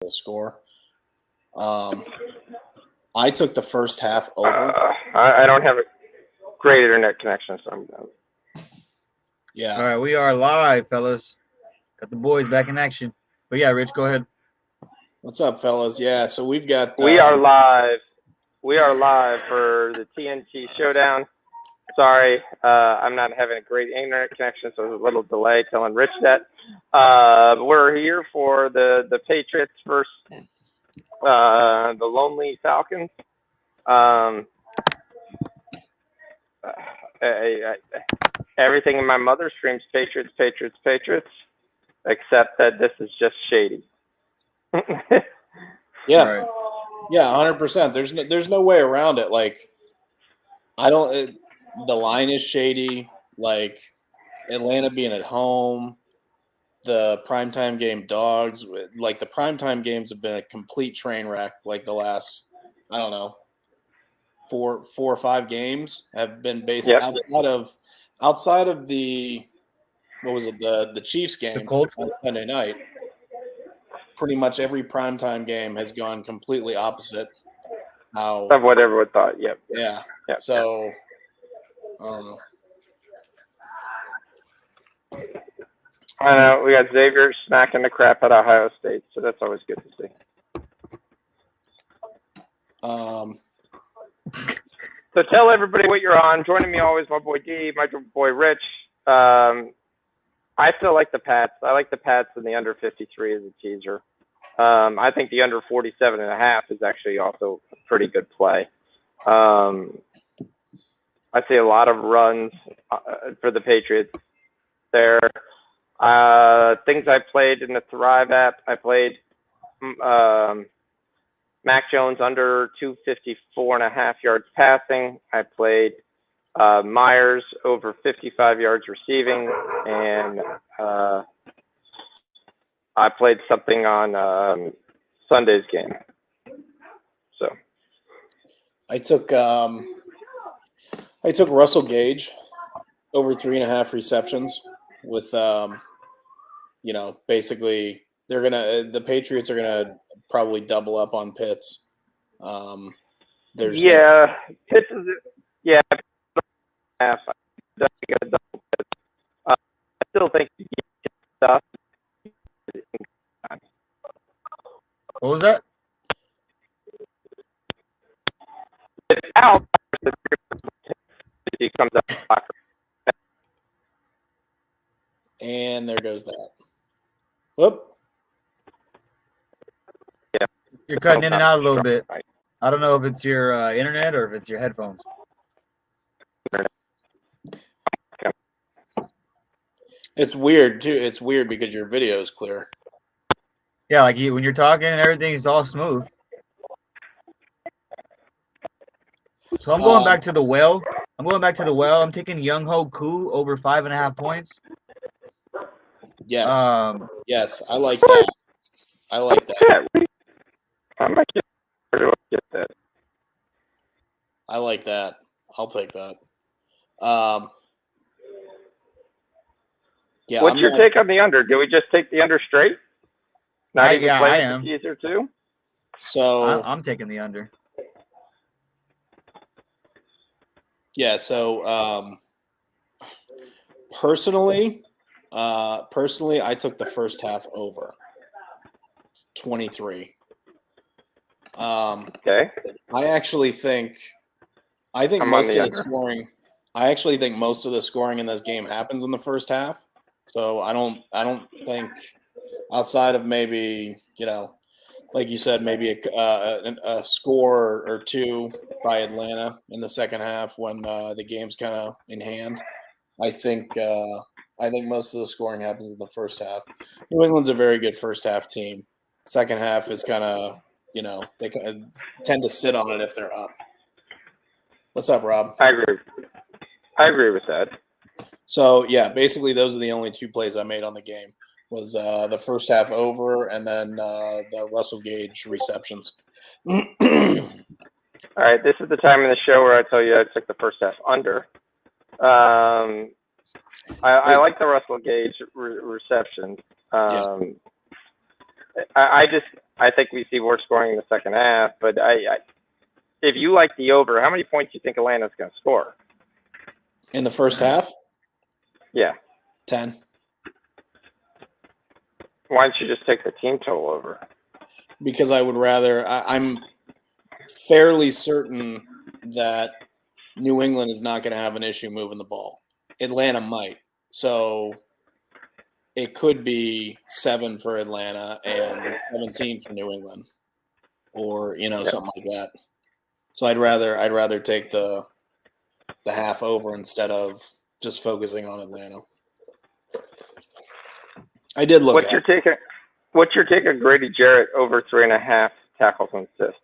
score. I took the first half over. I don't have a great internet connection, so I'm done. Yeah. All right, we are live, fellas. Got the boys back in action. But yeah, Rich, go ahead. What's up, fellas? Yeah, so we've got. We are live. We are live for the TNT showdown. Sorry, I'm not having a great internet connection, so there's a little delay telling Rich that. We're here for the Patriots versus the Lonely Falcons. Everything in my mother screams Patriots, Patriots, Patriots, except that this is just shady. Yeah, Right. yeah, 100%. There's no way around it. Like, the line is shady. Like, Atlanta being at home, the primetime game dogs. Like, the primetime games have been a complete train wreck. Like, the last, I don't know, four or five games have been basically outside of the, what was it, the Chiefs game Colts on Sunday night. Pretty much every primetime game has gone completely opposite Of what everyone thought. Yep. Yeah. Yep. So, I don't know. I know we got Xavier smacking the crap out of Ohio State, so that's always good to see. So tell everybody what you're on. Joining me always, my boy D, my boy Rich. I still like the Pats. I like the Pats in the under 53 as a teaser. I think the under 47.5 is actually also a pretty good play. I see a lot of runs for the Patriots there. Things I played in the Thrive app, I played Mac Jones under 254.5 yards passing. I played Myers over 55 yards receiving, and I played something on Sunday's game. So I took Russell Gage over 3.5 receptions with basically the Patriots are gonna probably double up on Pitts. Pitts is half. I still think stuff. What was that? Out. He comes up. And there goes that. Whoop. Yeah. You're cutting in and out a little bit. I don't know if it's your internet or if it's your headphones. It's weird too. It's weird because your video is clear. Yeah, like when you're talking and everything's all smooth. So I'm going back to the well. I'm taking Young Ho Koo over 5.5 points. Yes. Yes, I like that. I like that. I might get that. I like that. I'll take that. Yeah. What's your take on the under? Do we just take the under straight? Not even play the teaser too? So I'm taking the under. Yeah. So personally, I took the first half over. It's 23. Okay. I actually think most of the scoring. I actually think most of the scoring in this game happens in the first half. So I don't think outside of maybe like you said, maybe a score or two by Atlanta in the second half when the game's kind of in hand. I think most of the scoring happens in the first half. New England's a very good first half team. Second half is kind of they tend to sit on it if they're up. What's up, Rob? I agree with that. So yeah, basically those are the only two plays I made on the game. Was the first half over and then the Russell Gage receptions. All right, this is the time in the show where I tell you I took the first half under. I like the Russell Gage reception. I I think we see more scoring in the second half. But if you like the over, how many points do you think Atlanta's going to score? In the first half? Yeah. 10. Why don't you just take the team total over? Because I would rather I'm fairly certain that New England is not going to have an issue moving the ball. Atlanta might. So it could be 7 for Atlanta and 17 for New England, or something like that. So I'd rather take the half over instead of just focusing on Atlanta. I did look. What's your take on Grady Jarrett over 3.5 tackles and assists?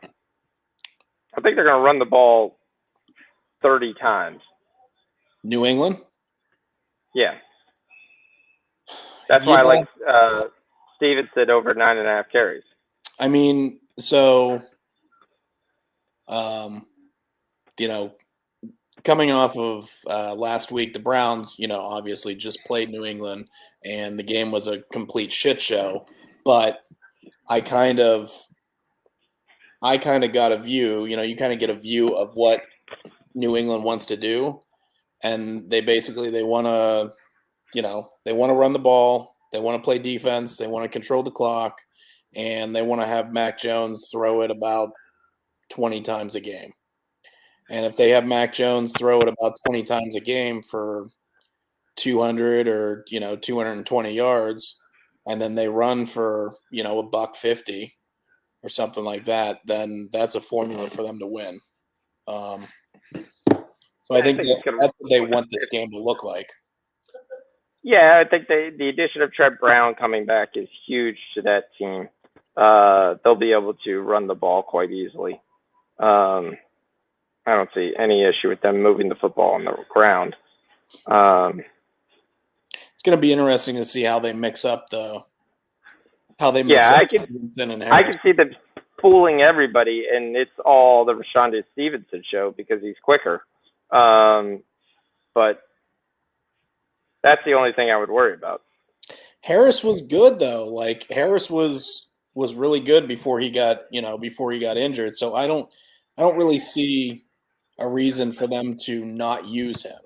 I think they're going to run the ball 30 times. New England? Yeah. That's why I like Stevenson over 9.5 carries. I mean, so, coming off of last week, the Browns, obviously just played New England, and the game was a complete shit show. But I kind of got a view. You kind of get a view of what New England wants to do, and they want to, they want to run the ball, they want to play defense, they want to control the clock, and they want to have Mac Jones throw it about 20 times a game. And if they have Mac Jones throw it about 20 times a game for 200 or 220 yards, and then they run for $150 or something like that, then that's a formula for them to win. So I think that's what they want this game to look like. Yeah, I think the addition of Trent Brown coming back is huge to that team. They'll be able to run the ball quite easily. I don't see any issue with them moving the football on the ground. It's going to be interesting to see how they mix up Stevenson and Harris. I can see them fooling everybody, and it's all the Rashonda Stevenson show because he's quicker. But that's the only thing I would worry about. Harris was good though. Like Harris was really good before he got injured. So I don't really see a reason for them to not use him.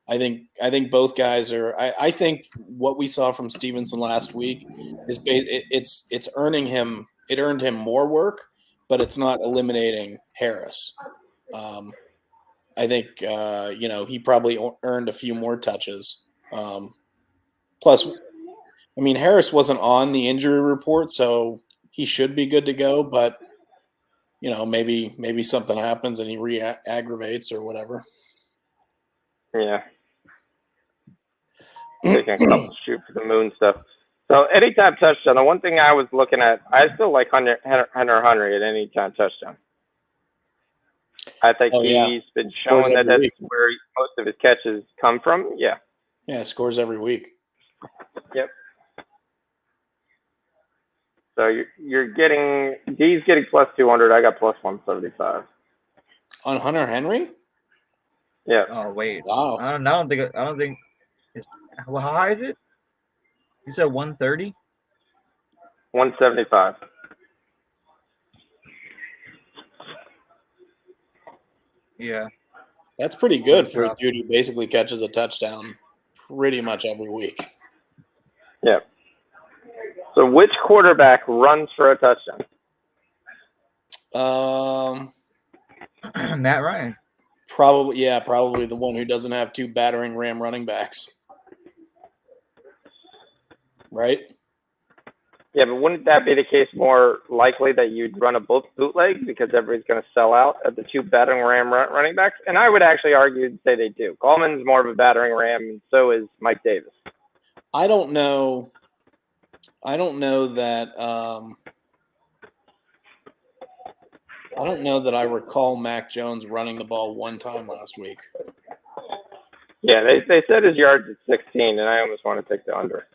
I think both guys are. I think what we saw from Stevenson last week is it's earning him. It earned him more work, but it's not eliminating Harris. I think he probably earned a few more touches. Plus, I mean, Harris wasn't on the injury report, so he should be good to go. But maybe something happens and he re-aggravates or whatever. Yeah. Taking a couple shoot for the moon stuff. So anytime touchdown. The one thing I was looking at, I still like Hunter Henry at anytime touchdown. I think he's been showing that that's where most of his catches come from. Yeah. Yeah, scores every week. Yep. So D's getting plus 200. I got plus 175 on Hunter Henry. Yeah. Oh wait. Wow. I don't think. Well, how high is it? You said 130. 175. Yeah. That's pretty good for a dude who basically catches a touchdown pretty much every week. Yeah. So which quarterback runs for a touchdown? Matt Ryan. Probably the one who doesn't have two battering ram running backs. Right? Yeah, but wouldn't that be the case more likely that you'd run a bootleg because everybody's going to sell out at the two battering ram running backs? And I would actually argue and say they do. Coleman's more of a battering ram, and so is Mike Davis. I don't know that I recall Mac Jones running the ball one time last week. Yeah, they said his yards at 16, and I almost want to take the under.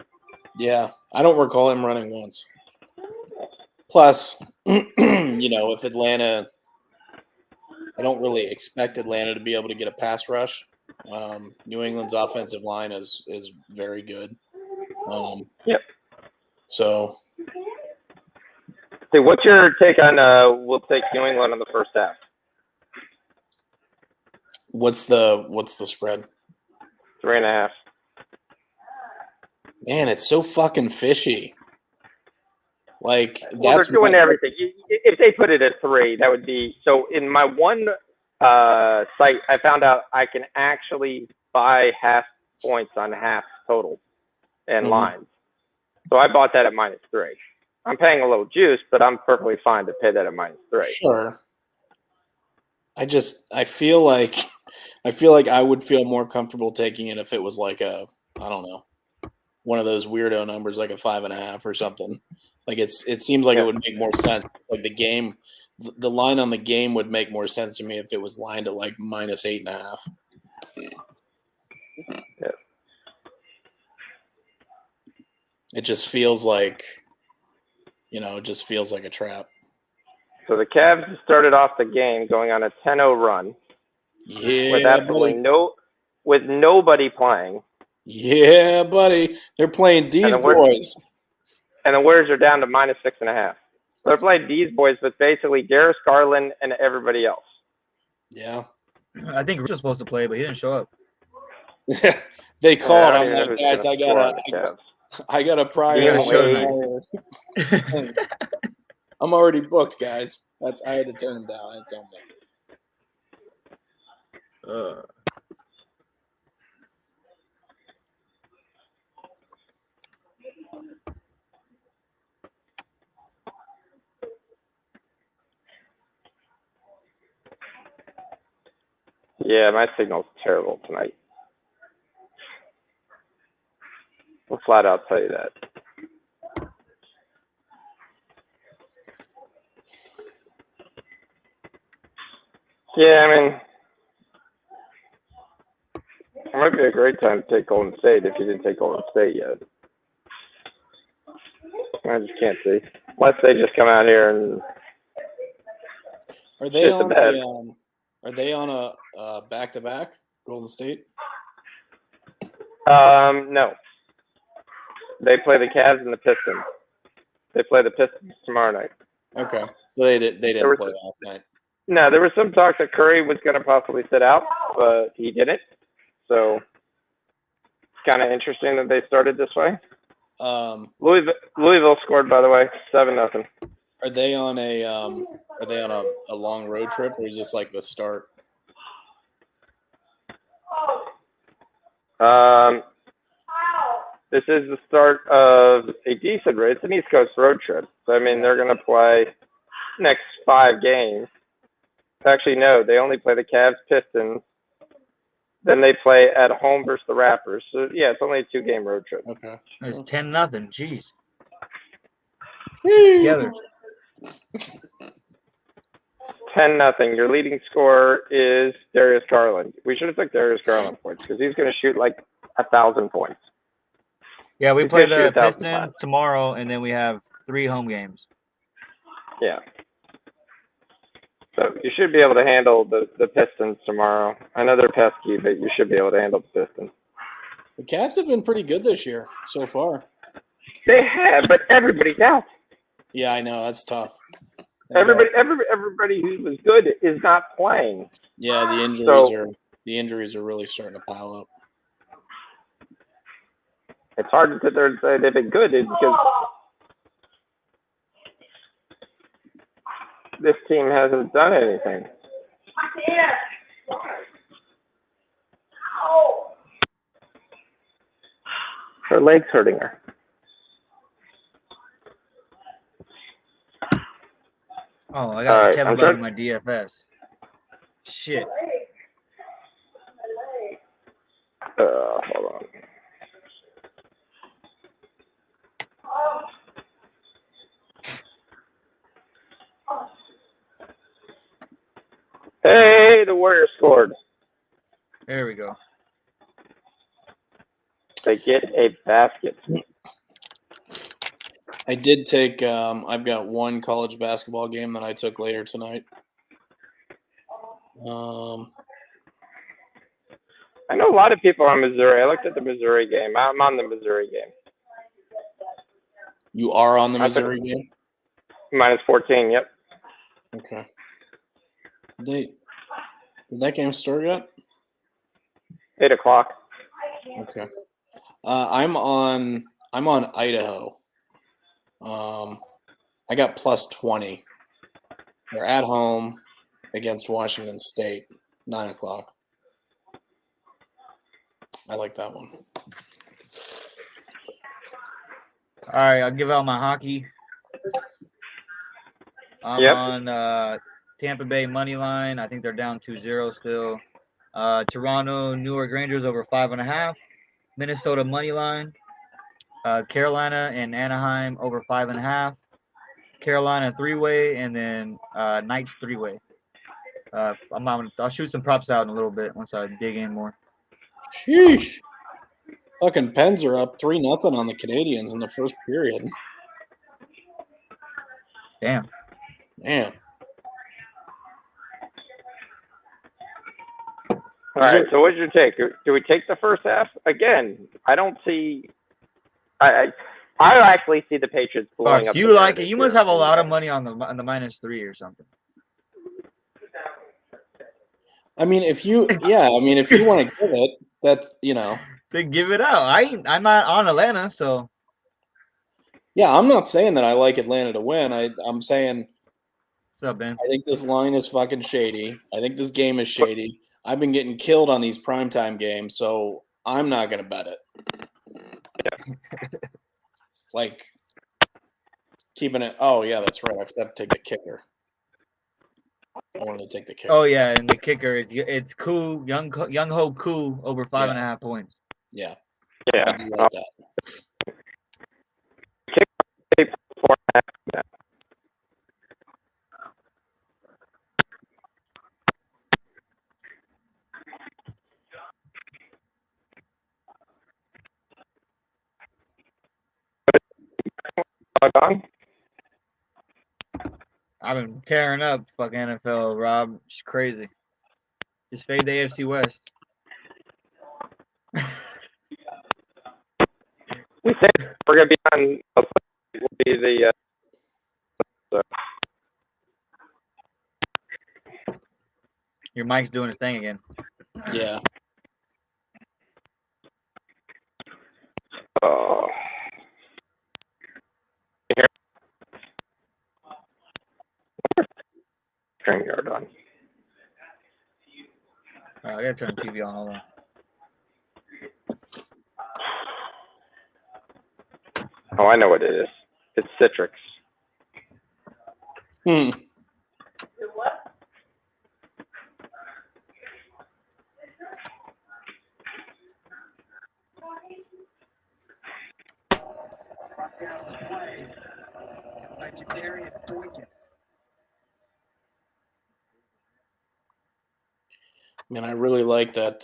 Yeah, I don't recall him running once. Plus, if Atlanta, I don't really expect Atlanta to be able to get a pass rush. New England's offensive line is very good. Yep. So Hey, what's your take on we'll take New England in the first half? What's the spread? 3.5. Man, it's so fucking fishy. Like Well, they're doing everything. If they put it at 3, that would be so. In my one site, I found out I can actually buy half points on half total and lines. So I bought that at -3. I'm paying a little juice, but I'm perfectly fine to pay that at -3. Sure. I feel like I would feel more comfortable taking it if it was like I don't know, one of those weirdo numbers like a 5.5 or something. Like it seems like it would make more sense. Like the line on the game would make more sense to me if it was lined at like -8.5. Yeah. It just feels like, it just feels like a trap. So the Cavs started off the game going on a 10-0 run. Yeah, with absolutely with nobody playing. Yeah, buddy. They're playing these boys. And the Warriors are down to -6.5. They're playing these boys with basically Darius Garland and everybody else. Yeah. I think Rich was supposed to play, but he didn't show up. They called. Yeah, I'm like, guys, I got a prior. I'm already booked, guys. I had to turn them down. I had to tell them. Yeah, my signal's terrible tonight. I'll flat out tell you that. Yeah, I mean, it might be a great time to take Golden State if you didn't take Golden State yet. I just can't see. Unless they just come out here and Are they on a back-to-back, Golden State? No. They play the Cavs and the Pistons. They play the Pistons tomorrow night. Okay. So they didn't play last night. No, there was some talk that Curry was going to possibly sit out, but he didn't. So it's kind of interesting that they started this way. Louisville scored, by the way, 7-0. Are they on a long road trip, or is this like the start? This is the start of a decent race. It's an East Coast road trip. So, I mean, they're going to play next 5 games. Actually, no, they only play the Cavs, Pistons. Then they play at home versus the Raptors. So, yeah, it's only a 2-game road trip. Okay. It's 10-0. Jeez. Together. 10-0. Your leading scorer is Darius Garland. We should have took Darius Garland points because he's going to shoot like 1,000 points. Yeah, we play the Pistons tomorrow, and then we have 3 home games. Yeah. So you should be able to handle the Pistons tomorrow. I know they're pesky, but you should be able to handle the Pistons. The Cavs have been pretty good this year so far. They have, but everybody's out. Yeah, I know. That's tough. Everybody who was good is not playing. Yeah, the injuries are really starting to pile up. It's hard to sit there and say they've been good because this team hasn't done anything. Her leg's hurting her. Oh, I got Kevin Love in my DFS. Shit. Hold on. Hey, the Warriors scored. There we go. They get a basket. I did take. I've got one college basketball game that I took later tonight. I know a lot of people on Missouri. I looked at the Missouri game. I'm on the Missouri game. You are on the Missouri game? -14. Yep. Okay. Did that game start yet? 8 o'clock. Okay. I'm on Idaho. I got +20. They're at home against Washington State, 9 o'clock. I like that one. All right, I'll give out my hockey. I'm on Tampa Bay money line. I think they're down 2-0 still. Toronto, Newark Rangers over 5.5. Minnesota money line. Carolina and Anaheim over 5.5. Carolina 3-way, and then Knights 3-way. I'll shoot some props out in a little bit once I dig in more. Sheesh. Fucking Pens are up 3-0 on the Canadians in the first period. Damn. Man. All right. So what's your take? Do we take the first half? Again, I don't see. I actually see the Patriots blowing up. You like it? You must have a lot of money on the -3 or something. I mean, if you want to give it, that's to give it out. I'm not on Atlanta, so. Yeah, I'm not saying that I like Atlanta to win. I'm saying. What's up, Ben? I think this line is fucking shady. I think this game is shady. I've been getting killed on these primetime games, so I'm not gonna bet it. Like keeping it. Oh yeah, that's right. I forgot to take the kicker. I wanted to take the kicker. Oh yeah, and the kicker it's Koo Young Ho Koo over 5.5 points. Yeah. Yeah. I do like that. I've been tearing up fucking NFL, Rob. It's crazy. Just fade the AFC West. We say we're gonna be on. Will be the. Your mic's doing its thing again. Yeah. Oh. StreamYard on. I gotta turn the TV on. Hold on. Oh, I know what it is. It's Citrix. Man, I really like that.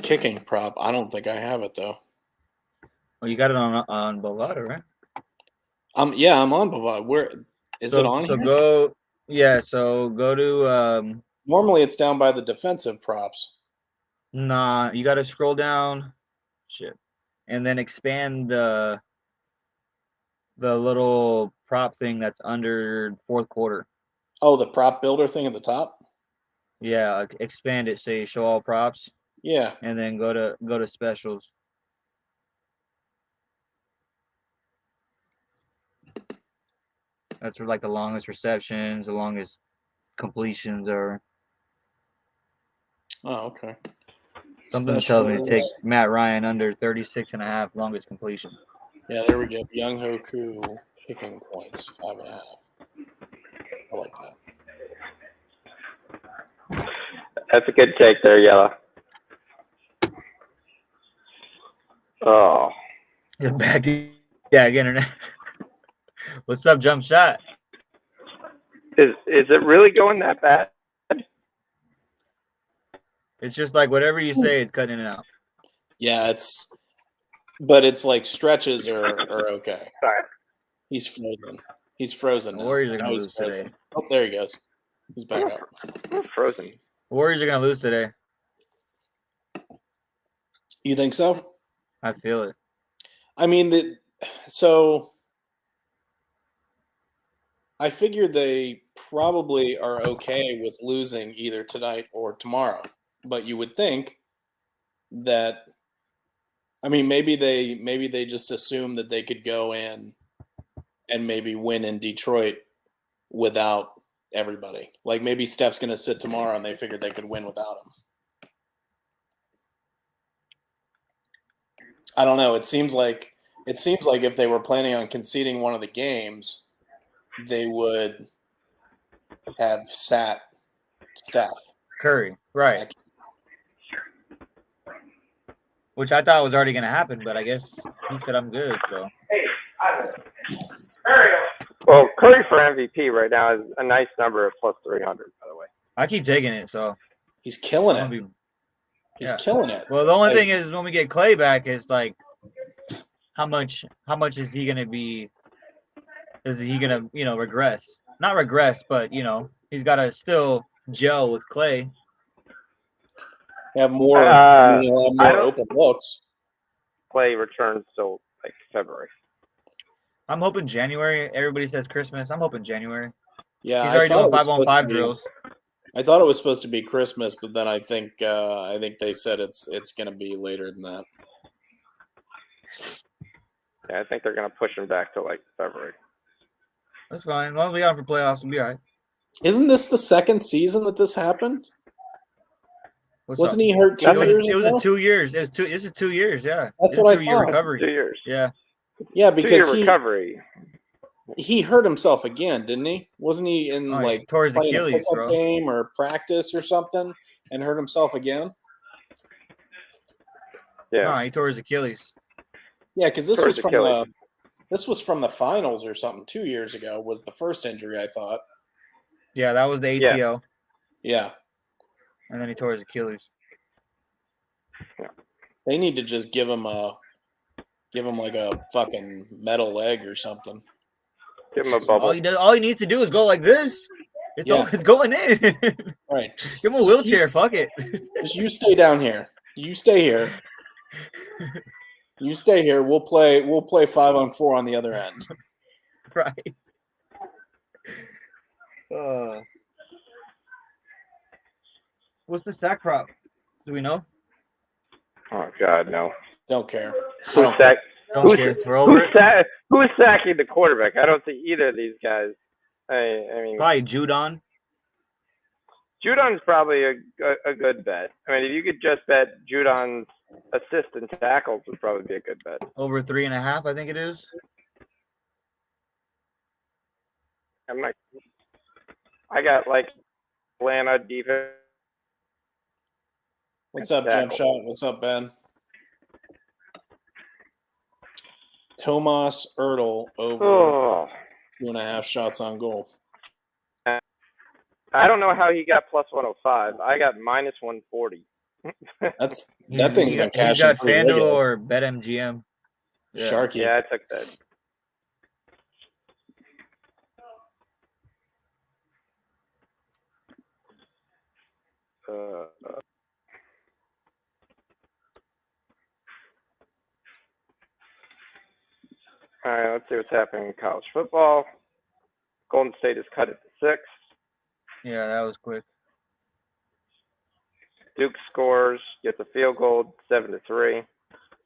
Kicking prop. I don't think I have it though. Oh, you got it on Bovada, right? Yeah, I'm on Bovada. Where is it on? So here? So go to Normally it's down by the defensive props. Nah, you gotta scroll down. Shit. And then expand the little prop thing that's under fourth quarter. Oh, the prop builder thing at the top? Yeah, expand it, say show all props. Yeah. And then go to specials. That's where like the longest receptions, the longest completions are. Oh, okay. Something tells me to take Matt Ryan under 36.5 longest completion. Yeah, there we go. Young Hoku kicking points, 5.5. I like that. That's a good take there, Yellow. Oh. Get back to internet. What's up, jump shot? Is it really going that bad? It's just like whatever you say, it's cutting in and out. Yeah, but it's like stretches are okay. Sorry. He's frozen. He's frozen now. Warriors are gonna lose today. Oh, there he goes. He's back up. Frozen. Warriors are gonna lose today. You think so? I feel it. I mean, so I figure they probably are okay with losing either tonight or tomorrow. But you would think that, I mean, maybe they just assume that they could go in and maybe win in Detroit without everybody. Like maybe Steph's going to sit tomorrow and they figured they could win without him. I don't know. It seems like if they were planning on conceding one of the games, they would have sat Steph. Curry, right? Which I thought was already going to happen, but I guess he said I'm good. So. Well, Curry for MVP right now is a nice number of plus 300. By the way, I keep taking it. So he's killing it. He's killing it. Well, the only thing is when we get Clay back is like, how much is he going to be? Is he going to regress? Not regress, but he's got to still gel with Clay. Have more, open looks. Clay returns till like February. I'm hoping January. Everybody says Christmas. I'm hoping January. Yeah, he's already doing 5-on-5 drills. I thought it was supposed to be Christmas, but then I think they said it's going to be later than that. Yeah, I think they're going to push him back to like February. That's fine. As long as we got him for playoffs, we'll be all right. Isn't this the second season that this happened? Wasn't he hurt 2 years ago? It was 2 years. This is 2 years, yeah. That's what I thought. 2-year recovery. 2 years. Yeah. Yeah, because recovery. He hurt himself again, didn't he? Wasn't he in tore his Achilles, a game or practice or something and hurt himself again? Yeah. No, he tore his Achilles. Yeah, because this was from the finals or something 2 years ago. Was the first injury, I thought. Yeah, that was the ACL. Yeah. And then he tore his Achilles. Yeah. They need to just give him like a fucking metal leg or something. Give him a bubble. All he needs to do is go like this. It's going in. Right. Just give him a wheelchair. Fuck it. Just you stay down here. You stay here. You stay here. We'll play 5-on-4 on the other end. Right. What's the sack prop? Do we know? Oh God, no. Don't care. Don't care. We're over it. Who's sacking the quarterback? I don't see either of these guys. I mean, probably Judon. Judon's probably a good bet. I mean, if you could just bet Judon's assist and tackles, would probably be a good bet. Over 3.5, I think it is. I got like Atlanta defense. What's up, Jump Shot? What's up, Ben? Tomas Ertl over 2.5 shots on goal. I don't know how he got plus 105. I got minus 140. That thing's been cashing. You got FanDuel or BetMGM? Yeah. Sharky. Yeah, I took that. All right, let's see what's happening in college football. Golden State is cut at 6. Yeah, that was quick. Duke scores, gets a field goal, 7-3.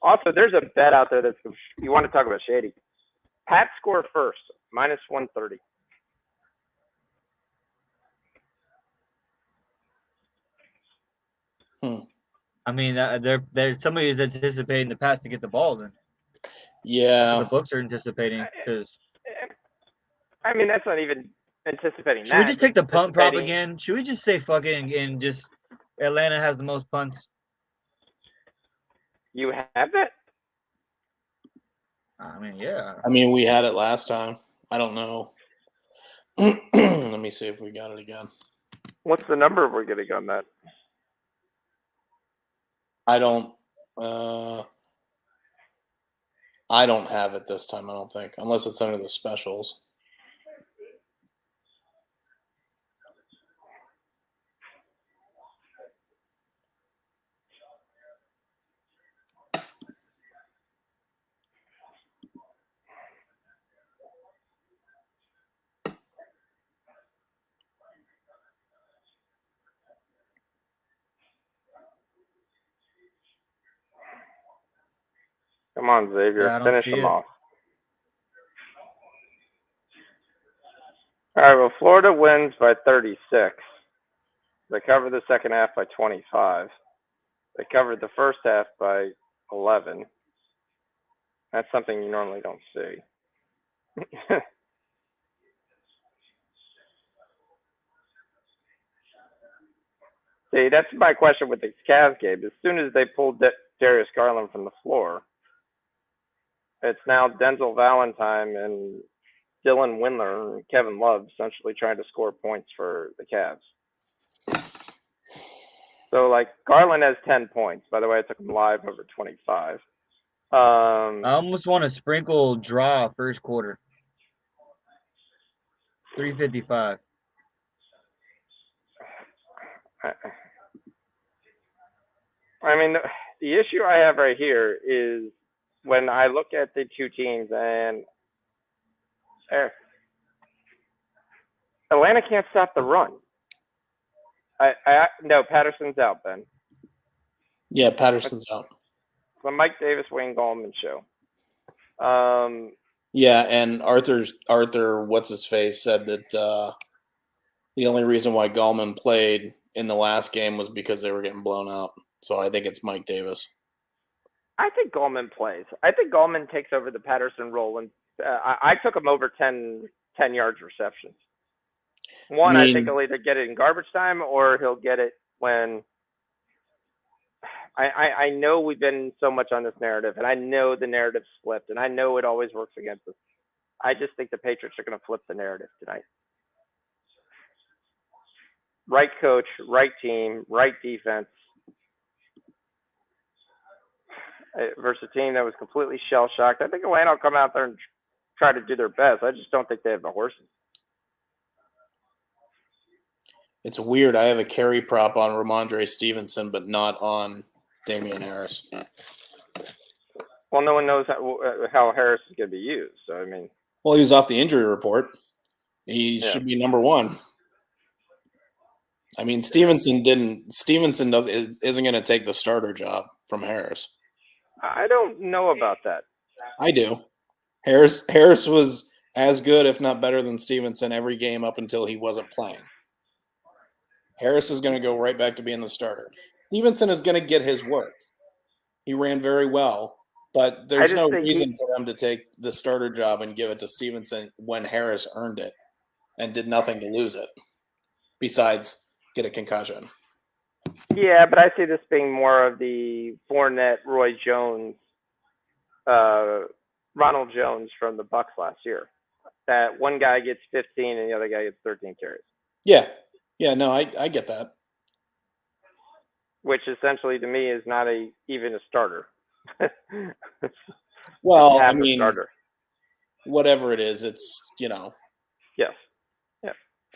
Also, there's a bet out there you want to talk about shady. Pat score first, minus 130. I mean, there's somebody who's anticipating the pass to get the ball. Then, yeah, the books are anticipating because. I mean, that's not even anticipating. Should we just take the punt prop again? Should we just say fuck it and just Atlanta has the most punts? You have it? I mean, yeah. I mean, we had it last time. I don't know. Let me see if we got it again. What's the number we're getting on that? I don't have it this time, I don't think, unless it's under the specials. Come on, Xavier. Yeah, I don't Finish see them it. off. All right, well, Florida wins by 36. They cover the second half by 25. They covered the first half by 11. That's something you normally don't see. See, that's my question with the Cavs game. As soon as they pulled Darius Garland from the floor, it's now Denzel Valentine and Dylan Windler and Kevin Love essentially trying to score points for the Cavs. So, like, Garland has 10 points. By the way, I took him live over 25. I almost want to sprinkle draw first quarter. 355. I mean, the issue I have right here is when I look at the two teams and Atlanta can't stop the run. No, Patterson's out, Ben. Yeah, Patterson's out. The Mike Davis, Wayne Gallman show. Yeah, and Arthur, what's his face, said that the only reason why Gallman played in the last game was because they were getting blown out. So I think it's Mike Davis. I think Gallman plays. I think Gallman takes over the Patterson role, and I took him over 10 yards receptions. I think he'll either get it in garbage time or he'll get it when I know we've been so much on this narrative, and I know the narrative's flipped, and I know it always works against us. I just think the Patriots are going to flip the narrative tonight. Right coach, right team, right defense versus a team that was completely shell-shocked. I think Atlanta will come out there and try to do their best. I just don't think they have the horses. It's weird. I have a carry prop on Ramondre Stevenson, but not on Damian Harris. Well, no one knows how Harris is going to be used. So, I mean. Well, he was off the injury report. He should be number one. I mean, Stevenson isn't going to take the starter job from Harris. I don't know about that. I do. Harris was as good, if not better, than Stevenson every game up until he wasn't playing. Harris is going to go right back to being the starter. Stevenson is going to get his work. He ran very well, but there's no reason for them to take the starter job and give it to Stevenson when Harris earned it and did nothing to lose it, besides get a concussion. Yeah, but I see this being more of the Fournette, Roy Jones, Ronald Jones from the Bucs last year. That one guy gets 15 and the other guy gets 13 carries. Yeah, no, I get that. Which essentially to me is not even a starter. Well, I mean, whatever it is, it's, Yes. Yeah.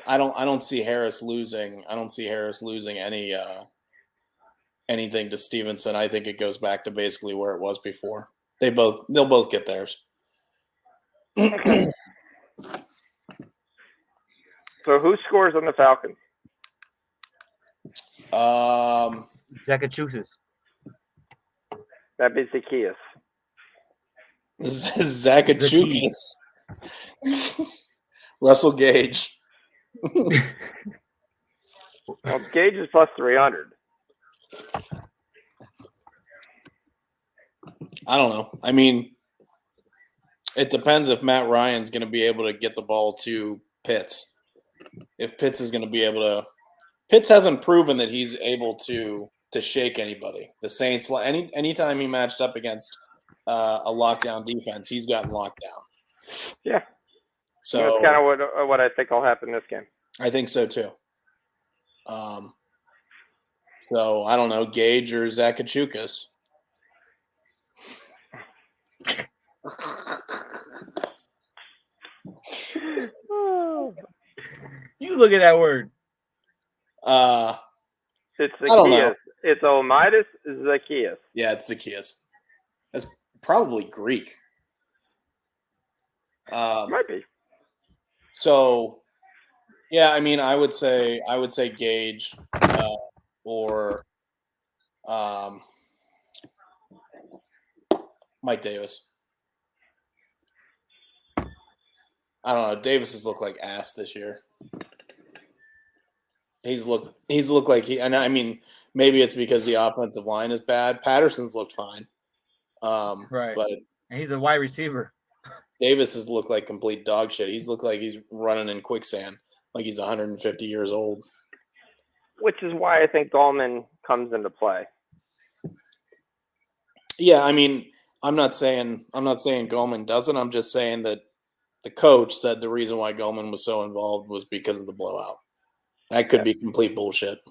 I don't see Harris losing. I don't see Harris losing anything to Stevenson. I think it goes back to basically where it was before. They'll both get theirs. So who scores on the Falcons? Zacchaeus. That'd be Zacchaeus. Zacchaeus. Russell Gage. Well, Gage is plus 300. I don't know. I mean, it depends if Matt Ryan's going to be able to get the ball to Pitts. If Pitts is going to be able to – Pitts hasn't proven that he's able to shake anybody. The Saints, anytime he matched up against a lockdown defense, he's gotten locked down. Yeah. So that's kind of what I think will happen this game. I think so too. So I don't know, Gage or Zacchaeus. You look at that word. It's Zacchaeus. It's Omidas Zacchaeus. Yeah, it's Zacchaeus. That's probably Greek. Might be. So, yeah, I mean, I would say Gage or Mike Davis. I don't know. Davis has looked like ass this year. He's looked like and I mean, maybe it's because the offensive line is bad. Patterson's looked fine. Right. But And he's a wide receiver. Davis has looked like complete dog shit. He's looked like he's running in quicksand, like he's 150 years old. Which is why I think Gallman comes into play. Yeah, I mean, I'm not saying Gallman doesn't. I'm just saying that the coach said the reason why Gallman was so involved was because of the blowout. That could be complete bullshit.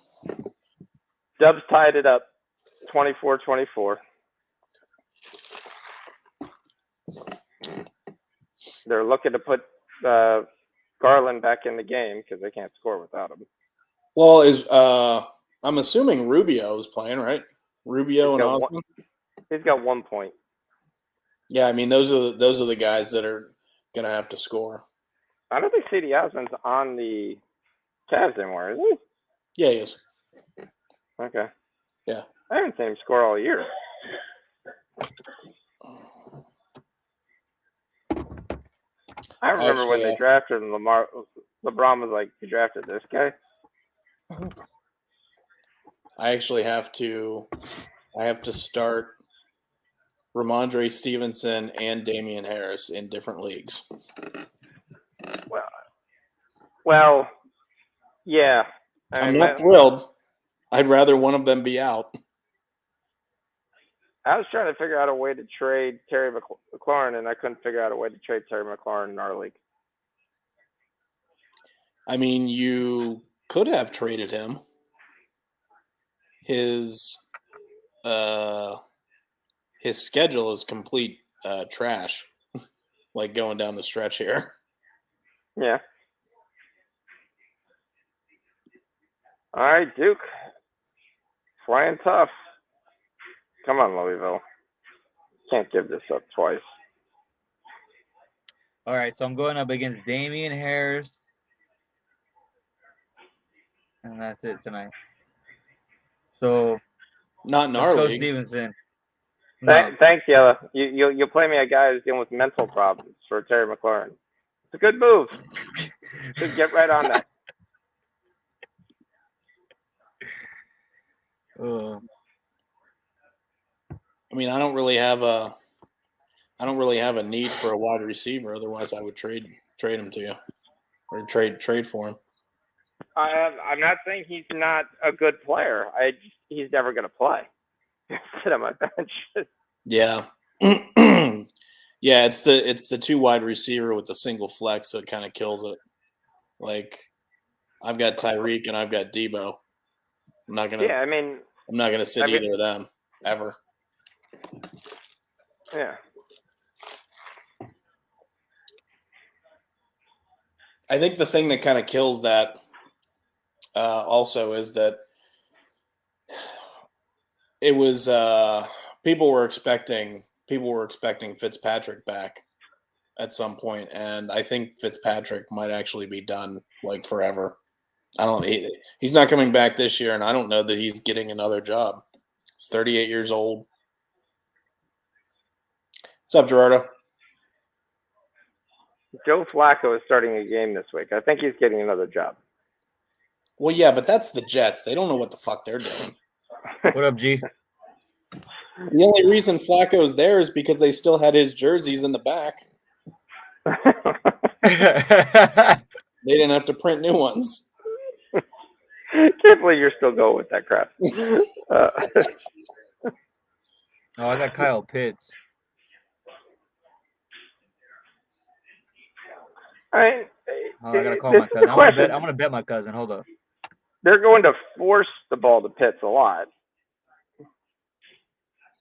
Dubs tied it up 24-24. They're looking to put Garland back in the game because they can't score without him. Well, I'm assuming Rubio is playing, right? Rubio and Osman. He's got 1 point. Yeah, I mean those are the guys that are gonna have to score. I don't think C.D. Osman's on the Cavs anymore, is he? Yeah, he is. Okay. Yeah. I haven't seen him score all year. I remember when they drafted him, LeBron was like, "You drafted this guy?" I actually have to start Ramondre Stevenson and Damian Harris in different leagues. Well, yeah. I'm not thrilled. I'd rather one of them be out. I was trying to figure out a way to trade Terry McLaurin, and I couldn't figure out a way to trade Terry McLaurin in our league. I mean, you could have traded him. His schedule is complete trash, like going down the stretch here. Yeah. All right, Duke. Flying tough. Come on, Louisville. Can't give this up twice. All right, so I'm going up against Damian Harris. And that's it tonight. So not in our league. Stevenson. No. Thanks, Yella. You'll play me a guy who's dealing with mental problems for Terry McLaurin. It's a good move. Should get right on that. I mean, I don't really have a need for a wide receiver. Otherwise, I would trade him to you, or trade for him. I'm not saying he's not a good player. He's never going to play. Sit on my bench. Yeah, yeah. It's the two wide receiver with the single flex that kind of kills it. Like, I've got Tyreek and I've got Debo. I'm not gonna sit either of them ever. Yeah. I think the thing that kind of kills that also is that it was people were expecting Fitzpatrick back at some point, and I think Fitzpatrick might actually be done like forever. He's not coming back this year, and I don't know that he's getting another job. He's 38 years old. What's up, Gerardo? Joe Flacco is starting a game this week. I think he's getting another job. Well, yeah, but that's the Jets. They don't know what the fuck they're doing. What up, G? The only reason Flacco's there is because they still had his jerseys in the back. They didn't have to print new ones. Can't believe you're still going with that crap. Oh, I got Kyle Pitts. I gotta call my cousin. I'm gonna bet my cousin. Hold up. They're going to force the ball to Pitts a lot. It's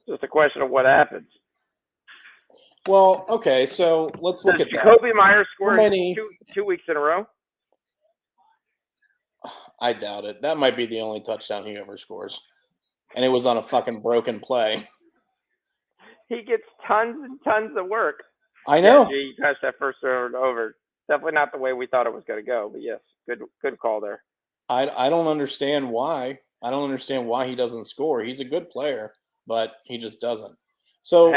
just a question of what happens. Well, okay, so let's look at that. Jacoby Myers scored 2 weeks in a row? I doubt it. That might be the only touchdown he ever scores. And it was on a fucking broken play. He gets tons and tons of work. I know. Yeah, you passed that first turn over. Definitely not the way we thought it was going to go, but yes, good call there. I don't understand why. I don't understand why he doesn't score. He's a good player, but he just doesn't. So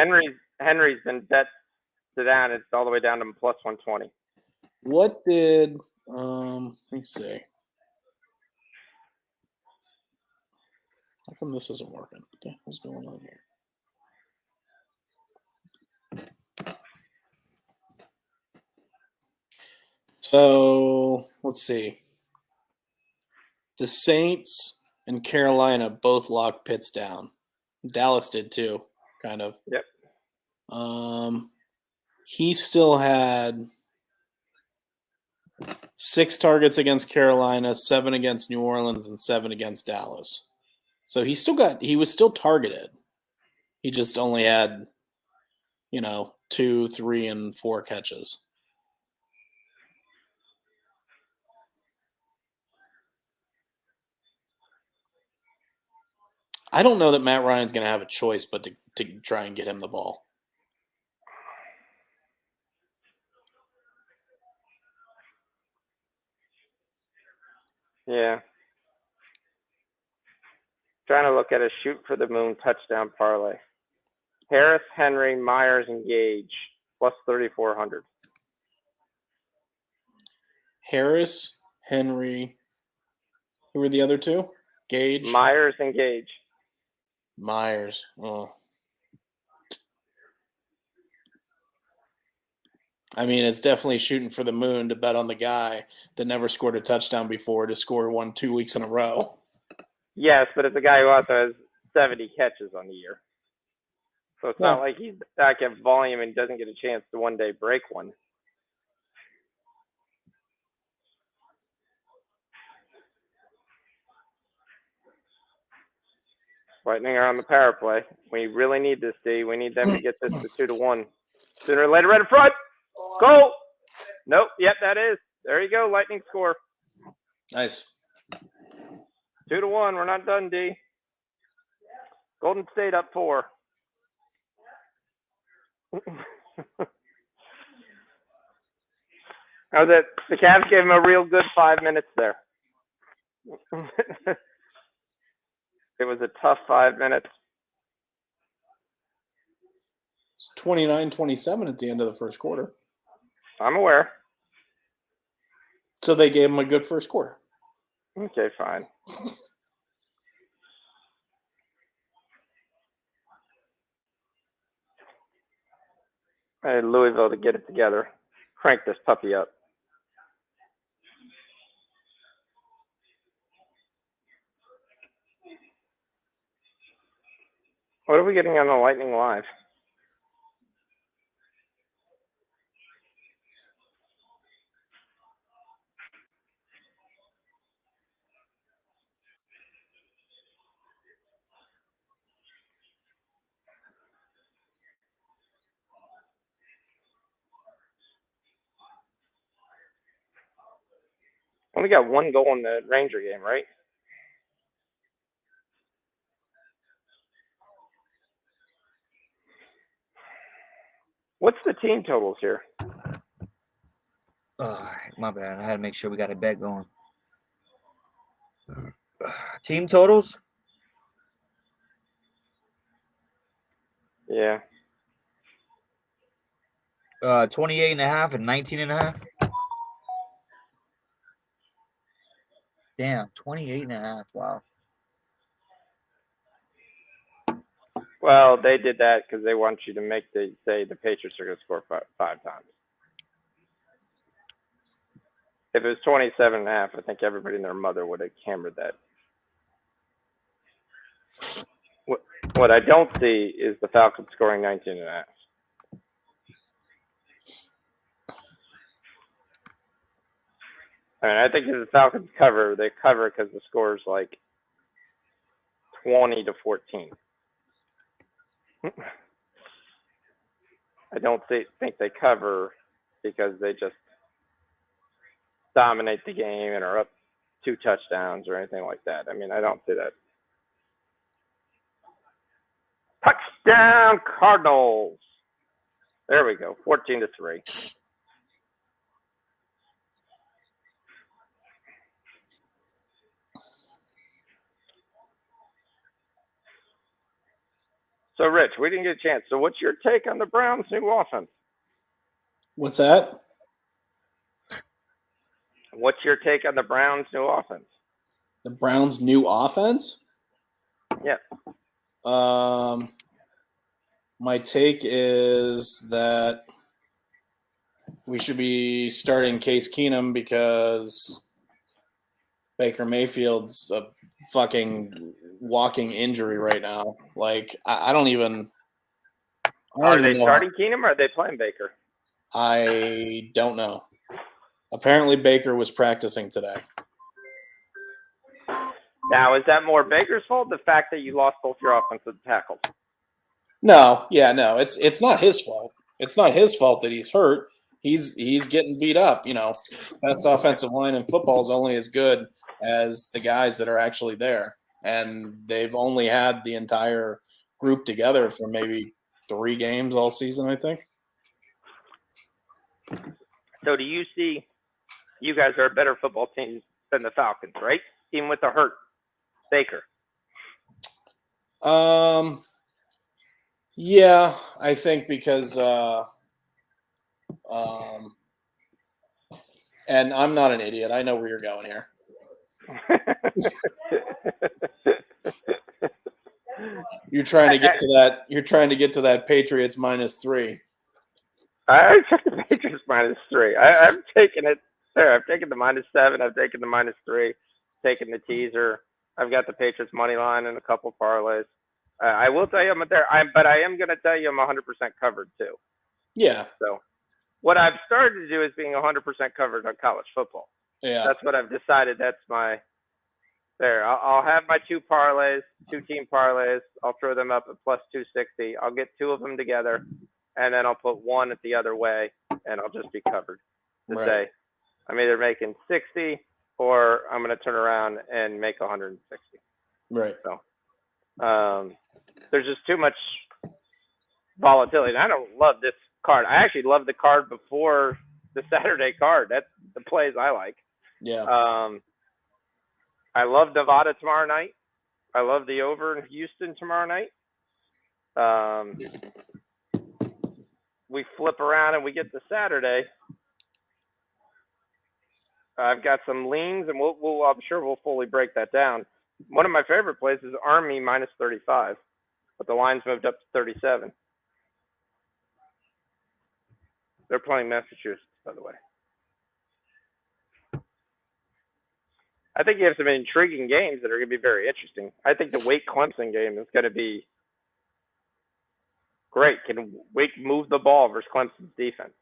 Henry's been bet to down. It's all the way down to plus 120. What did let me see. How come this isn't working? What the hell's going on here? So let's see. The Saints and Carolina both locked Pitts down. Dallas did too, kind of. Yep. He still had 6 targets against Carolina, 7 against New Orleans, and 7 against Dallas. So he was still targeted. He just only had, 2, 3, and 4 catches. I don't know that Matt Ryan's going to have a choice but to try and get him the ball. Yeah. Trying to look at a shoot for the moon touchdown parlay. Harris, Henry, Myers, and Gage plus 3,400. Harris, Henry. Who were the other two? Gage? Myers and Gage. Myers. Oh. I mean, it's definitely shooting for the moon to bet on the guy that never scored a touchdown before to score 1 2 weeks in a row. Yes, but it's a guy who also has 70 catches on the year. So it's not like he's back at volume and doesn't get a chance to one day break one. Lightning are on the power play. We really need this, D. We need them to get this to 2-1. Sooner or later, right in front. Go! Nope. Yep, that is. There you go. Lightning score. Nice. 2-1. We're not done, D. Golden State up 4. How's it? The Cavs gave him a real good 5 minutes there. It was a tough 5 minutes. It's 29-27 at the end of the first quarter. I'm aware. So they gave him a good first quarter. Okay, fine. I had Louisville to get it together. Crank this puppy up. What are we getting on the Lightning Live? Only got 1 goal in the Ranger game, right? What's the team totals here? My bad. I had to make sure we got a bet going. Team totals? Yeah. 28.5 and 19.5. Damn, 28.5. Wow. Well, they did that because they want you to say the Patriots are going to score 5 times. If it was 27.5, I think everybody and their mother would have hammered that. What I don't see is the Falcons scoring 19.5. I mean, I think if the Falcons cover, they cover because the score is like 20-14. I don't think they cover because they just dominate the game and are up 2 touchdowns or anything like that. I mean, I don't see that. Touchdown Cardinals. There we go. 14-3. So, Rich, we didn't get a chance. So, what's your take on the Browns' new offense? What's that? What's your take on the Browns' new offense? The Browns' new offense? Yeah. My take is that we should be starting Case Keenum because Baker Mayfield's a fucking walking injury right now. Like, I don't even. Are they starting Keenum or are they playing Baker? I don't know. Apparently, Baker was practicing today. Now, is that more Baker's fault? The fact that you lost both your offensive tackles? No, it's not his fault. It's not his fault that he's hurt. He's getting beat up. You know, best offensive line in football is only as good as the guys that are actually there, and they've only had the entire group together for maybe 3 games all season, I think. So, do you see you guys are a better football team than the Falcons, right? Even with the hurt Baker. Yeah, I think because and I'm not an idiot. I know where you're going here. You're trying to get to that. You're trying to get to that Patriots -3. I took the Patriots -3. I've taken it there. I've taken the -7. I've taken the -3. Taken the teaser. I've got the Patriots money line and a couple parlays. I will tell you I'm there. But I am going to tell you I'm 100% covered too. Yeah. So what I've started to do is being 100% covered on college football. Yeah. That's what I've decided. That's my there. I'll have my 2 parlays, 2-team parlays. I'll throw them up at +260. I'll get 2 of them together, and then I'll put 1 at the other way, and I'll just be covered to say I'm either making 60 or I'm going to turn around and make 160. Right. So there's just too much volatility. And I don't love this card. I actually love the card before the Saturday card. That's the plays I like. Yeah. I love Nevada tomorrow night. I love the over in Houston tomorrow night. We flip around and we get to Saturday. I've got some leans, and I'm sure we'll fully break that down. One of my favorite plays is Army -35, but the line's moved up to 37. They're playing Massachusetts, by the way. I think you have some intriguing games that are going to be very interesting. I think the Wake Clemson game is going to be great. Can Wake move the ball versus Clemson's defense?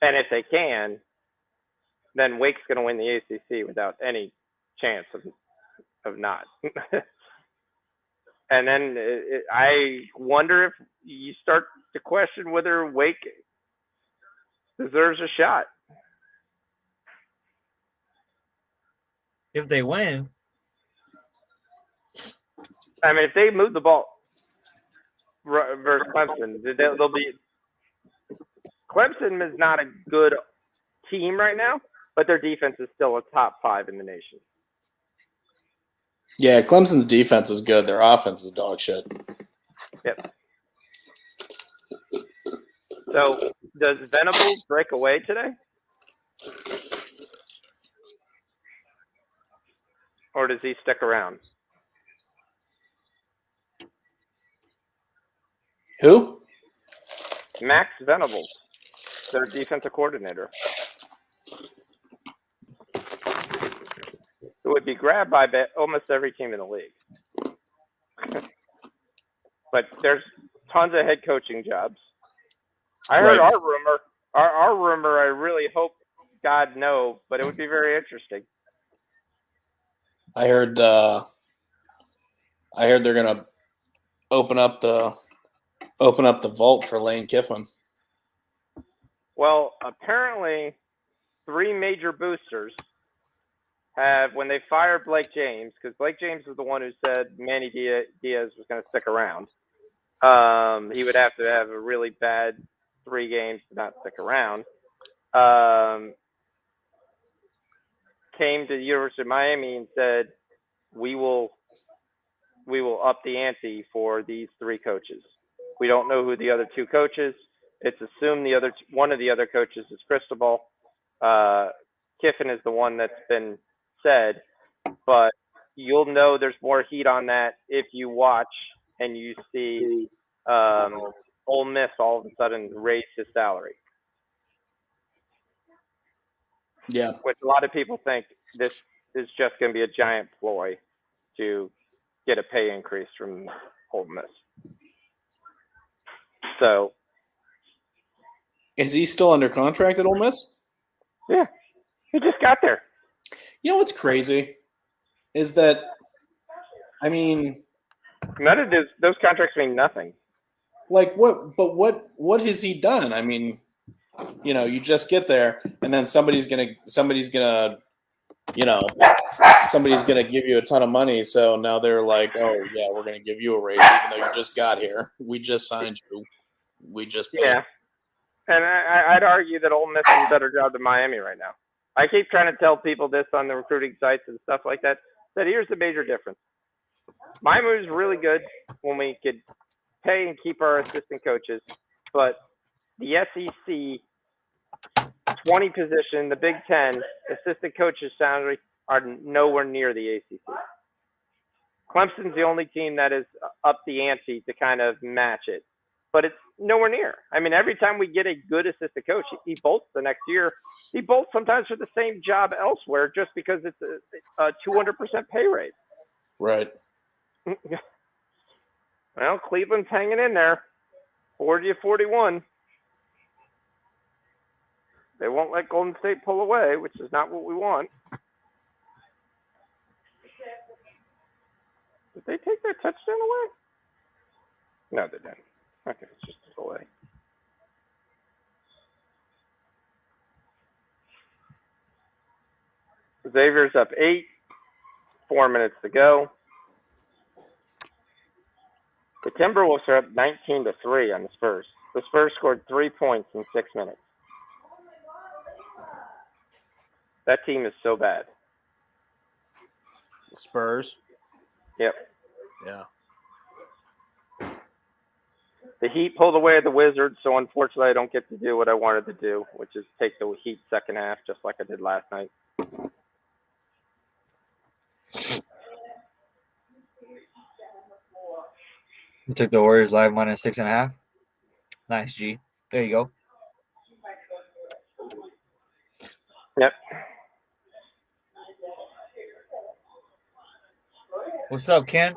And if they can, then Wake's going to win the ACC without any chance of not. And then I wonder if you start to question whether Wake deserves a shot. If they win. I mean, if they move the ball versus Clemson, they'll be. Clemson is not a good team right now, but their defense is still a top 5 in the nation. Yeah, Clemson's defense is good. Their offense is dog shit. Yep. So, does Venables break away today? Or does he stick around? Who? Max Venables, their defensive coordinator. It would be grabbed by almost every team in the league. But there's tons of head coaching jobs. I heard our rumor. Our rumor, I really hope God no, but it would be very interesting. I heard they're gonna open up the vault for Lane Kiffin. Well, apparently 3 major boosters have, when they fired Blake James, because Blake James was the one who said Manny Diaz was going to stick around. He would have to have a really bad 3 games to not stick around. Came to the University of Miami and said, we will we will up the ante for these 3 coaches. We don't know who the other 2 coaches. It's assumed one of the other coaches is Cristobal. Kiffin is the one that's been said, but you'll know there's more heat on that if you watch and you see Ole Miss all of a sudden raise his salary. Yeah. Which a lot of people think this is just going to be a giant ploy to get a pay increase from Ole Miss. So, is he still under contract at Ole Miss? Yeah, he just got there. You know what's crazy is that, I mean, none of those contracts mean nothing. Like what has he done? I mean, you just get there and then somebody's gonna give you a ton of money. So now they're like, oh yeah, we're gonna give you a raise even though you just got here. We just signed you. We just paid. Yeah. And I'd argue that Ole Miss does a better job than Miami right now. I keep trying to tell people this on the recruiting sites and stuff like that, that here's the major difference. Miami was really good when we could pay and keep our assistant coaches, but the SEC 20 position, the Big Ten, assistant coaches' salary are nowhere near the ACC. Clemson's the only team that is up the ante to kind of match it, but it's nowhere near. I mean, every time we get a good assistant coach, he bolts the next year. He bolts sometimes for the same job elsewhere just because it's a 200% pay raise. Right. Well, Cleveland's hanging in there, 40-41. They won't let Golden State pull away, which is not what we want. Did they take their touchdown away? No, they didn't. Okay, it's just a delay. Xavier's up 8. 4 minutes to go. The Timberwolves are up 19-3 on the Spurs. The Spurs scored 3 points in 6 minutes. That team is so bad. The Spurs. Yep. Yeah. The Heat pulled away at the Wizards, so unfortunately I don't get to do what I wanted to do, which is take the Heat second half, just like I did last night. You took the Warriors live minus 6.5. Nice, G. There you go. Yep. What's up, Ken?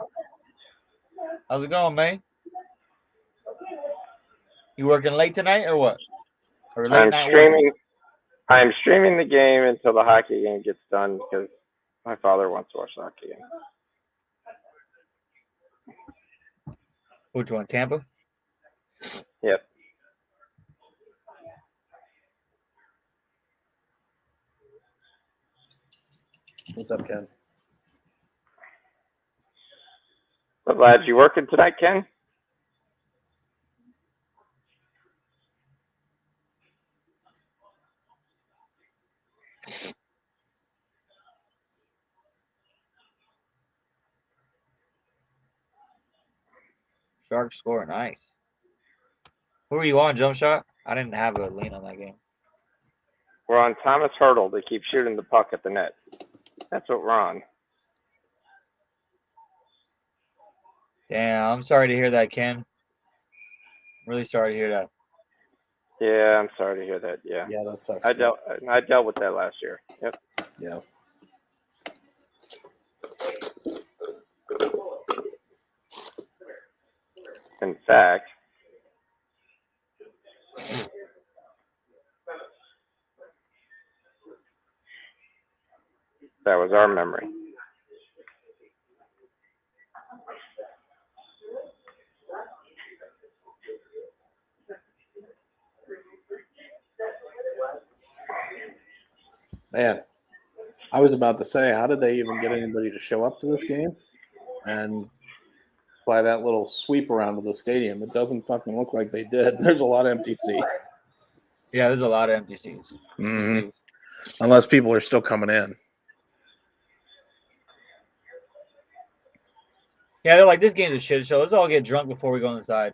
How's it going, man? You working late tonight or what? Or late night working? I'm streaming the game until the hockey game gets done because my father wants to watch the hockey game. Which one, Tampa? Yep. What's up, Ken? So glad you working tonight, Ken? Sharks score, nice. Who are you on, Jump Shot? I didn't have a lean on that game. We're on Thomas Hurdle to keep shooting the puck at the net. That's what we're on. Damn, I'm sorry to hear that, Ken. Really sorry to hear that. Yeah, I'm sorry to hear that. Yeah. Yeah, that sucks. I dealt with that last year. Yep. Yeah. In fact, that was our memory. Man, I was about to say, how did they even get anybody to show up to this game? And by that little sweep around to the stadium, it doesn't fucking look like they did. There's a lot of empty seats. Yeah, there's a lot of empty seats. Mm-hmm. Unless people are still coming in. Yeah, they're like, this game's a shit show. Let's all get drunk before we go inside.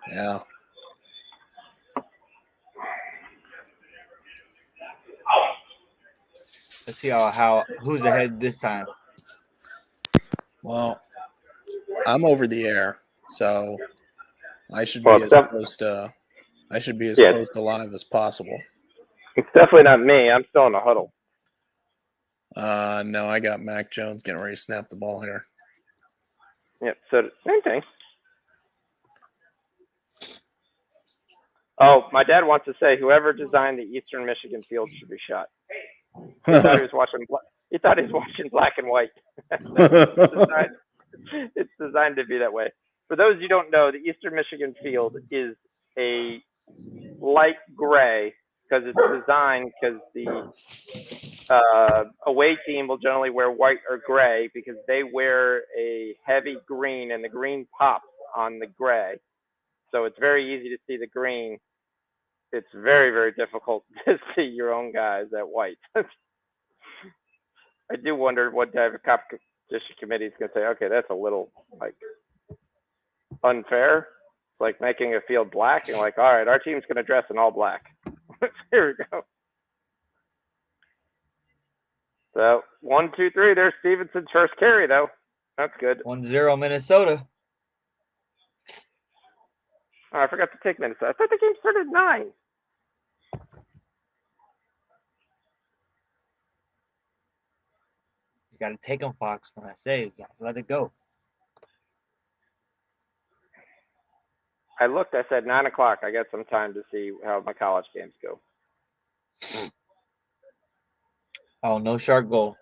Yeah. Let's see who's ahead this time. Well, I'm over the air, so I should be Well, as close to close to live as possible. It's definitely not me. I'm still in the huddle. No, I got Mac Jones getting ready to snap the ball here. Yep, so same thing. Oh, my dad wants to say whoever designed the Eastern Michigan field should be shot. He thought he was watching black and white. It's designed to be that way. For those you don't know, the Eastern Michigan field is a light gray because it's designed because the away team will generally wear white or gray because they wear a heavy green and the green pops on the gray. So it's very easy to see the green. It's very, very difficult to see your own guys at white. I do wonder what type of competition committee is going to say, okay, that's a little like unfair. It's like making a field black and like, all right, our team's going to dress in all black. Here we go. So 1, 2, 3. There's Stevenson's first carry, though. That's good. 1-0 Minnesota. Oh, I forgot to take Minnesota. I thought the game started at 9. You got to take them, Fox. When I say, you got to let it go. I looked. I said 9 o'clock. I got some time to see how my college games go. Oh, no shark goal.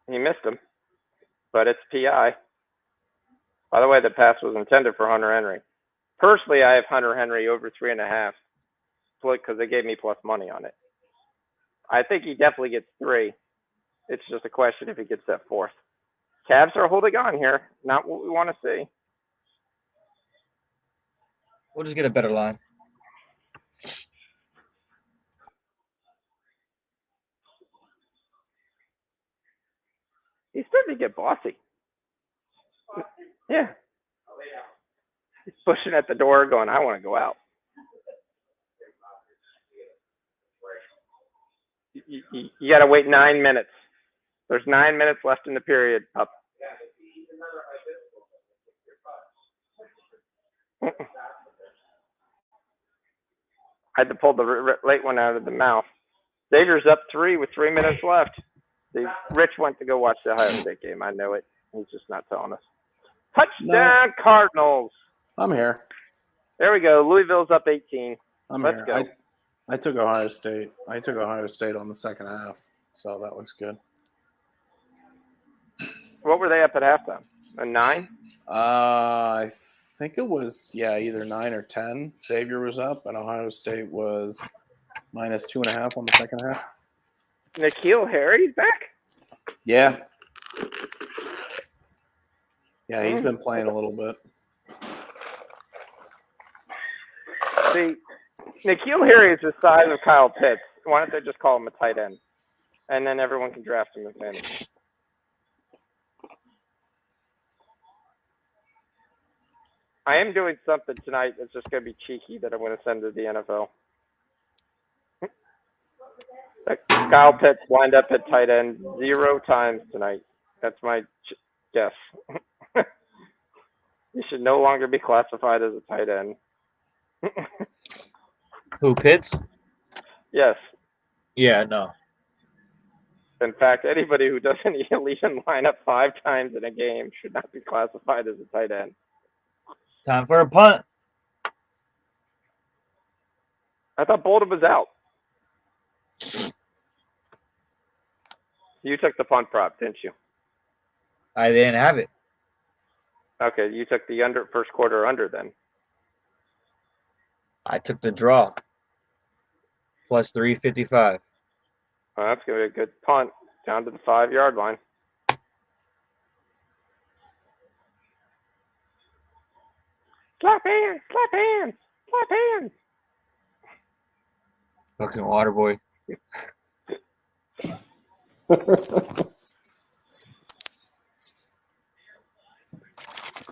He missed him, but it's PI. By the way, the pass was intended for Hunter Henry. Personally, I have Hunter Henry over 3.5 because they gave me plus money on it. I think he definitely gets 3. It's just a question if he gets that 4th. Cavs are holding on here. Not what we want to see. We'll just get a better line. He's starting to get bossy. Yeah. He's pushing at the door going, I want to go out. You got to wait 9 minutes. There's 9 minutes left in the period. Up. I had to pull the late one out of the mouth. Xavier's up 3 with 3 minutes left. Rich went to go watch the Ohio State game. I know it. He's just not telling us. Touchdown, Cardinals. I'm here. There we go. Louisville's up 18. Let's go. I took Ohio State. I took Ohio State on the second half, so that looks good. What were they up at halftime? A 9? I think it was either 9 or 10. Xavier was up, and Ohio State was minus 2.5 on the second half. Nikhil Harry's back? Yeah. Yeah, he's been playing a little bit. See, Nikhil Harry is the size of Kyle Pitts. Why don't they just call him a tight end? And then everyone can draft him in fantasy. I am doing something tonight that's just going to be cheeky that I'm going to send to the NFL. Kyle Pitts lined up at tight end 0 times tonight. That's my guess. He should no longer be classified as a tight end. Who, Pitts? Yes. Yeah, no. In fact, anybody who doesn't even line up 5 times in a game should not be classified as a tight end. Time for a punt. I thought Bolden was out. You took the punt prop, didn't you? I didn't have it. Okay, you took the first quarter under then. I took the draw. Plus 355. Well, that's going to be a good punt down to the 5-yard line. Slap hands, slap hands, slap hands. Fucking water boy.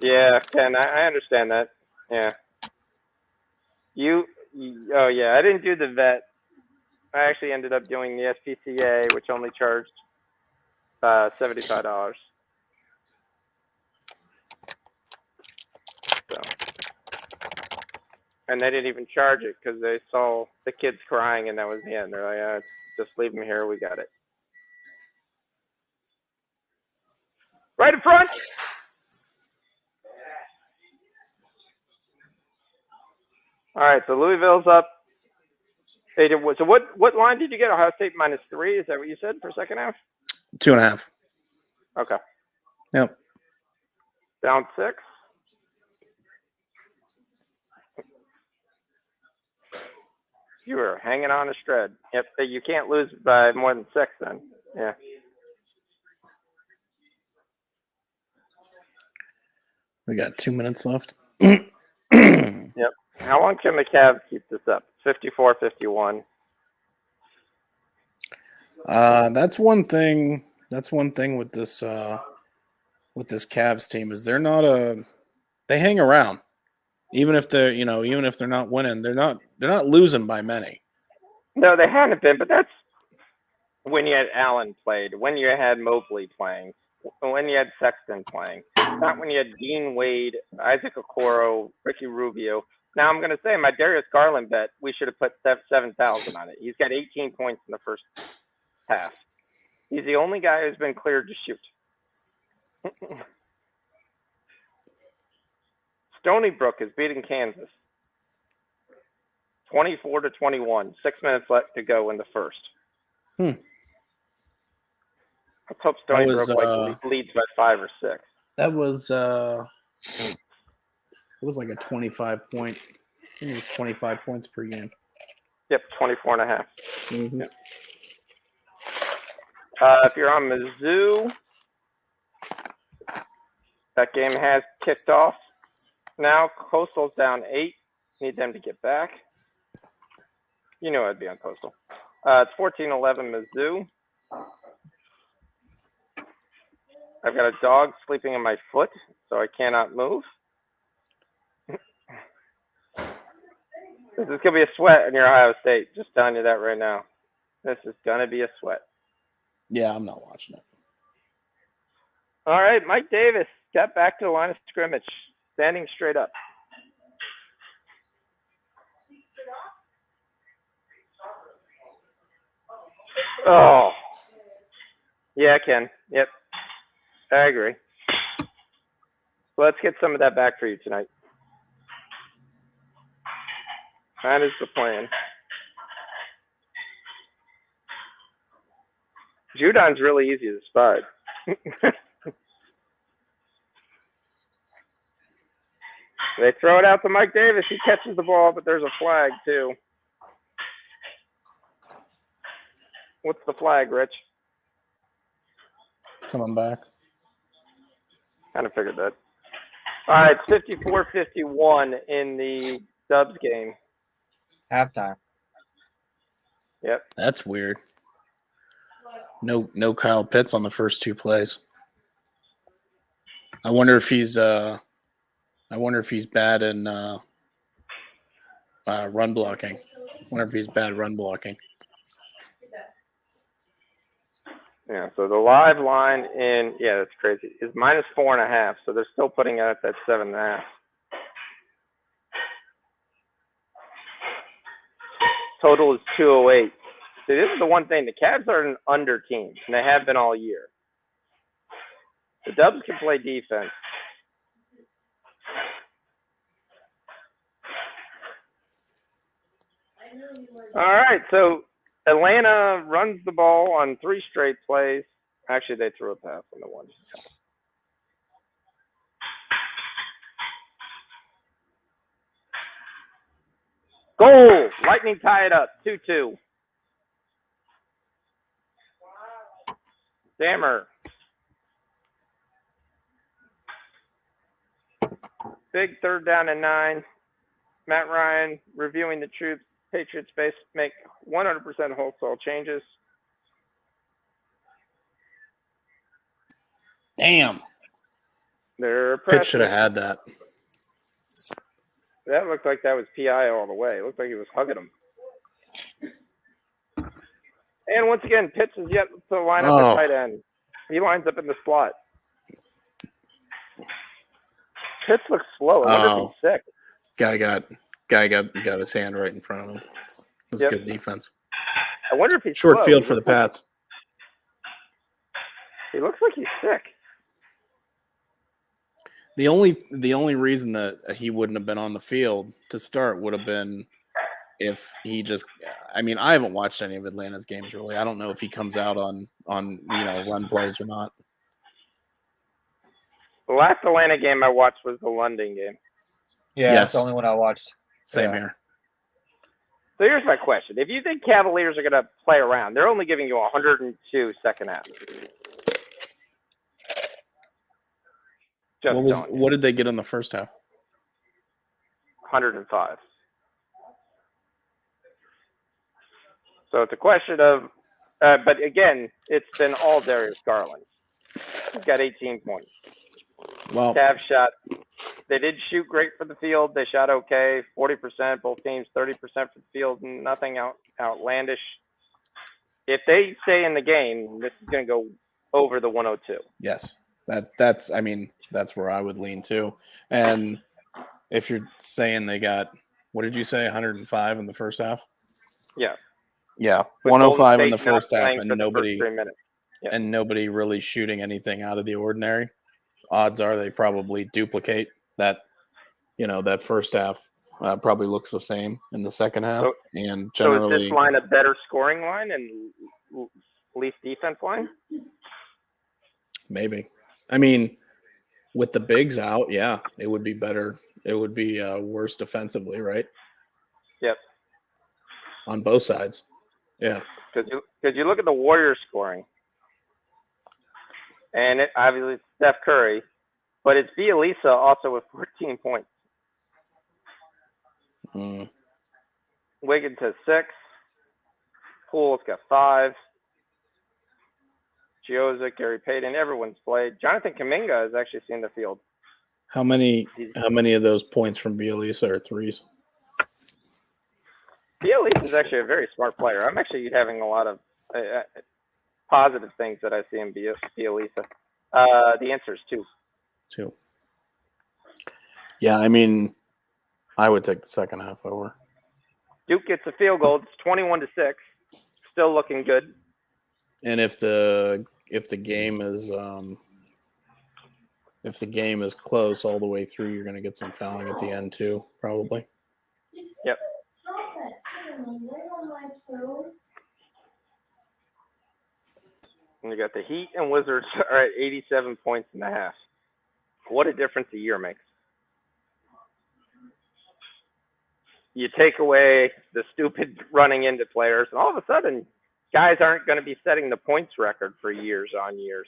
Yeah, Ken, I understand that. Yeah. Oh yeah, I didn't do the vet. I actually ended up doing the SPCA, which only charged $75. So, and they didn't even charge it because they saw the kids crying, and that was the end. They're like, just leave them here. We got it. Right in front. All right, so Louisville's up. So what line did you get? Ohio State -3. Is that what you said for second half? 2.5. Okay. Yep. Down 6. You were hanging on a thread. Yep. You can't lose by more than 6 then. Yeah. We got 2 minutes left. Yep. How long can the Cavs keep this up? 54-51. That's one thing. That's one thing with this Cavs team is they hang around. Even if they're not winning, they're not losing by many. No, they haven't been, but that's when you had Allen played, when you had Mobley playing, when you had Sexton playing, not when you had Dean Wade, Isaac Okoro, Ricky Rubio. Now I'm going to say my Darius Garland bet, we should have put 7,000 on it. He's got 18 points in the first half. He's the only guy who's been cleared to shoot. Stony Brook is beating Kansas 24-21. 6 minutes left to go in the first. Let's hope Stony Brook leads by 5 or 6. That was it was like a 25 point. I think it was 25 points per game. Yep, 24.5. Mm-hmm. Yep. If you're on Mizzou, that game has kicked off. Now Coastal's down 8. Need them to get back. You know I'd be on Coastal. It's 14-11 Mizzou. I've got a dog sleeping in my foot, so I cannot move. This is going to be a sweat in your Ohio State. Just telling you that right now. This is going to be a sweat. Yeah, I'm not watching it. All right, Mike Davis got back to the line of scrimmage, standing straight up. Oh. Yeah, Ken. Yep. I agree. Let's get some of that back for you tonight. That is the plan. Judon's really easy to spot. They throw it out to Mike Davis. He catches the ball, but there's a flag, too. What's the flag, Rich? It's coming back. Kind of figured that. All right, 54-51 in the Dubs game. Halftime. Yep. That's weird. No Kyle Pitts on the first 2 plays. I wonder if he's bad in run blocking. I wonder if he's bad run blocking. Yeah, so the live line that's crazy, is -4.5, so they're still putting out that 7.5. Total is 208. See, this is the one thing. The Cavs are an under team, and they have been all year. The Dubs can play defense. All right, so Atlanta runs the ball on 3 straight plays. Actually, they threw a pass on the one. Goal! Lightning tie it up, 2-2. Dammer. Big 3rd down and 9. Matt Ryan reviewing the troops. Patriots make 100% wholesale changes. Damn. They're Pitch should have pressing. had that. That looked like that was PI all the way. It looked like he was hugging him. And once again, Pitts is yet to line up at tight end. He lines up in the slot. Pitts looks slow. I wonder if he's sick. Guy got his hand right in front of him. It was good defense. I wonder if he's short slow. field for the Pats. He looks like he's sick. The only reason that he wouldn't have been on the field to start would have been if he just. I mean, I haven't watched any of Atlanta's games really. I don't know if he comes out on run plays or not. The last Atlanta game I watched was the London game. Yeah, that's the only one I watched. Same here. So here's my question. If you think Cavaliers are going to play around, they're only giving you 102 second half. What did they get in the first half? 105. So it's a question of, but again, it's been all Darius Garland. He's got 18 points. Well, Cavs shot. They did shoot great for the field. They shot okay, 40%. Both teams 30% for the field. Nothing outlandish. If they stay in the game, this is going to go over the 102. Yes, that's. I mean, that's where I would lean too. And if you're saying they got, what did you say, 105 in the first half? Yeah. Yeah, 105 in the first half, and nobody really shooting anything out of the ordinary. Odds are they probably duplicate that. That first half probably looks the same in the second half, and generally. So is this line a better scoring line and least defense line? Maybe. I mean, with the bigs out, yeah, it would be better. It would be worse defensively, right? Yep. On both sides. Yeah. Because you look at the Warriors scoring, and it obviously it's Steph Curry, but it's Bielisa also with 14 points. Wiggins has 6. Poole's got 5. Gioza, Gary Payton, everyone's played. Jonathan Kuminga has actually seen the field. How many of those points from Bielisa are threes? Bielisa is actually a very smart player. I'm actually having a lot of positive things that I see in Bielisa. The answer is 2. 2. Yeah, I mean, I would take the second half over. Duke gets a field goal. It's 21-6. Still looking good. And if the game is close all the way through, you're going to get some fouling at the end too, probably. Yep. And you got the Heat and Wizards are at 87 points and a half. What a difference a year makes. You take away the stupid running into players, and all of a sudden, guys aren't going to be setting the points record for years on years.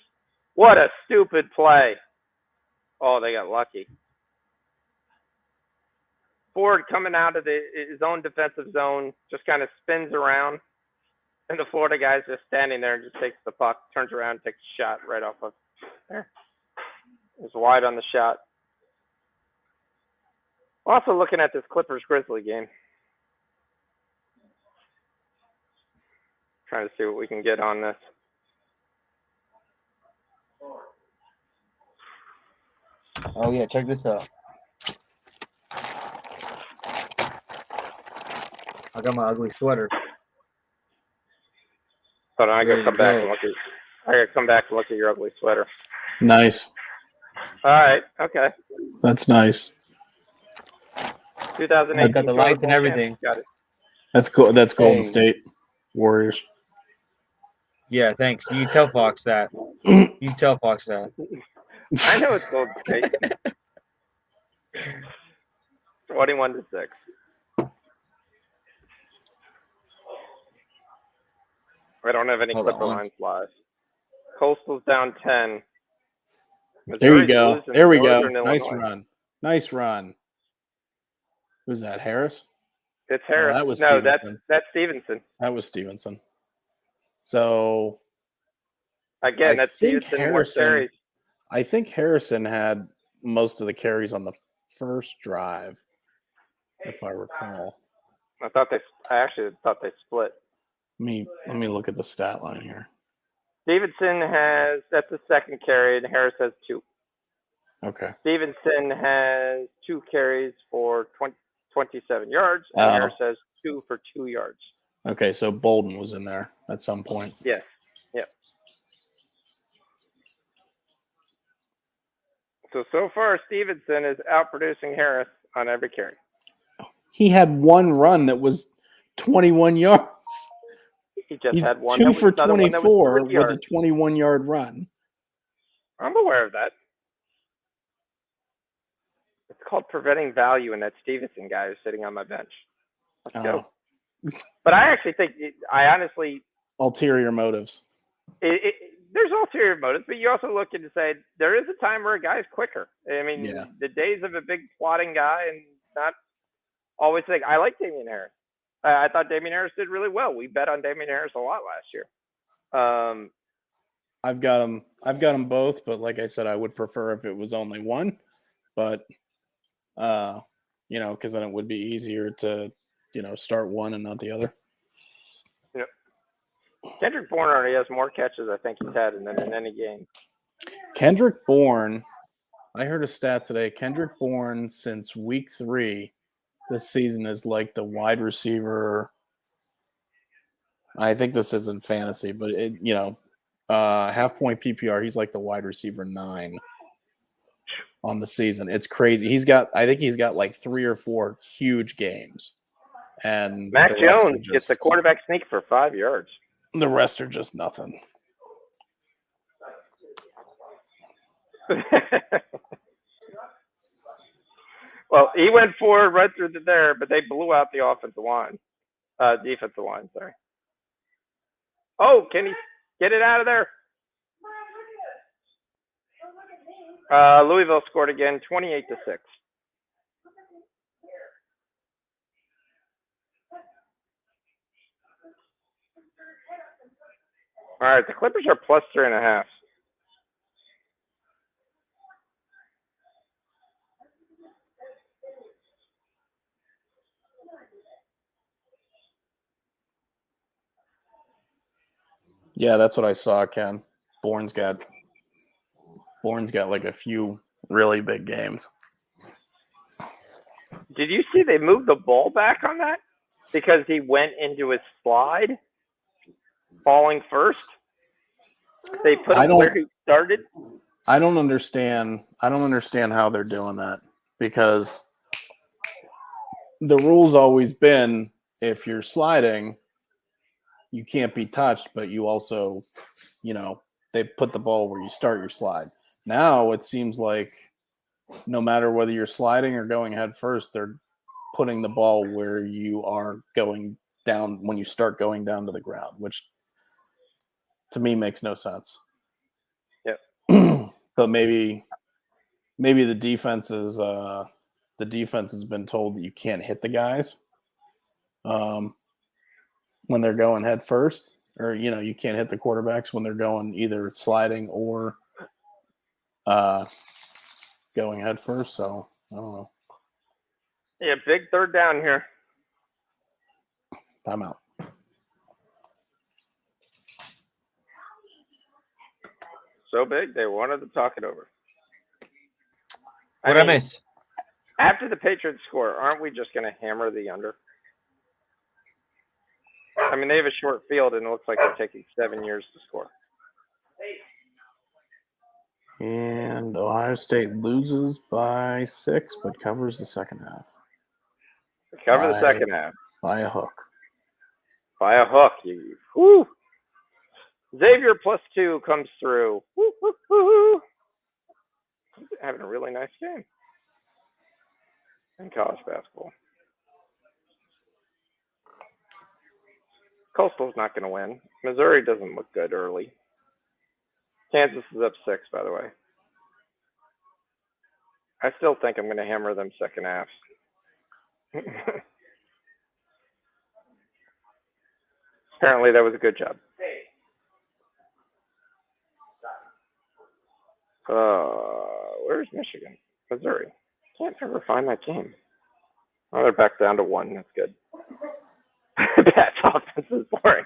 What a stupid play. Oh, they got lucky. Ford coming out of his own defensive zone, just kind of spins around. And the Florida guy's just standing there and just takes the puck, turns around, takes a shot right off of there. It's wide on the shot. Also looking at this Clippers-Grizzly game. Trying to see what we can get on this. Oh, yeah, check this out. I got my ugly sweater. Hold on, I gotta come back and look at your ugly sweater. Nice. All right, okay. That's nice. 2018. I got the lights and everything. Got it. That's cool. That's Golden State Warriors. Yeah, thanks. You tell Fox that. You tell Fox that. I know it's Golden State. 21-6. I don't have any Clipper lines live. Coastal's down 10. There you go. There we go. Illinois. Nice run. Nice run. Who's that? Harris? It's Harris. No, that was Stevenson. That's Stevenson. That was Stevenson. So again, that's Stevenson. I think Harrison had most of the carries on the first drive, if I recall. I actually thought they split. Let me look at the stat line here. Stevenson that's the second carry, and Harris has 2. Okay. Stevenson has 2 carries for 27 yards, and Harris has 2 for 2 yards. Okay, so Bolden was in there at some point. Yes. Yep. So far, Stevenson is outproducing Harris on every carry. He had one run that was 21 yards. He's had one. 2 for 24 with a 21-yard run. I'm aware of that. It's called preventing value in that Stevenson guy who's sitting on my bench. Let's go. But I actually think, ulterior motives. There's ulterior motives, but you also look and say there is a time where a guy's quicker. I mean, the days of a big plotting guy and not always think. I like Damian Harris. I thought Damian Harris did really well. We bet on Damian Harris a lot last year. I've got them both, but like I said, I would prefer if it was only one. But because then it would be easier to start one and not the other. Yep. Kendrick Bourne already has more catches, I think, he's had in any game. Kendrick Bourne, I heard a stat today. Kendrick Bourne, since week 3 this season, is like the wide receiver. I think this isn't fantasy, but half point PPR, he's like the wide receiver 9 on the season. It's crazy. I think he's got like 3 or 4 huge games. And Mac Jones gets the quarterback sneak for 5 yards. The rest are just nothing. Well, he went forward right through there, but they blew out the defensive line. Sorry. Oh, can he get it out of there? Louisville scored again, 28-6. All right, the Clippers are plus 3.5. Yeah, that's what I saw, Ken. Bourne's got like a few really big games. Did you see they moved the ball back on that? Because he went into his slide, falling first. They put him where he started. I don't understand how they're doing that, because the rule's always been if you're sliding, you can't be touched, but you also, they put the ball where you start your slide. Now it seems like no matter whether you're sliding or going head first, they're putting the ball where you are going down when you start going down to the ground, which to me makes no sense. Yep. But maybe the defense has been told that you can't hit the guys when they're going head first, or you can't hit the quarterbacks when they're going either sliding or going head first. So I don't know. Yeah, big third down here. Timeout. So big, they wanted to talk it over. What I miss? After the Patriots score, aren't we just going to hammer the under? I mean, they have a short field, and it looks like they're taking 7 years to score. And Ohio State loses by 6, but covers the second half. Cover the second half. By a hook. By a hook. Woo. Xavier +2 comes through. Woo, woo, woo. Having a really nice game in college basketball. Coastal's not going to win. Missouri doesn't look good early. Kansas is up 6, by the way. I still think I'm going to hammer them second half. Apparently that was a good job. Where's Michigan? Missouri. Can't ever find that game. Oh, they're back down to 1. That's good. Pat's offense is boring.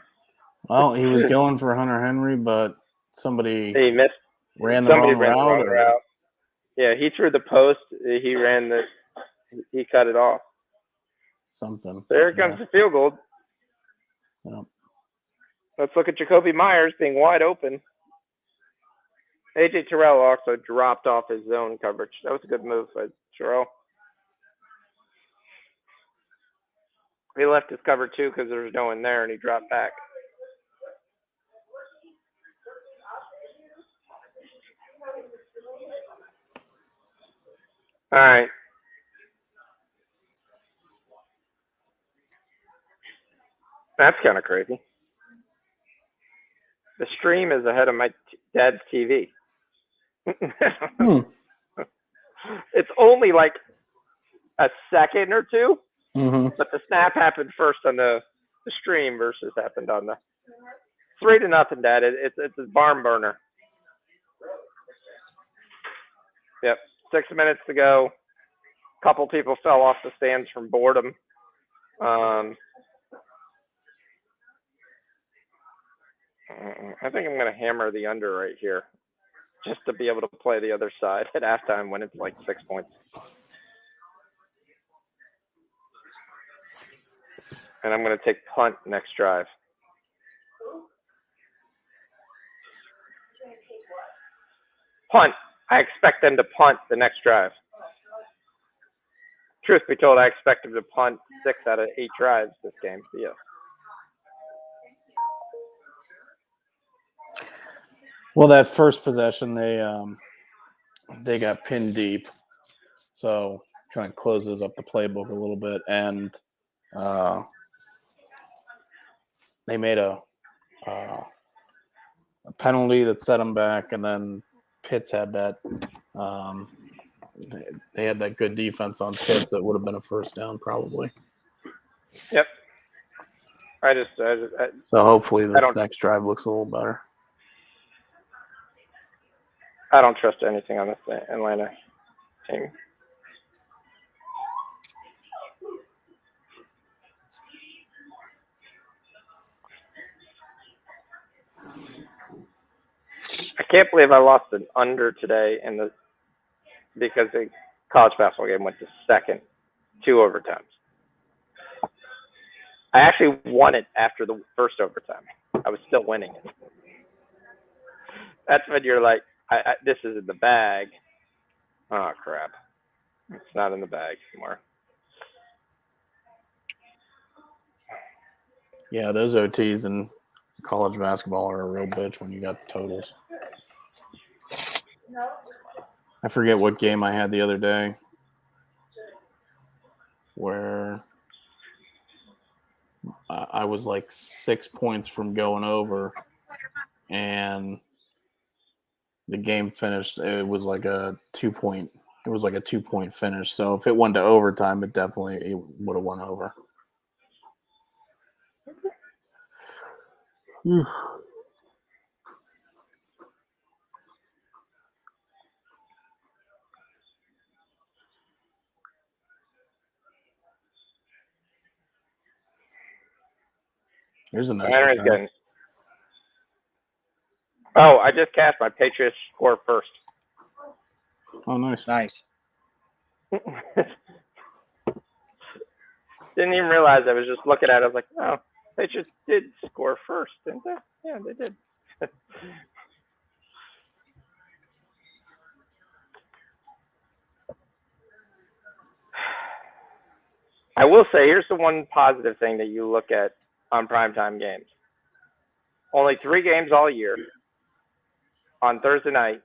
Well, he was going for Hunter Henry, but somebody He missed. ran the wrong route. Yeah, he threw the post. He ran the. He cut it off. Something. There comes the field goal. Yep. Let's look at Jacoby Myers being wide open. AJ Terrell also dropped off his zone coverage. That was a good move by Terrell. He left his cover too because there was no one there, and he dropped back. All right. That's kind of crazy. The stream is ahead of my dad's TV. It's only like a second or two, but the snap happened first on the stream versus happened on the 3-0, Dad. It's a barn burner. Yep, 6 minutes to go. Couple people fell off the stands from boredom. I think I'm going to hammer the under right here just to be able to play the other side at halftime when it's like 6 points. And I'm going to take punt next drive. Punt. I expect them to punt the next drive. Truth be told, I expect them to punt 6 out of 8 drives this game. Yeah. Well, that first possession, they got pinned deep, so kind of closes up the playbook a little bit, and they made a penalty that set them back, and then Pitts had that. They had that good defense on Pitts that would have been a first down probably. Yep. So hopefully this next drive looks a little better. I don't trust anything on this Atlanta team. I can't believe I lost an under today because the college basketball game went to second, 2 overtimes. I actually won it after the first overtime. I was still winning it. That's when you're like, this is in the bag. Oh, crap. It's not in the bag anymore. Yeah, those OTs in college basketball are a real bitch when you got the totals. I forget what game I had the other day where I was like 6 points from going over, and the game finished. It was like a 2-point. It was like a 2-point finish. So if it went to overtime, it definitely would have won over. Here's a nice return. Oh, I just cast my Patriots score first. Oh, nice. Nice. Didn't even realize. I was just looking at it. I was like, oh, Patriots did score first, didn't they? Yeah, they did. I will say, here's the one positive thing that you look at on primetime games. Only 3 games all year on Thursday night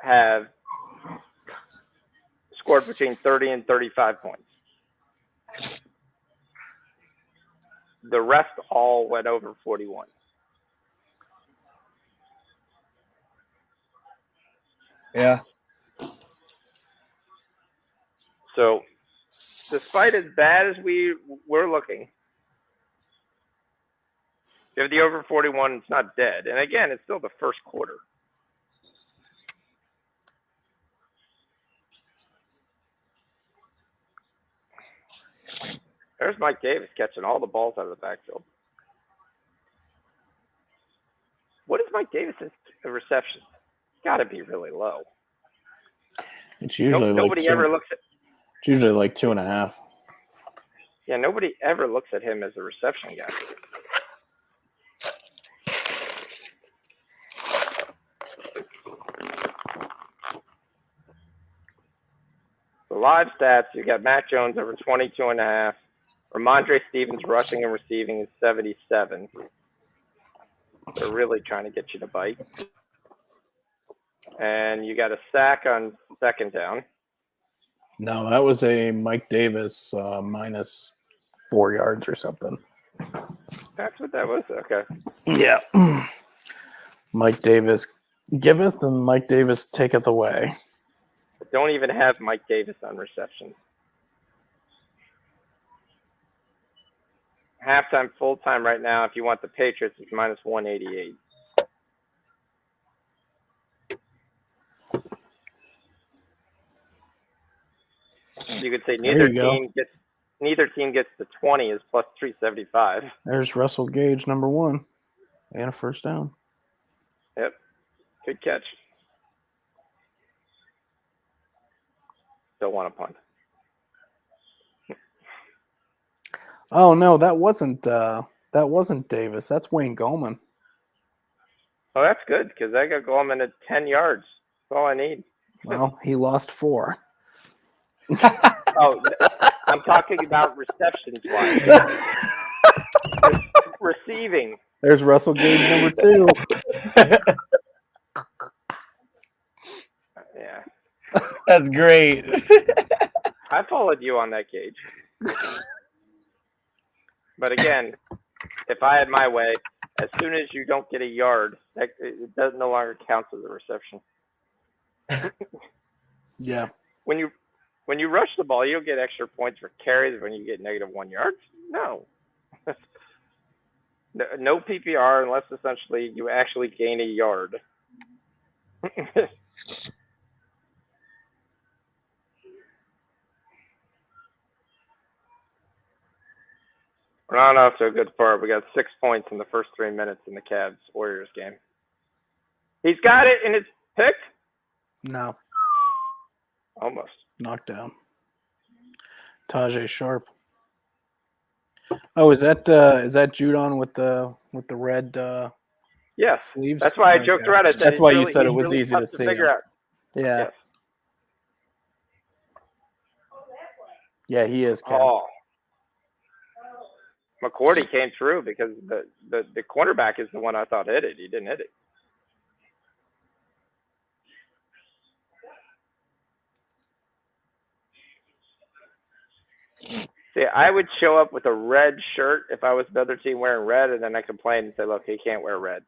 have scored between 30 and 35 points. The rest all went over 41. Yeah. So, despite as bad as we're looking, you have the over 41, it's not dead. And again, it's still the first quarter. There's Mike Davis catching all the balls out of the backfield. What is Mike Davis's reception? It's got to be really low. It's usually nobody ever looks at. It's usually like 2.5. Yeah, nobody ever looks at him as a reception guy. The live stats, you got Matt Jones over 22.5. Ramondre Stevens rushing and receiving is 77. They're really trying to get you to bite. And you got a sack on second down. No, that was a Mike Davis minus 4 yards or something. That's what that was? Okay. Yeah. Mike Davis giveth and Mike Davis taketh away. Don't even have Mike Davis on reception. Halftime, full time right now, if you want the Patriots, it's minus 188. You could say neither team gets the 20 is plus 375. There's Russell Gage, number 1, and a first down. Yep, good catch. Don't want to punt. Oh no, that wasn't Davis. That's Wayne Gallman. Oh, that's good because I got Gallman at 10 yards. That's all I need. Well, he lost 4. Oh, I'm talking about receptions wise. Receiving. There's Russell Gage, number 2. Yeah. That's great. I followed you on that, Gage. But again, if I had my way, as soon as you don't get a yard, it no longer counts as a reception. Yeah. When you rush the ball, you don't get extra points for carries when you get negative 1 yards. No. No PPR unless essentially you actually gain a yard. We're not off to a good start. We got 6 points in the first 3 minutes in the Cavs-Warriors game. He's got it, and it's picked? No. Almost. Knocked down. Tajay Sharp. Oh, is that Judon with the red yes. sleeves? That's why I joked around. I said that's why you said it he's was really easy tough to see. Figure out. Yeah. Yes. Yeah, he is. Ken. Oh. McCourty came through because the cornerback is the one I thought hit it. He didn't hit it. See, I would show up with a red shirt if I was the other team wearing red, and then I complain and say, look, he can't wear red.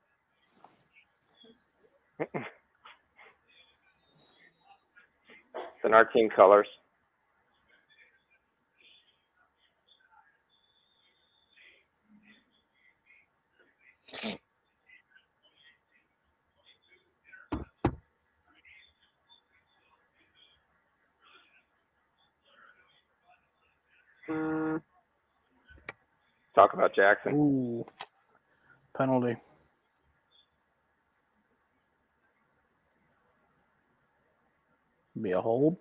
It's in our team colors. Talk about Jackson. Ooh. Penalty. Be a hold.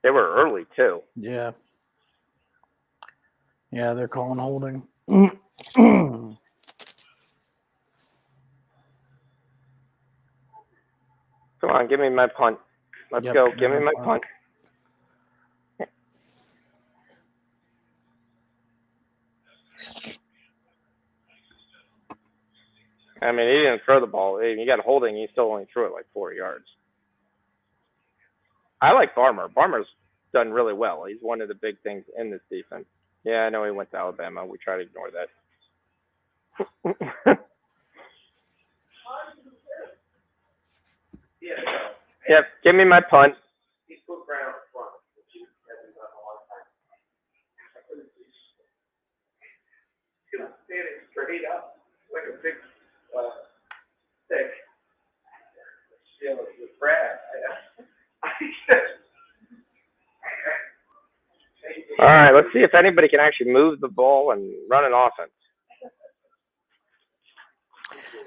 They were early, too. Yeah. Yeah, they're calling holding. Come on, give me my punt. Let's go. Give me my punt. I mean, he didn't throw the ball. He got holding. He still only threw it like 4 yards. I like Barmer. Barmer's done really well. He's one of the big things in this defense. Yeah, I know he went to Alabama. We try to ignore that. Yep, give me my punt. He's put Brown up front, which he hasn't done a long time. He's standing straight up like a big stick. Still with Brad. right, let's see if anybody can actually move the ball and run an offense.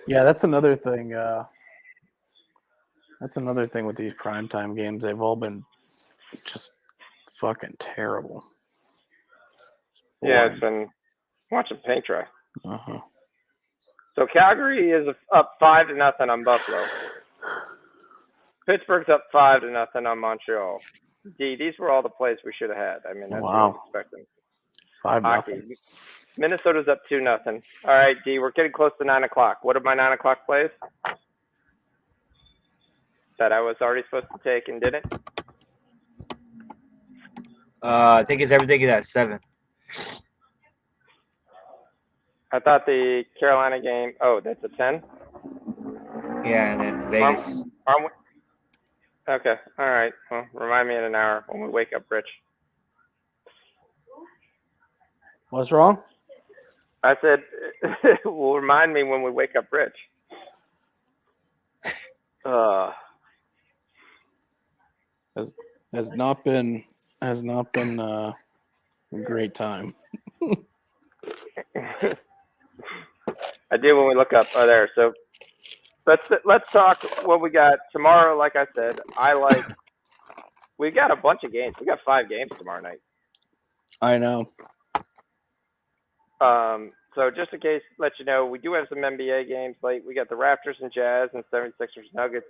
Yeah, that's another thing. That's another thing with these primetime games. They've all been just fucking terrible. Yeah, it's been watching paint dry. Uh-huh. So Calgary is up 5-0 on Buffalo. Pittsburgh's up 5-0 on Montreal. These were all the plays we should have had. I mean, that's what I was expecting. 5-0. Minnesota's up 2-0. All right, D, we're getting close to 9 o'clock. What are my 9 o'clock plays that I was already supposed to take and didn't? I think it's everything is at 7. I thought the Carolina game. Oh, that's a 10. Yeah, and then Vegas. Aren't we? Okay. All right. Well, remind me in an hour when we wake up, Rich. What's wrong? I said, well, remind me when we wake up, Rich. Has not been a great time. I do when we look up. Oh, there. So let's talk what we got tomorrow. Like I said, we got a bunch of games. We got 5 games tomorrow night. I know. So just in case, let you know, we do have some NBA games late. We got the Raptors and Jazz and 76ers Nuggets.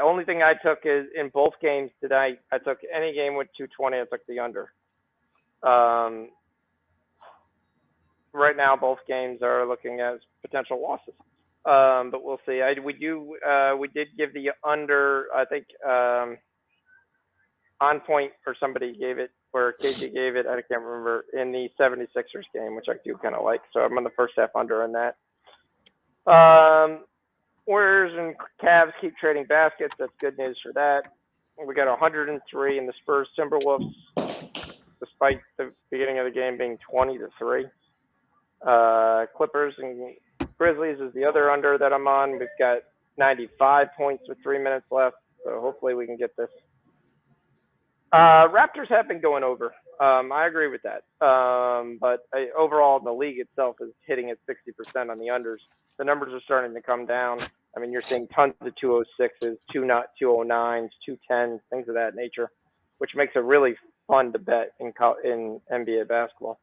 Only thing I took is in both games tonight, I took any game with 220, I took the under. Right now, both games are looking as potential losses. But we'll see. We did give the under, I think, on point, or somebody gave it, or KJ gave it, I can't remember, in the 76ers game, which I do kind of like. So I'm on the first half under on that. Warriors and Cavs keep trading baskets. That's good news for that. We got 103 in the Spurs Timberwolves, despite the beginning of the game being 20-3. Clippers and Grizzlies is the other under that I'm on. We've got 95 points with 3 minutes left, so hopefully we can get this. Raptors have been going over. I agree with that. But overall, the league itself is hitting at 60% on the unders. The numbers are starting to come down. I mean, you're seeing tons of 206s, 209s, 210s, things of that nature, which makes it really fun to bet in NBA basketball.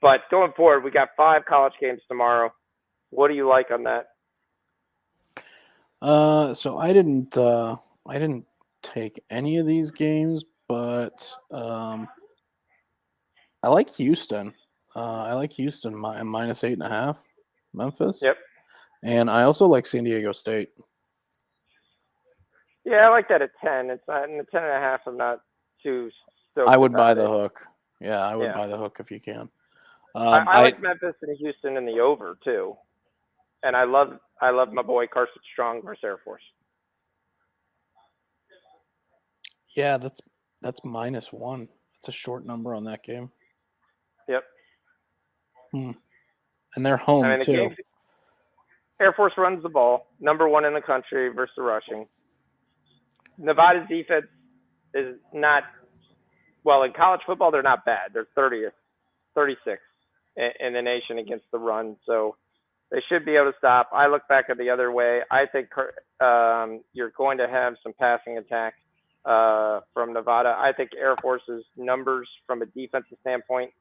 But going forward, we got 5 college games tomorrow. What do you like on that? So I didn't take any of these games, but I like Houston. I like Houston minus 8.5. Memphis. Yep. And I also like San Diego State. Yeah, I like that at 10. It's not in the 10.5. I'm not too. I would buy the hook. Yeah, I would buy the hook if you can. I like Memphis and Houston in the over too, and I love my boy Carson Strong versus Air Force. Yeah, that's -1. That's a short number on that game. Yep. And they're home too. Air Force runs the ball, number 1 in the country versus the rushing. Nevada's defense is not well in college football. They're not bad. They're 30th, 36th in the nation against the run, so they should be able to stop. I look back at the other way. I think you're going to have some passing attack from Nevada. I think Air Force's numbers from a defensive standpoint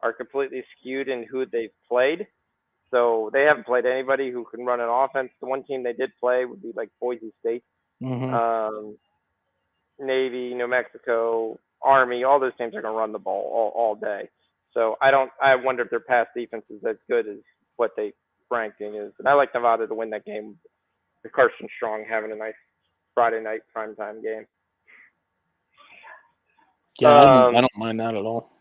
are completely skewed in who they've played. So they haven't played anybody who can run an offense. The one team they did play would be like Boise State, Navy, New Mexico, Army. All those teams are going to run the ball all day. So I wonder if their pass defense is as good as what they ranking is. And I like Nevada to win that game with Carson Strong having a nice Friday night primetime game. Yeah, I don't mind that at all.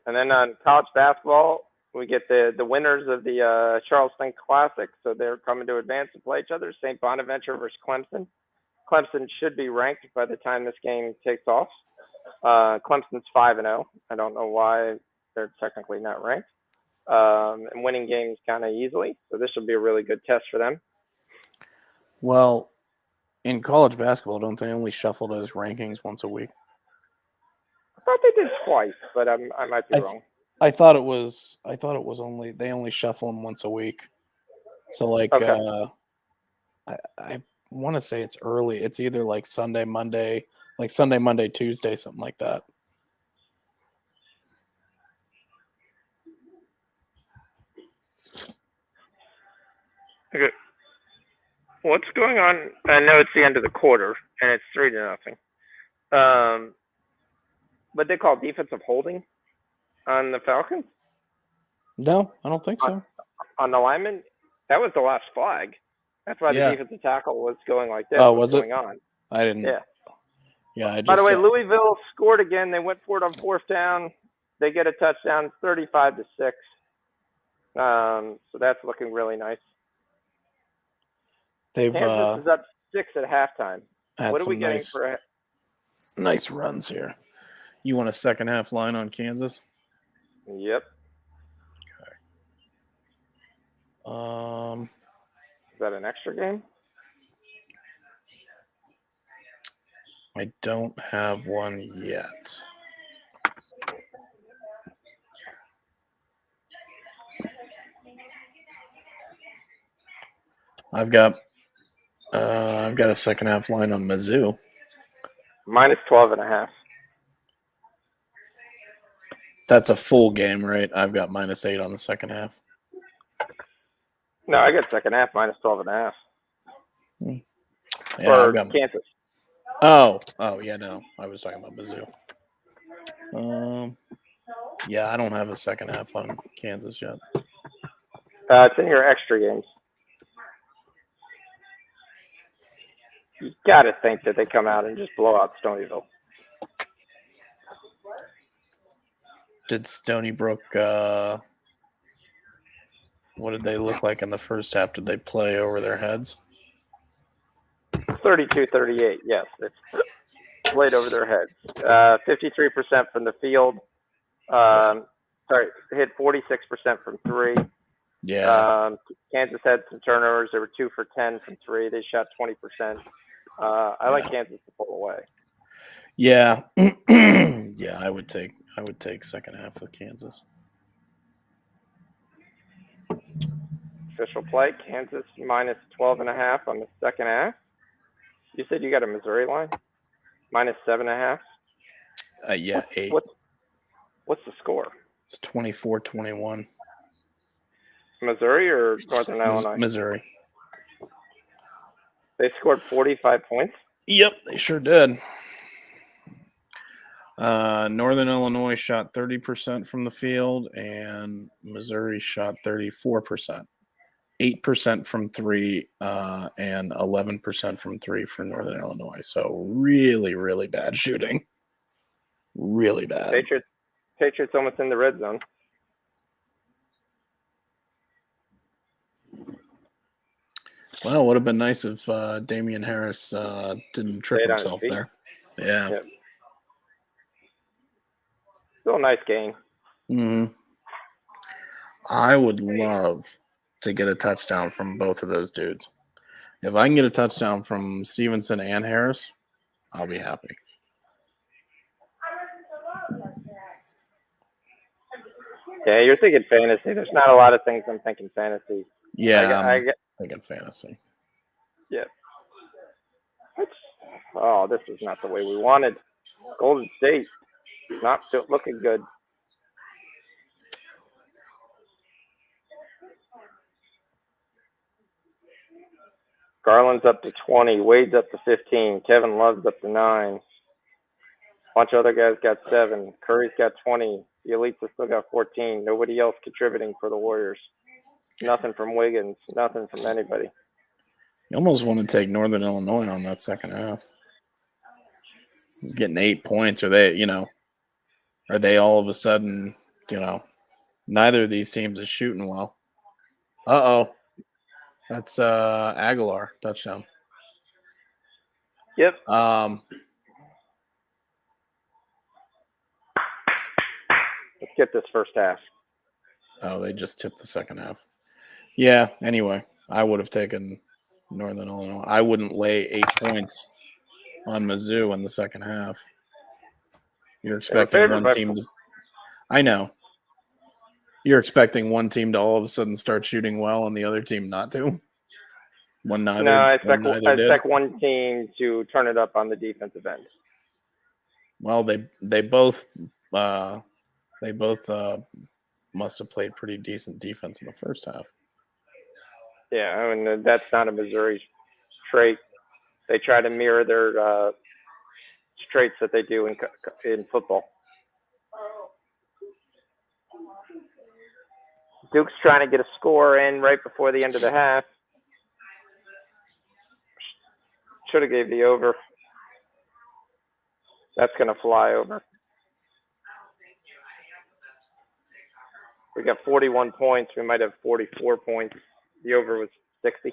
And then on college basketball, we get the winners of the Charleston Classic. So they're coming to advance to play each other. St. Bonaventure versus Clemson. Clemson should be ranked by the time this game takes off. Clemson's 5-0. I don't know why they're technically not ranked. and winning games kind of easily. So this will be a really good test for them. Well, in college basketball, don't they only shuffle those rankings once a week? I thought they did twice, but I might be wrong. I thought it was only they only shuffle them once a week. So like Okay. I want to say it's early. It's either like Sunday, Monday, Tuesday, something like that. Okay. What's going on? I know it's the end of the quarter, and it's 3-0. But they call defensive holding on the Falcons? No, I don't think so. On the lineman? That was the last flag. That's why the defensive tackle was going like this. Oh, What's was going it? on? I didn't. Yeah. Yeah. I just By the way, Louisville scored again. They went for it on 4th down. They get a touchdown, 35-6. So that's looking really nice. Kansas is up 6 at halftime. What are we getting for nice runs here? You want a second half line on Kansas? Yep. Okay. Is that an extra game? I don't have one yet. I've got a second half line on Mizzou. Minus 12.5. That's a full game, right? I've got -8 on the second half. No, I got second half minus 12.5. Yeah, for I've got Kansas. Oh, yeah, no. I was talking about Mizzou. Yeah, I don't have a second half on Kansas yet. It's in your extra games. You got to think that they come out and just blow out Stonyville. Did Stony Brook, what did they look like in the first half? Did they play over their heads? 32-38, yes. It's played over their heads. 53% from the field. Hit 46% from 3. Yeah. Kansas had some turnovers. They were 2 for 10 from 3. They shot 20%. I like Kansas to pull away. Yeah. Yeah, I would take second half with Kansas. Official play, Kansas minus 12.5 on the second half. You said you got a Missouri line? Minus 7.5? Yeah, 8. What's the score? It's 24-21. Missouri or Northern Illinois? Missouri. They scored 45 points? Yep, they sure did. Northern Illinois shot 30% from the field, and Missouri shot 34%. 8% from 3, and 11% from 3 for Northern Illinois. So really, really bad shooting. Really bad. Patriots almost in the red zone. Well, it would have been nice if Damian Harris didn't trip himself there. Yeah. Yep. Still a nice game. Mm-hmm. I would love to get a touchdown from both of those dudes. If I can get a touchdown from Stevenson and Harris, I'll be happy. Yeah, you're thinking fantasy. There's not a lot of things I'm thinking fantasy. Yeah, I'm thinking fantasy. Yeah. Oh, this is not the way we wanted. Golden State not looking good. Garland's up to 20. Wade's up to 15. Kevin Love's up to 9. A bunch of other guys got 7. Curry's got 20. The Elites have still got 14. Nobody else contributing for the Warriors. Nothing from Wiggins. Nothing from anybody. You almost want to take Northern Illinois on that second half. Getting 8 points, are they all of a sudden, neither of these teams is shooting well. Uh-oh. That's Aguilar touchdown. Yep. Let's get this first half. Oh, they just tipped the second half. Yeah, anyway, I would have taken Northern Illinois. I wouldn't lay 8 points on Mizzou in the second half. You're expecting one team to – I know. You're expecting one team to all of a sudden start shooting well and the other team not to? I expect one team to turn it up on the defensive end. Well, they both must have played pretty decent defense in the first half. Yeah, I mean, that's not a Missouri trait. They try to mirror their traits that they do in football. Duke's trying to get a score in right before the end of the half. Should have gave the over. That's going to fly over. We got 41 points. We might have 44 points. The over was 60.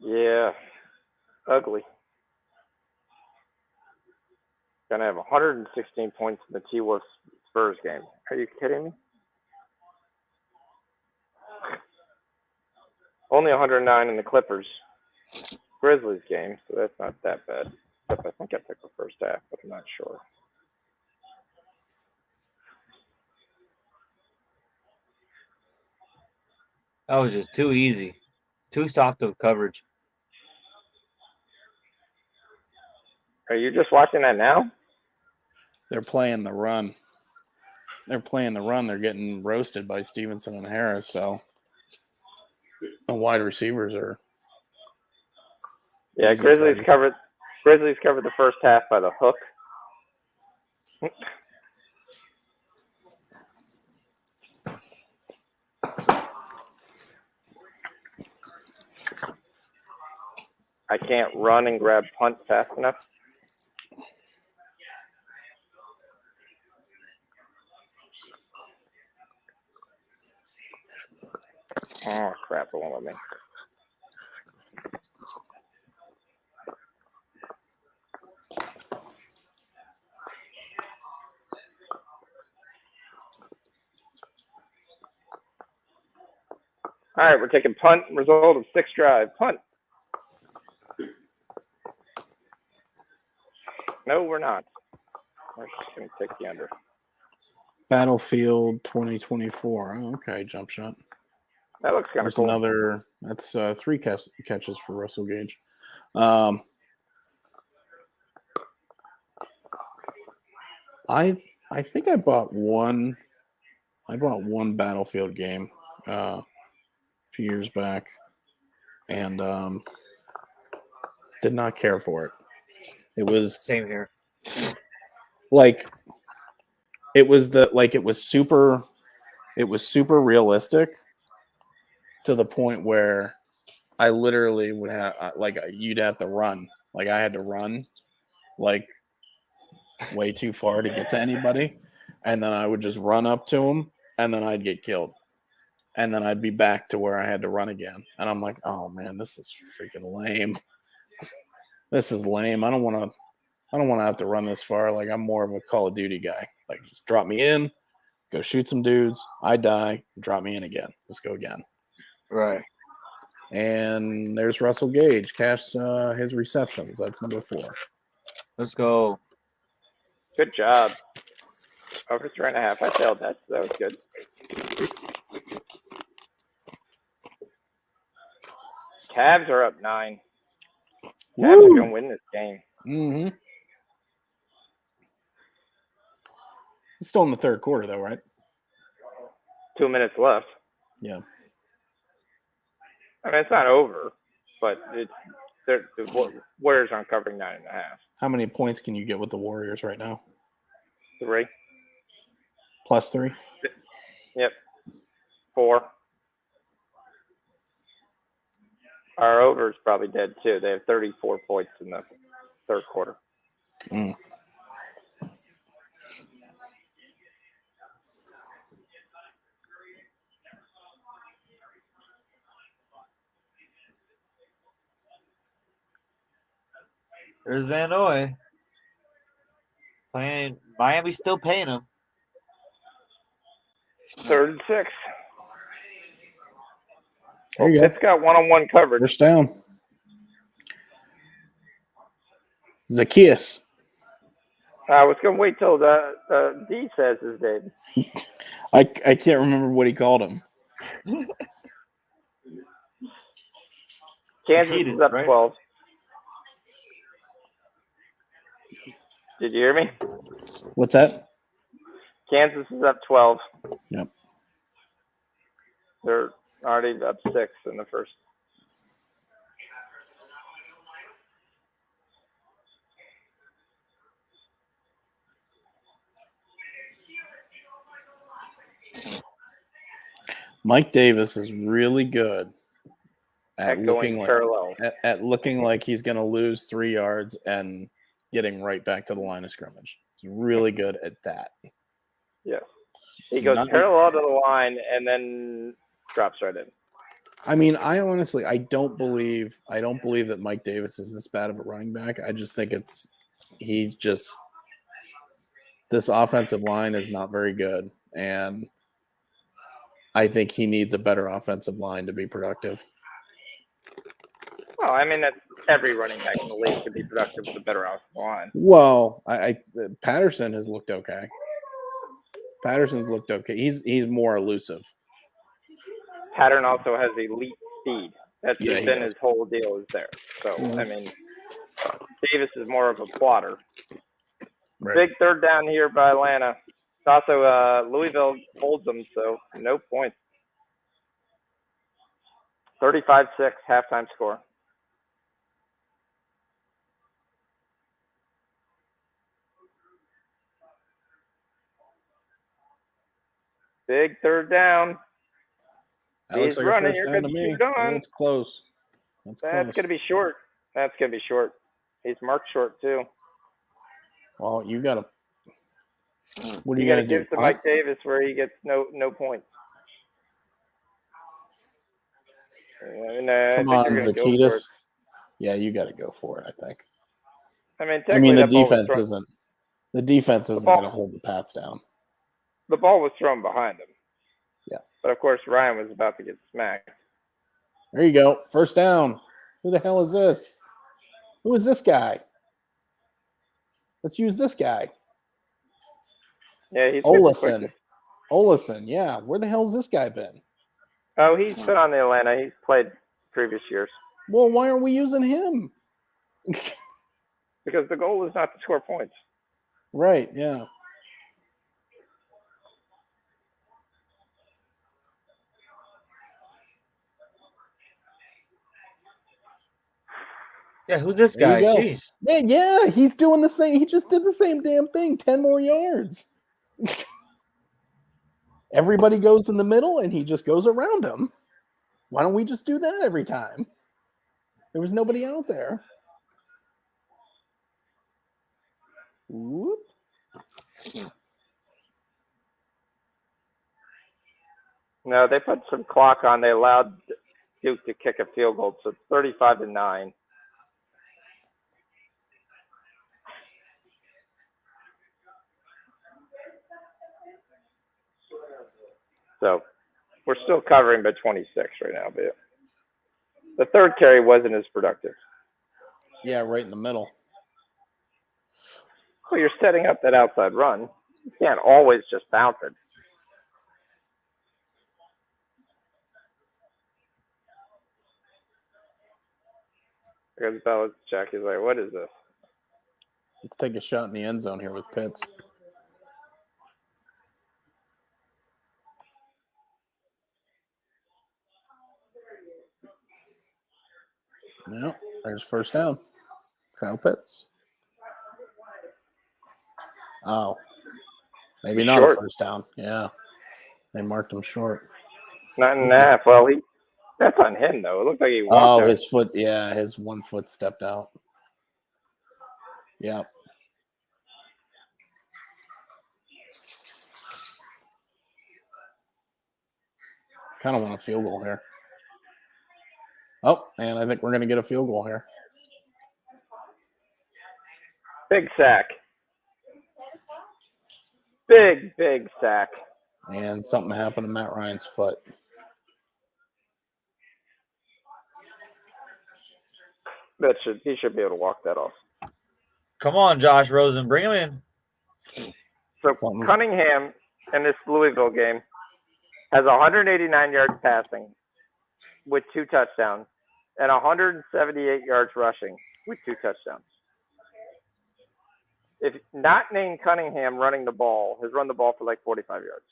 Yeah, ugly. Gonna have 116 points in the T-Wolves Spurs game. Are you kidding me? Only 109 in the Clippers Grizzlies game, so that's not that bad. Except I think I took the first half, but I'm not sure. That was just too easy. Too soft of coverage. Are you just watching that now? They're playing the run. They're getting roasted by Stevenson and Harris, so the wide receivers are. Yeah, Grizzlies covered the first half by the hook. I can't run and grab punt fast enough. Oh, crap, it won't let me. All right, we're taking punt. Result of 6 drive. Punt. No, we're not. We're just going to take the under. Battlefield 2024. Oh, okay, jump shot. That looks kind of cool. That's 3 catches for Russell Gage. I think I bought one Battlefield game a few years back, and did not care for it. It was same here. It was super realistic to the point where I literally would have you'd have to run. Like I had to run way too far to get to anybody, and then I would just run up to them, and then I'd get killed, and then I'd be back to where I had to run again, and I'm like, oh man, this is freaking lame. This is lame. I don't want to have to run this far. Like I'm more of a Call of Duty guy. Like just drop me in, go shoot some dudes. I die, drop me in again. Let's go again. Right. And there's Russell Gage. Cash his receptions. That's number 4. Let's go. Good job. Over 3.5. I failed that. So that was good. Cavs are up 9. Cavs are going to win this game. Mm-hmm. It's still in the third quarter, though, right? 2 minutes left. Yeah. I mean, it's not over, but the Warriors aren't covering 9.5. How many points can you get with the Warriors right now? 3. Plus 3? Yep. 4. Our over is probably dead, too. They have 34 points in the third quarter. Mm. There's Van Noy. Miami's still paying him. 3rd and 6. There you Pitt's go. got one-on-one coverage. First down. Zacchaeus. I was going to wait till the D says his name. I can't remember what he called him. Kansas Heated, is up right? 12. Did you hear me? What's that? Kansas is up 12. Yep. They're already up 6 in the first. Mike Davis is really good at Going parallel. looking like he's going to lose 3 yards and getting right back to the line of scrimmage. He's really good at that. Yes. He goes parallel to the line and then drops right in. I mean, I don't believe that Mike Davis is this bad of a running back. I just think this offensive line is not very good, and I think he needs a better offensive line to be productive. Well, I mean, that's every running back in the league can be productive with a better offensive line. Well, Patterson has looked okay. Patterson's looked okay. He's more elusive. Pattern also has elite speed. That's Yeah, been his whole deal is there. So, I mean, Davis is more of a plotter. Right. Big 3rd down here by Atlanta. It's also Louisville holds them, so no points. 35-6 halftime score. Big 3rd down. That looks He's like running. a first You're down going to to me. shoot on. It's close. That's going to be short. That's going to be short. He's marked short, too. Well, you got to. What are You you got to going to do? give to Mike Davis where he gets no points. And, Come on, Zacchaeus. Yeah, you got to go for it, I think. I mean, the defense isn't. The defense isn't going to hold the Pats down. The ball was thrown behind him. Yeah. But, of course, Ryan was about to get smacked. There you go. First down. Who the hell is this? Who is this guy? Let's use this guy. Yeah, he's Olesen. Yeah. Where the hell's this guy been? Oh, he's been on the Atlanta. He's played previous years. Well, why aren't we using him? Because the goal is not to score points. Right, yeah. Yeah, who's this guy? Jeez. Yeah, he's doing the same. He just did the same damn thing. 10 more yards. Everybody goes in the middle, and he just goes around them. Why don't we just do that every time? There was nobody out there. Whoop. No, they put some clock on. They allowed Duke to kick a field goal, so it's 35-9. So we're still covering by 26 right now, but the 3rd carry wasn't as productive. Yeah, right in the middle. Well, you're setting up that outside run. You can't always just bounce it. Because Belichick is like, what is this? Let's take a shot in the end zone here with Pitts. No, there's first down. Kyle Pitts. Oh, maybe not a first down. Yeah, they marked him short. 9.5. Well, that's on him, though. It looked like he walked out. His foot. Yeah, his one foot stepped out. Yeah. Kind of want a field goal here. Oh, and I think we're going to get a field goal here. Big sack. Big sack. And something happened to Matt Ryan's foot. He should be able to walk that off. Come on, Josh Rosen, bring him in. So Cunningham in this Louisville game has 189 yards passing with 2 touchdowns and 178 yards rushing with 2 touchdowns. If not named Cunningham running the ball, has run the ball for like 45 yards.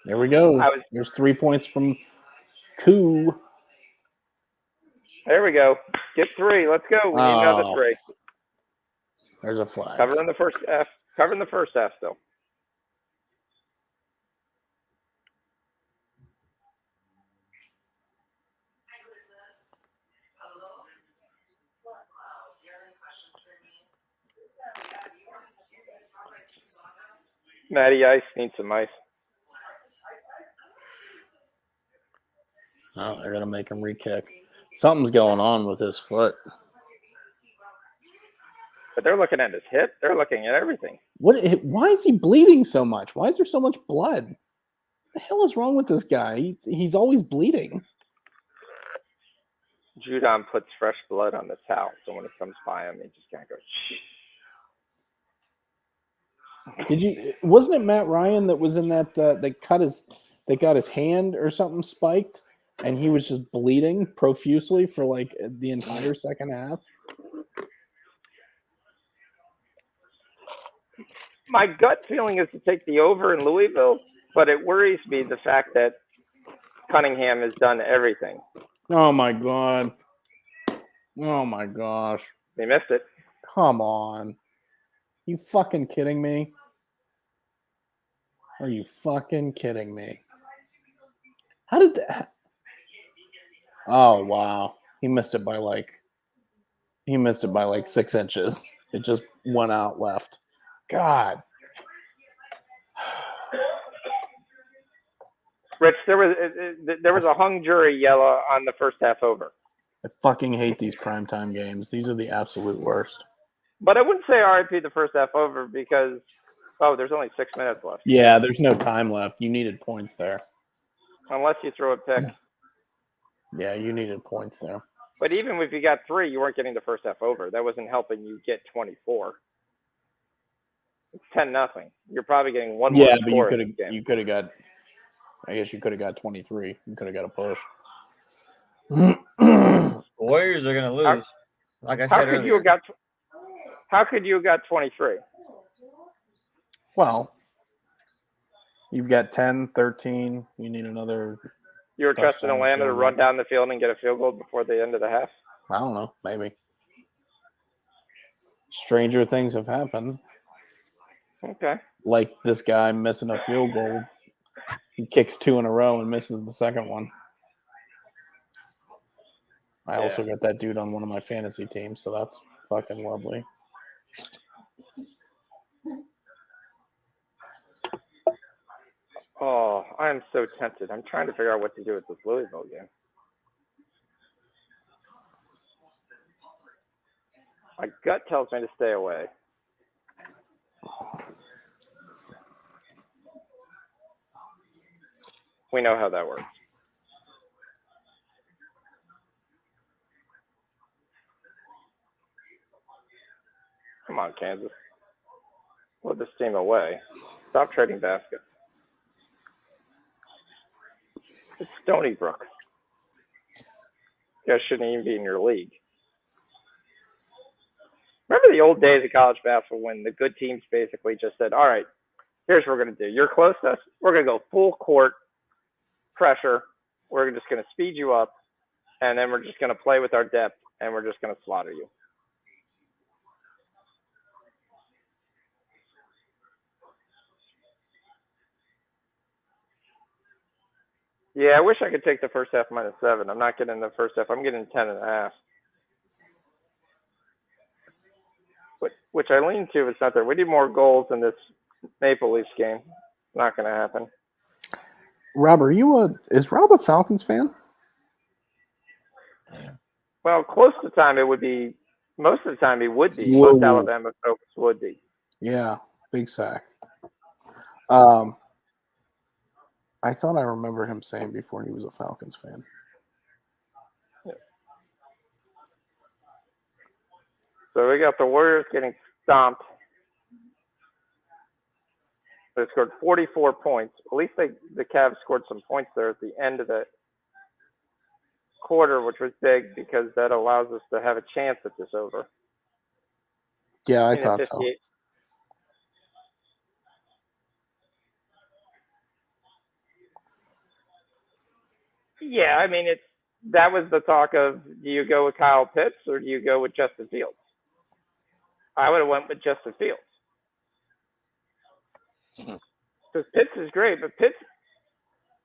There we go. There's 3 points from Koo. There we go. Get 3. Let's go. We need another 3. There's a flag. Covering the first half. Covering the first half still. Matty Ice needs some ice. Oh, they're gonna make him re-kick. Something's going on with his foot. But they're looking at his hip. They're looking at everything. Why is he bleeding so much? Why is there so much blood? What the hell is wrong with this guy? He's always bleeding. Judon puts fresh blood on the towel, so when it comes by him, he just can't go. Shh. Wasn't it Matt Ryan that was in that? They got his hand or something spiked, and he was just bleeding profusely for like the entire second half. My gut feeling is to take the over in Louisville, but it worries me the fact that Cunningham has done everything. Oh my god! Oh my gosh! They missed it. Come on! You fucking kidding me? Are you fucking kidding me? How did that? Oh wow! He missed it by like 6 inches. It just went out left. God. Rich, there was a hung jury yellow on the first half over. I fucking hate these primetime games. These are the absolute worst. But I wouldn't say RIP the first half over because, there's only 6 minutes left. Yeah, there's no time left. You needed points there. Unless you throw a pick. Yeah, you needed points there. But even if you got 3, you weren't getting the first half over. That wasn't helping you get 24. It's 10-0. You're probably getting one more. Yeah, but you could have got. I guess you could have got 23. You could have got a push. The Warriors are gonna lose. Like I said earlier. How could you have got 23? Well, you've got 10, 13. You need another. You were trusting Atlanta to run down the field and get a field goal before the end of the half? I don't know. Maybe. Stranger things have happened. Okay. Like this guy missing a field goal. He kicks 2 in a row and misses the second one. I also got that dude on one of my fantasy teams, so that's fucking lovely. Oh, I am so tempted. I'm trying to figure out what to do with this Louisville game. My gut tells me to stay away. We know how that works. Come on, Kansas. Put this team away. Stop trading baskets. It's Stony Brook. You guys shouldn't even be in your league. Remember the old days of college basketball when the good teams basically just said, all right, here's what we're going to do. You're close to us. We're going to go full court pressure. We're just going to speed you up, and then we're just going to play with our depth, and we're just going to slaughter you. Yeah, I wish I could take the first half -7. I'm not getting the first half. I'm getting 10.5. Which I lean to. It's not there. We need more goals in this Maple Leafs game. Not going to happen. Rob, is Rob a Falcons fan? Well, close to the time it would be Most of the time he would be. Whoa. Most Alabama folks would be. Yeah, big sack. I thought I remember him saying before he was a Falcons fan. So we got the Warriors getting stomped. They scored 44 points. At least the Cavs scored some points there at the end of the quarter, which was big because that allows us to have a chance at this over. Yeah, I thought so. Yeah, I mean, that was the talk of, do you go with Kyle Pitts or do you go with Justin Fields? I would have went with Justin Fields. Because Pitts is great, but Pitts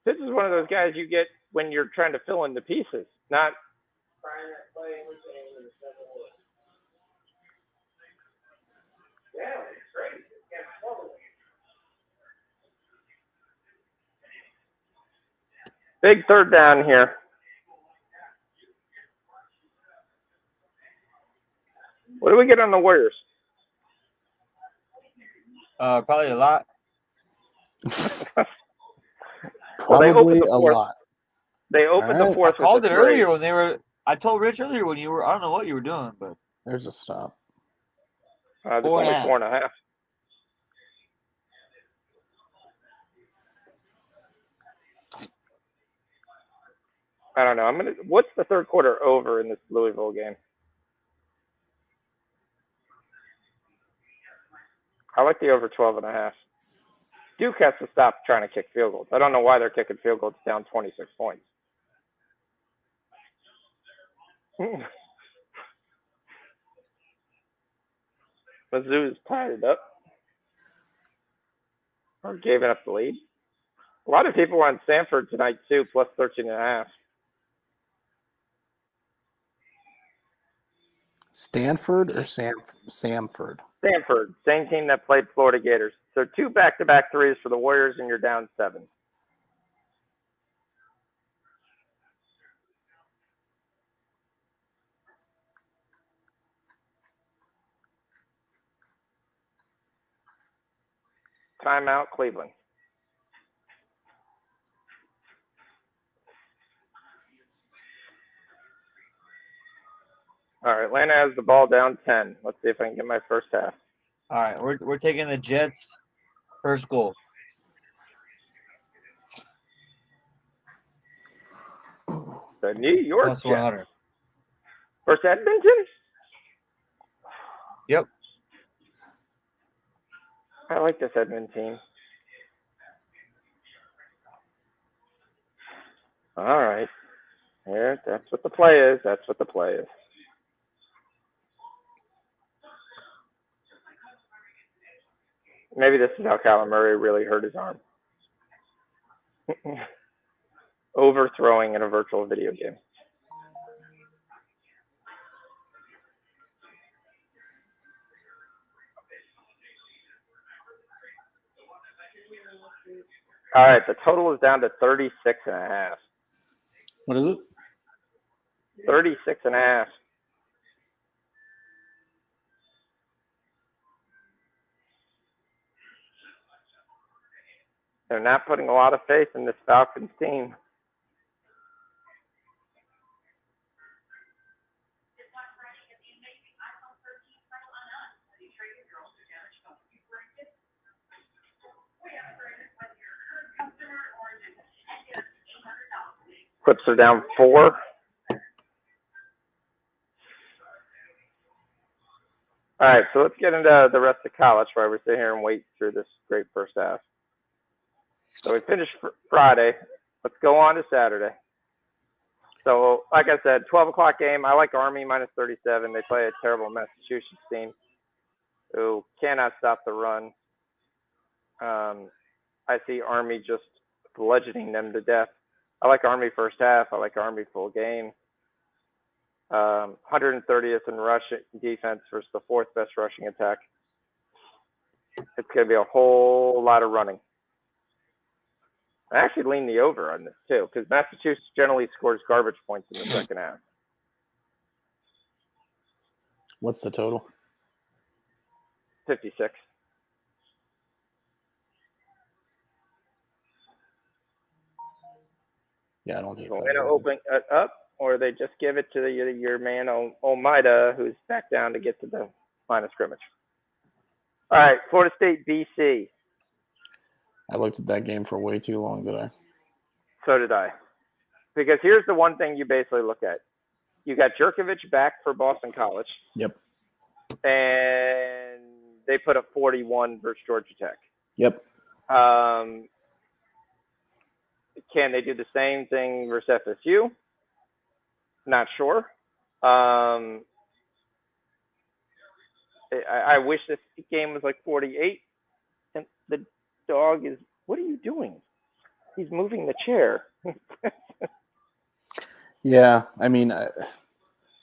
is one of those guys you get when you're trying to fill in the pieces, not big third down here. What do we get on the Warriors? Probably a lot. Probably a lot. They opened the fourth. I called it earlier when they were. I told Rich earlier when you were. I don't know what you were doing, but there's a stop. There's only 4.5. I don't know. What's the third quarter over in this Louisville game? I like the over 12.5. Duke has to stop trying to kick field goals. I don't know why they're kicking field goals down 26 points. Mizzou's tied it up. Or gave up the lead. A lot of people on Stanford tonight too, plus 13.5. Stanford or Samford? Stanford, same team that played Florida Gators. So 2 back-to-back threes for the Warriors, and you're down 7. Timeout, Cleveland. All right, Atlanta has the ball down 10. Let's see if I can get my first half. All right, we're taking the Jets first goal. The New York Plus 100. Jets. Versus Edmonton? Yep. I like this Edmonton team. All right. Here, that's what the play is. That's what the play is. Maybe this is how Kyler Murray really hurt his arm. Overthrowing in a virtual video game. All right, the total is down to 36.5. What is it? 36.5. They're not putting a lot of faith in this Falcons team. Clips are down 4. All right, so let's get into the rest of college while we sit here and wait through this great first half. So we finished Friday. Let's go on to Saturday. So, like I said, 12 o'clock game. I like Army minus 37. They play a terrible Massachusetts team who cannot stop the run. I see Army just bludgeoning them to death. I like Army first half. I like Army full game. 130th in rushing defense versus the 4th best rushing attack. It's going to be a whole lot of running. I actually lean the over on this too, because Massachusetts generally scores garbage points in the second half. What's the total? 56. Yeah, I don't need Atlanta open up, or they just give it to your man Almeida, who's back down to get to the line of scrimmage. All right, Florida State, BC. I looked at that game for way too long today. So did I. Because here's the one thing you basically look at. You got Jerkovich back for Boston College. Yep. And they put up 41 versus Georgia Tech. Yep. Can they do the same thing versus FSU? Not sure. I wish this game was like 48. And the dog is, what are you doing? He's moving the chair. Yeah, I mean,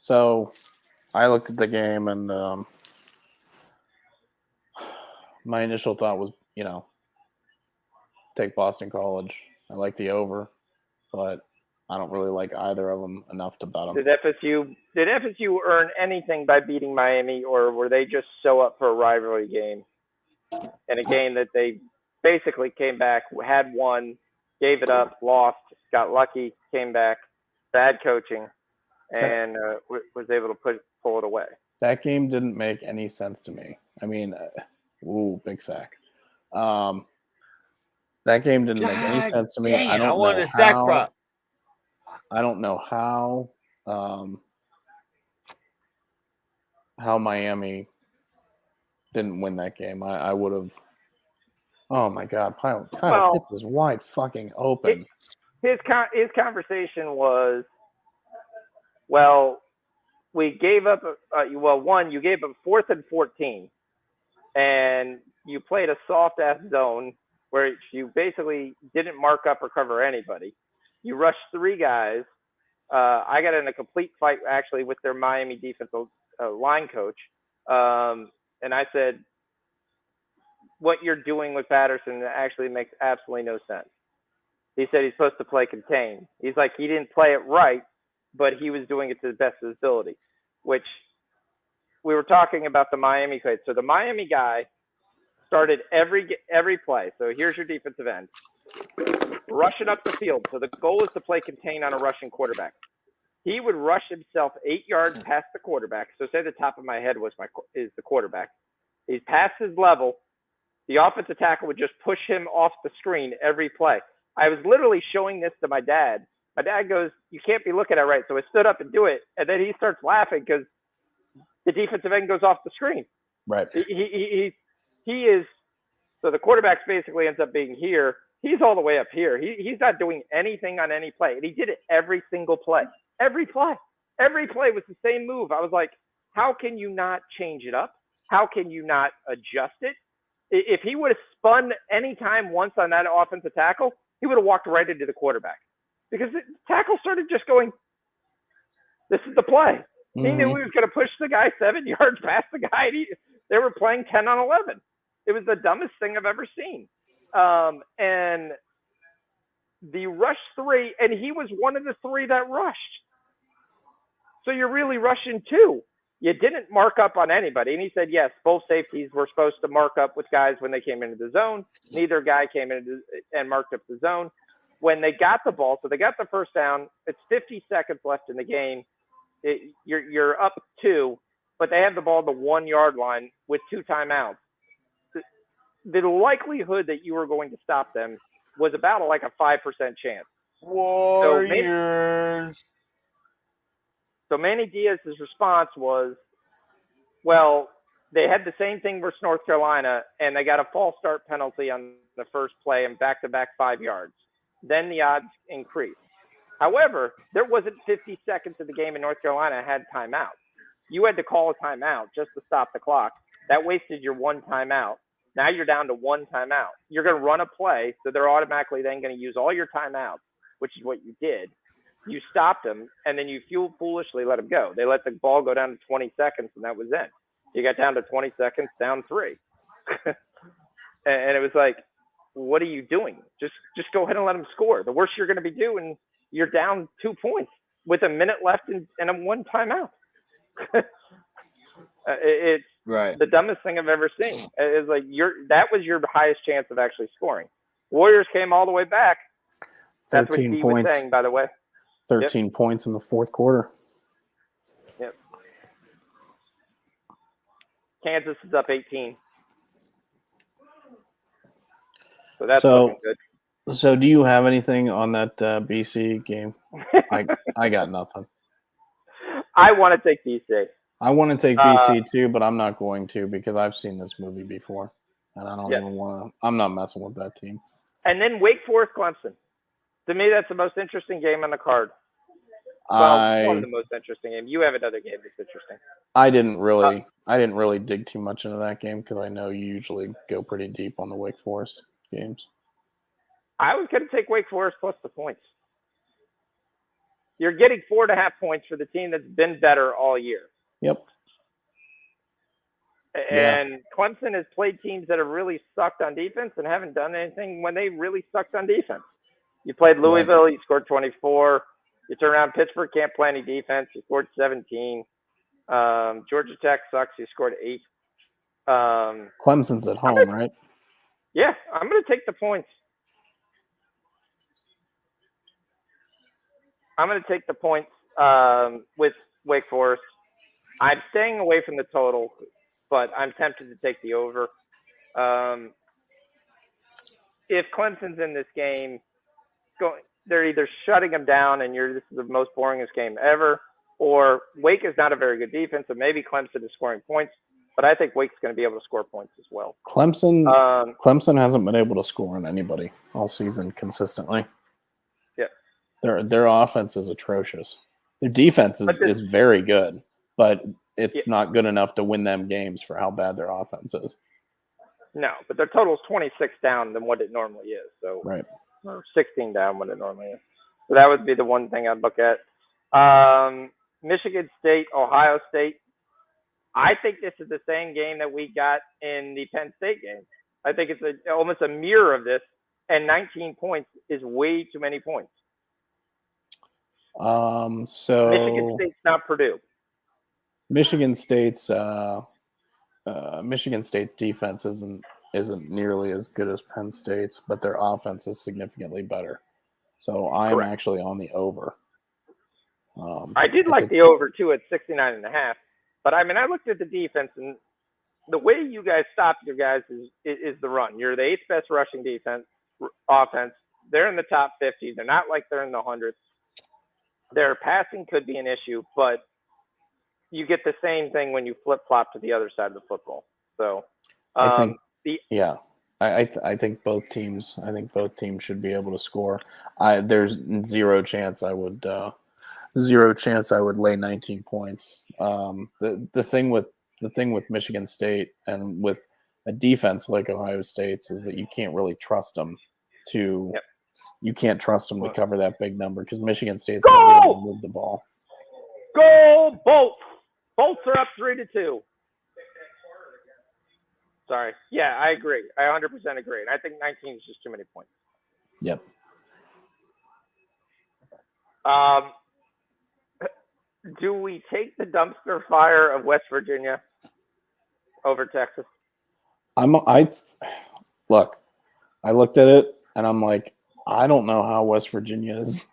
so I looked at the game and my initial thought was, take Boston College. I like the over, but I don't really like either of them enough to bet them. Did FSU earn anything by beating Miami, or were they just so up for a rivalry game? And a game that they basically came back, had won, gave it up, lost, got lucky, came back, bad coaching, and was able to pull it away. That game didn't make any sense to me. I mean, big sack. That game didn't make any sense to me. I wanted a sack prop. I don't know how Miami didn't win that game. I would have. Oh my God, Kyle Pitts is wide fucking open. His conversation was, well, we gave up. You gave up 4th and 14, and you played a soft ass zone where you basically didn't mark up or cover anybody. You rushed 3 guys. I got in a complete fight actually with their Miami defensive line coach, and I said, what you're doing with Patterson actually makes absolutely no sense. He said he's supposed to play contain. He's like, he didn't play it right, but he was doing it to the best of his ability, which we were talking about the Miami play. So the Miami guy started every play. So here's your defensive end. Rushing up the field. So the goal is to play contain on a rushing quarterback. He would rush himself 8 yards past the quarterback. So say the top of my head is the quarterback. He's past his level. The offensive tackle would just push him off the screen every play. I was literally showing this to my dad. My dad goes, you can't be looking at it right. So I stood up and do it. And then he starts laughing because the defensive end goes off the screen. Right. He is, so the quarterback basically ends up being here. He's all the way up here. He's not doing anything on any play. And he did it every single play. Every play. Every play was the same move. I was like, how can you not change it up? How can you not adjust it? If he would have spun any time once on that offensive tackle, he would have walked right into the quarterback. Because the tackle started just going, this is the play. Mm-hmm. He knew he was going to push the guy 7 yards past the guy. They were playing 10 on 11. It was the dumbest thing I've ever seen. And the rush 3, and he was one of the 3 that rushed. So you're really rushing 2. You didn't mark up on anybody. And he said, yes, both safeties were supposed to mark up with guys when they came into the zone. Neither guy came in and marked up the zone. When they got the ball, so they got the first down, it's 50 seconds left in the game. You're up 2, but they have the ball at the 1 yard line with 2 timeouts. The likelihood that you were going to stop them was about a 5% chance. Warriors. So Manny Diaz's response was, well, they had the same thing versus North Carolina, and they got a false start penalty on the first play and back-to-back 5 yards. Then the odds increased. However, there wasn't 50 seconds of the game in North Carolina had timeout. You had to call a timeout just to stop the clock. That wasted your 1 timeout. Now you're down to 1 timeout. You're going to run a play, so they're automatically then going to use all your timeouts, which is what you did. You stopped them, and then you foolishly let them go. They let the ball go down to 20 seconds, and that was it. You got down to 20 seconds, down 3. And it was like, what are you doing? Just go ahead and let them score. The worst you're going to be doing, you're down 2 points with a minute left and a 1 timeout. It's Right. the dumbest thing I've ever seen. It's like that was your highest chance of actually scoring. Warriors came all the way back. That's what 13 Steve was points. saying, by the way. 13 points in the fourth quarter. Yep. Kansas is up 18. So that's looking good. So do you have anything on that BC game? I got nothing. I want to take BC. I want to take BC too, but I'm not going to because I've seen this movie before, and I don't even want to. I'm not messing with that team. And then Wake Forest, Clemson. To me, that's the most interesting game on the card. Well, one of the most interesting games. You have another game that's interesting. I didn't really dig too much into that game because I know you usually go pretty deep on the Wake Forest games. I was going to take Wake Forest plus the points. You're getting 4.5 points for the team that's been better all year. Yep. And Clemson has played teams that have really sucked on defense and haven't done anything when they really sucked on defense. You played Louisville, you scored 24. You turn around, Pittsburgh can't play any defense. You scored 17. Georgia Tech sucks. You scored 8. Clemson's at home, right? Yeah, I'm going to take the points. I'm going to take the points with Wake Forest. I'm staying away from the total, but I'm tempted to take the over. If Clemson's in this game, they're either shutting them down and this is the most boringest game ever, or Wake is not a very good defense, and maybe Clemson is scoring points. But I think Wake's going to be able to score points as well. Clemson hasn't been able to score on anybody all season consistently. Yeah. Their offense is atrocious. Their defense is very good, but it's not good enough to win them games for how bad their offense is. No, but their total is 26 down than what it normally is. So right. Or 16 down what it normally is. So that would be the one thing I'd look at. Michigan State, Ohio State. I think this is the same game that we got in the Penn State game. I think it's almost a mirror of this, and 19 points is way too many points. So Michigan State's not Purdue. Michigan State's defense isn't nearly as good as Penn State's, but their offense is significantly better. So I'm actually on the over. I did like the over too at 69.5. But I mean, I looked at the defense, and the way you guys stop your guys is the run. You're the 8th best rushing offense. They're in the top 50. They're not like they're in the hundreds. Their passing could be an issue, but you get the same thing when you flip flop to the other side of the football. So I think both teams should be able to score. There's zero chance I would lay 19 points. The thing with Michigan State and with a defense like Ohio State's is that you can't really trust them to. Yep. You can't trust them to cover that big number because Michigan State's going to be able to move the ball. Go Bolts! Bolts are up 3-2. Sorry. Yeah, I agree. I 100% agree. And I think 19 is just too many points. Yep. Do we take the dumpster fire of West Virginia over Texas? I looked at it and I'm like, I don't know how West Virginia is.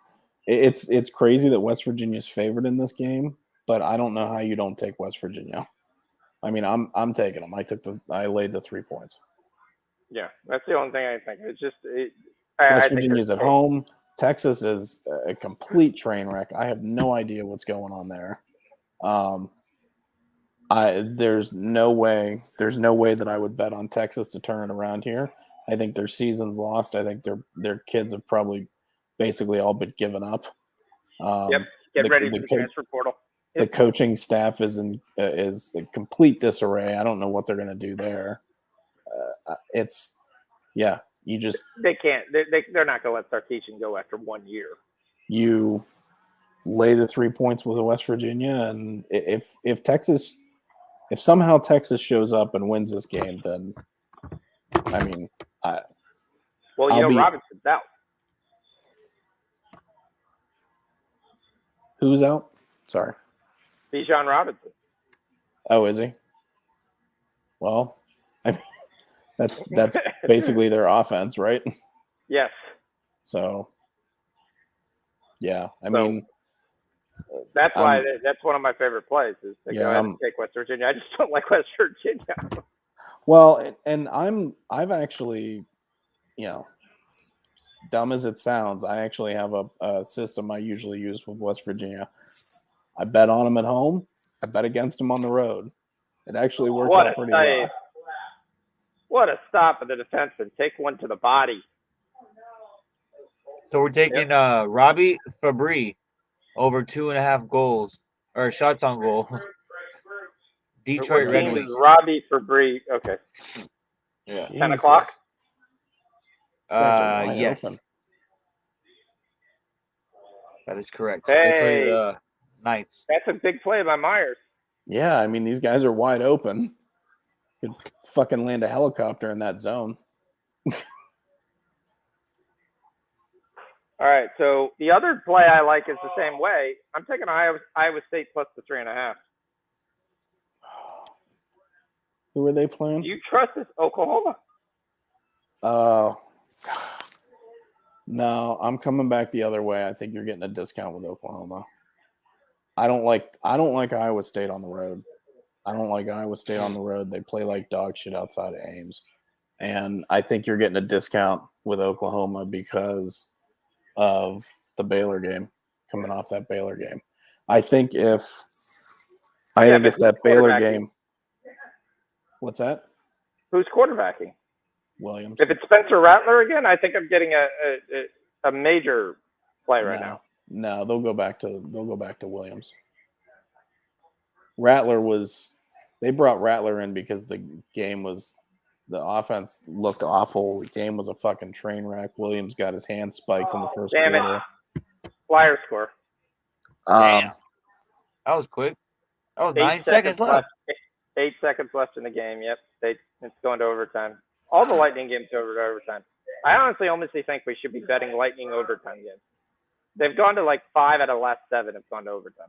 It's crazy that West Virginia is favored in this game, but I don't know how you don't take West Virginia. I mean, I'm taking them. I laid the 3 points. Yeah, that's the only thing I think. It's just West Virginia's at home. Texas is a complete train wreck. I have no idea what's going on there. There's no way that I would bet on Texas to turn it around here. I think their season's lost. I think their kids have probably basically all but given up. Get ready for the transfer portal. The coaching staff is in complete disarray. I don't know what they're going to do there. They can't. They're not going to let Sarkisian go after 1 year. You lay the 3 points with West Virginia, and if somehow Texas shows up and wins this game, then I mean, Robinson's out. Who's out? Sorry. Bijan Robinson. Oh, is he? Well, I mean, that's basically their offense, right? Yes. So, yeah, I So, mean, that's why that's one of my favorite plays is to go ahead and take West Virginia. I just don't like West Virginia. Well, and I've actually, dumb as it sounds, I actually have a system I usually use with West Virginia. I bet on them at home. I bet against them on the road. It actually works out pretty well. What a stop of the defenseman. Take one to the body. So we're taking Robbie Fabry over 2.5 goals or shots on goal. Detroit Red Wings. Robbie Fabry. Okay. Yeah. 10 o'clock? Yes. Open. That is correct. Hey, so Knights. That's a big play by Myers. Yeah, I mean, these guys are wide open. Could fucking land a helicopter in that zone. All right, so the other play I like is the same way. I'm taking Iowa State plus the 3.5. Who are they playing? Do you trust this Oklahoma? No, I'm coming back the other way. I think you're getting a discount with Oklahoma. I don't like Iowa State on the road. I don't like Iowa State on the road. They play like dog shit outside of Ames. And I think you're getting a discount with Oklahoma because of the Baylor game, coming off that Baylor game. I think if that Baylor game. What's that? Who's quarterbacking? Williams. If it's Spencer Rattler again, I think I'm getting a major play right now. No, they'll go back to Williams. They brought Rattler in because the offense looked awful. The game was a fucking train wreck. Williams got his hand spiked in the first quarter. Flyer score. Damn. That was quick. That was 9 seconds left. 8 seconds left in the game. Yep. It's going to overtime. All the Lightning games over to overtime. I honestly honestly think we should be betting Lightning overtime games. They've gone to like 5 out of the last 7 have gone to overtime.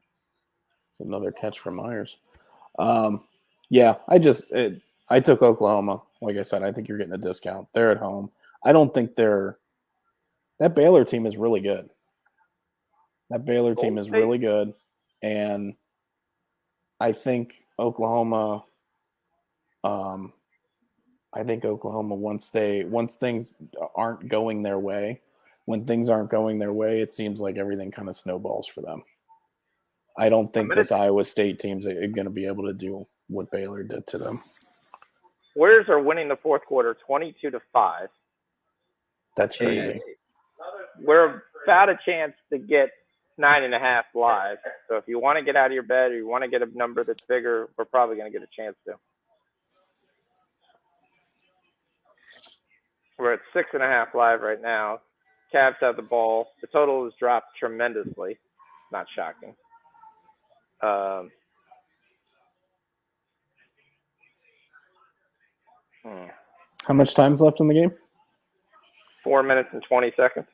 It's another catch from Myers. Yeah, I took Oklahoma. Like I said, I think you're getting a discount. They're at home. I don't think that Baylor team is really good. That Baylor team is really good. And I think Oklahoma once things aren't going their way, it seems like everything kind of snowballs for them. I don't think this Iowa State team's going to be able to do what Baylor did to them. Warriors are winning the fourth quarter 22-5. That's crazy. We're about a chance to get 9.5 live. So if you want to get out of your bed or you want to get a number that's bigger, we're probably going to get a chance to. We're at 6.5 live right now. Cavs have the ball. The total has dropped tremendously. Not shocking. How much time's left in the game? 4 minutes and 20 seconds.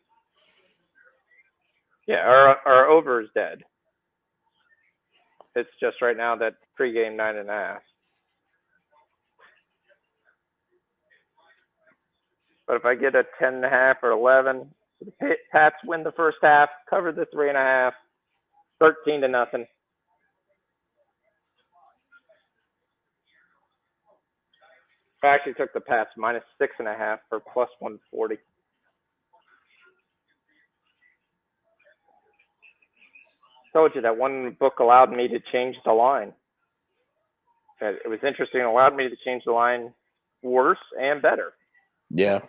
Yeah, our over is dead. It's just right now that pregame 9.5. But if I get a 10.5 or 11, the Pats win the first half, cover the 3.5, 13-0. I actually took the Pats minus 6.5 for plus 140. Told you that one book allowed me to change the line. It was interesting. It allowed me to change the line worse and better. Yeah.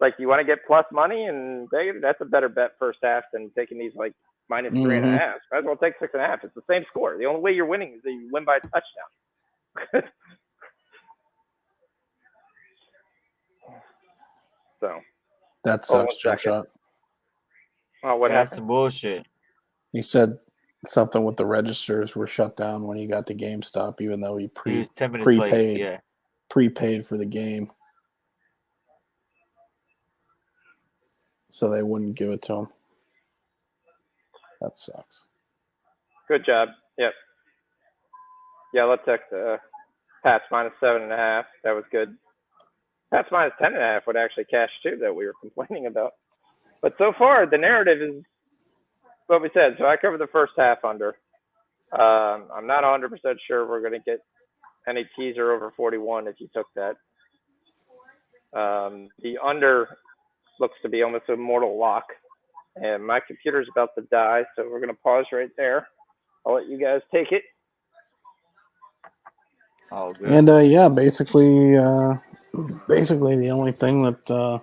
Like you want to get plus money, and that's a better bet first half than taking these like minus 3.5. Might as well take 6.5. It's the same score. The only way you're winning is that you win by a touchdown. So that sucks, Joe Shot. Oh, what happened? That's some bullshit. He said something with the registers were shut down when he got to GameStop, even though he was 10 minutes prepaid late. Yeah. Prepaid for the game. So they wouldn't give it to him. That sucks. Good job. Yep. Yeah, let's text Pats minus 7.5. That was good. Pats minus 10.5 would actually cash too, that we were complaining about. But so far, the narrative is what we said. So I covered the first half under. I'm not 100% sure we're going to get any teaser over 41 if you took that. The under looks to be almost a mortal lock. And my computer's about to die, so we're going to pause right there. I'll let you guys take it. Oh, good. And basically the only thing that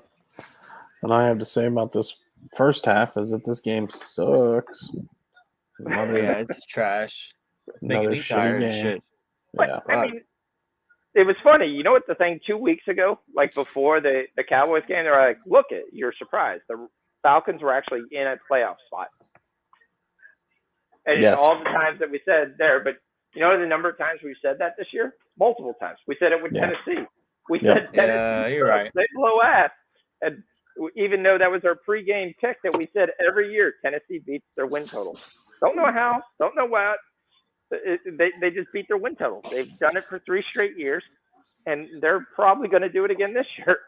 I have to say about this first half is that this game sucks. Yeah, it's trash. It's making Another me tired shitty and game. shit. Yeah. But, I mean, it was funny. You know what the thing 2 weeks ago, like before the Cowboys game, they were like, look it, you're surprised. The Falcons were actually in a playoff spot. And Yes. all the times that we said there, but you know the number of times we've said that this year? Multiple times. We said it with Yeah. Tennessee. We Yep. said Tennessee. Yeah, you're right. They blow ass. And even though that was our pregame pick that we said every year, Tennessee beats their win total. Don't know how. Don't know what. They just beat their win total. They've done it for 3 straight years, and they're probably going to do it again this year.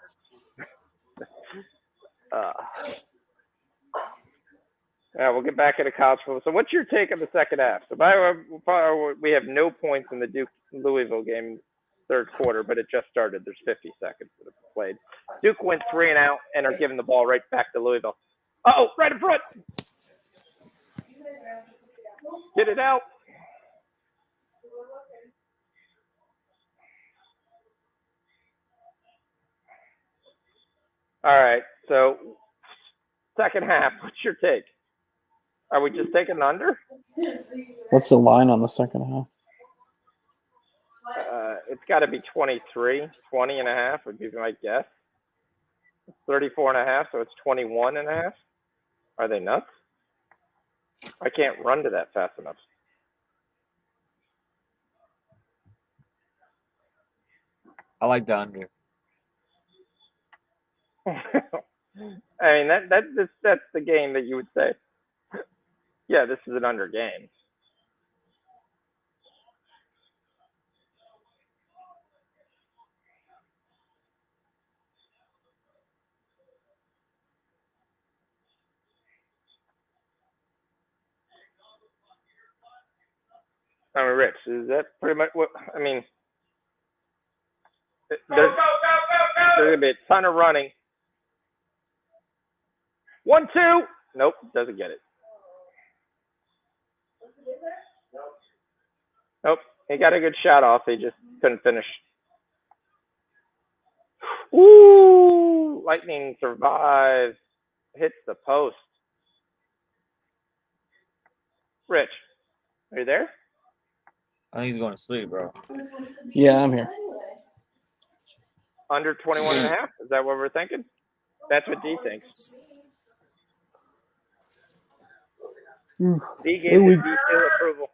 Yeah, we'll get back into college football. So what's your take on the second half? So by the way, we have no points in the Duke-Louisville game third quarter, but it just started. There's 50 seconds that have played. Duke went 3 and out and are giving the ball right back to Louisville. Uh-oh, right in front. Get it out. All right, so second half, what's your take? Are we just taking under? What's the line on the second half? It's got to be 23, 20 and a half would be my guess. 34 and a half, so it's 21 and a half. Are they nuts? I can't run to that fast enough. I like the under. I mean, that's the game that you would say, yeah, this is an under game. I mean, Rich, is that pretty much what, I mean, there's going to be a ton of running. 1, 2. Nope, doesn't get it. Nope, he got a good shot off. He just couldn't finish. Ooh, Lightning survives. Hits the post. Rich, are you there? I think he's going to sleep, bro. Yeah, I'm here. Under 21 and a half? Is that what we're thinking? That's what D thinks. D gave the detail approval.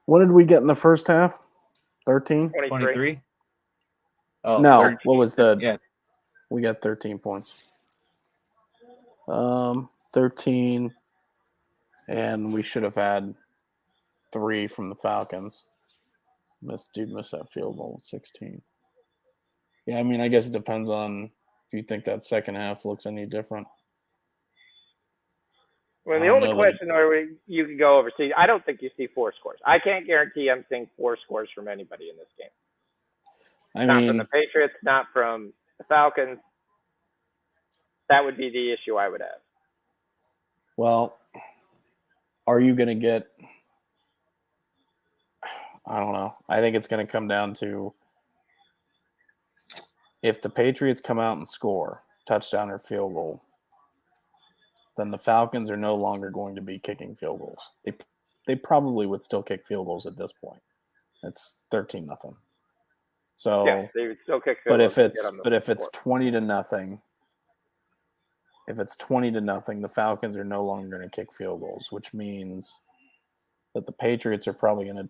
What did we get in the first half? 13? 23? Oh, No, 13. what was the... Yeah. We got 13 points. 13, and we should have had 3 from the Falcons. Missed that field goal, 16. Yeah, I mean, I guess it depends on if you think that second half looks any different. Well, the only question where you can go over, see, I don't think you see 4 scores. I can't guarantee I'm seeing 4 scores from anybody in this game. Not from the Patriots, not from the Falcons. That would be the issue I would have. Well, are you going to get – I don't know. I think it's going to come down to if the Patriots come out and score, touchdown or field goal, then the Falcons are no longer going to be kicking field goals. They probably would still kick field goals at this point. It's 13-0. So, yeah, they would still kick field goals. But if it's 20-0, if it's 20-0, the Falcons are no longer going to kick field goals, which means that the Patriots are probably going to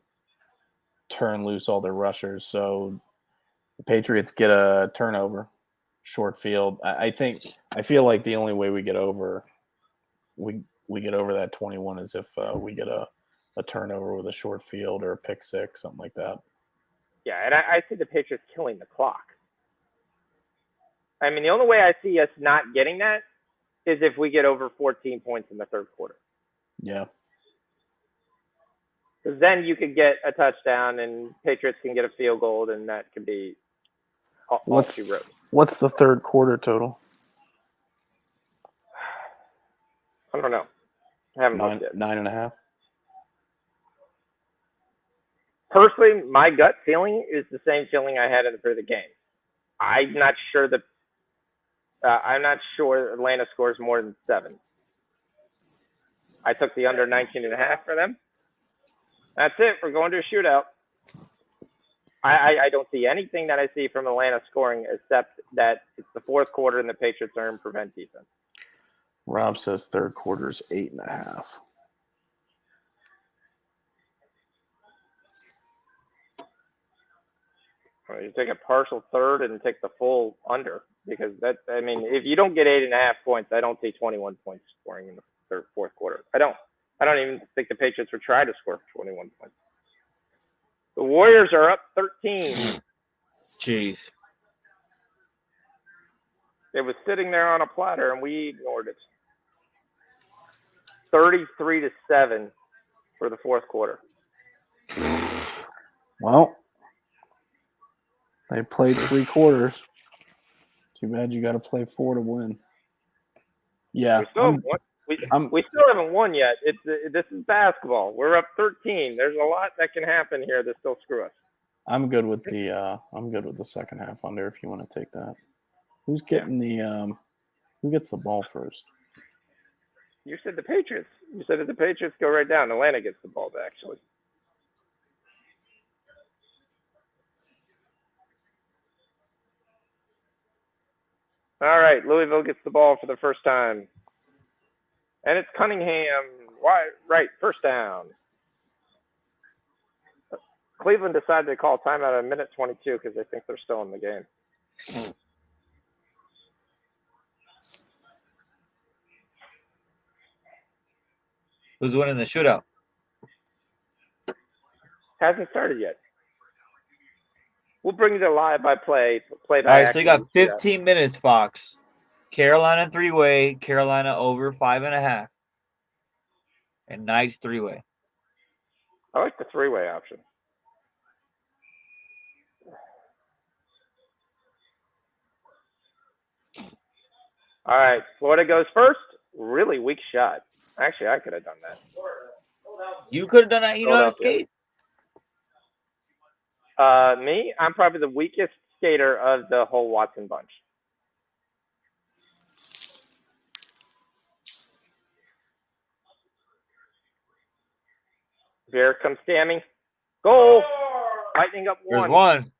turn loose all their rushers. So the Patriots get a turnover, short field. I feel like the only way we get over that 21 is if we get a turnover with a short field or a pick six, something like that. Yeah, and I see the Patriots killing the clock. I mean, the only way I see us not getting that is if we get over 14 points in the third quarter. Yeah. Because then you could get a touchdown and Patriots can get a field goal, and that could be all she wrote. What's the third quarter total? I don't know. I haven't looked yet. 9.5. Personally, my gut feeling is the same feeling I had for the game. I'm not sure Atlanta scores more than 7. I took the under 19.5 for them. That's it. We're going to a shootout. I don't see anything that I see from Atlanta scoring except that it's the fourth quarter and the Patriots are in prevent defense. Rob says third quarter is 8.5. You take a partial third and take the full under because if you don't get 8.5 points, I don't see 21 points scoring in the fourth quarter. I don't even think the Patriots would try to score 21 points. The Warriors are up 13. Jeez. It was sitting there on a platter and we ignored it. 33-7 for the fourth quarter. Well, they played 3 quarters. Too bad you got to play 4 to win. Yeah. We still haven't won yet. This is basketball. We're up 13. There's a lot that can happen here that still screw us. I'm good with the second half under if you want to take that. Who's getting who gets the ball first? You said the Patriots. You said if the Patriots go right down, Atlanta gets the ball back, actually. All right, Louisville gets the ball for the first time. And it's Cunningham. Right, first down. Cleveland decided to call timeout at 1:22 because they think they're still in the game. Who's winning the shootout? Hasn't started yet. We'll bring you the live by play by All right, so you got 15 minutes, Fox. Carolina 3-way, Carolina over 5.5. And Knights 3-way. I like the 3-way option. All right, Florida goes first. Really weak shot. Actually, I could have done that. You could have done that. You know how to skate. Me, I'm probably the weakest skater of the whole Watson bunch. Here comes Stammy. Goal! Lightning up 1. There's 1.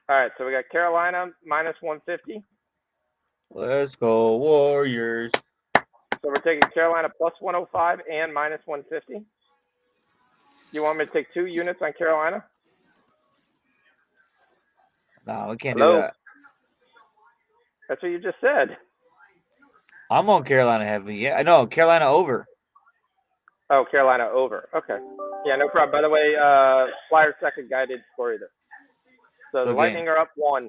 All right, so we got Carolina minus 150. Let's go, Warriors. So we're taking Carolina plus 105 and minus 150. You want me to take 2 units on Carolina? No, we can't Hello? do that. That's what you just said. I'm on Carolina heavy. Yeah, I know. Carolina over. Oh, Carolina over. Okay. Yeah, no problem. By the way, Flyers second guy did score either. So the Lightning are up 1.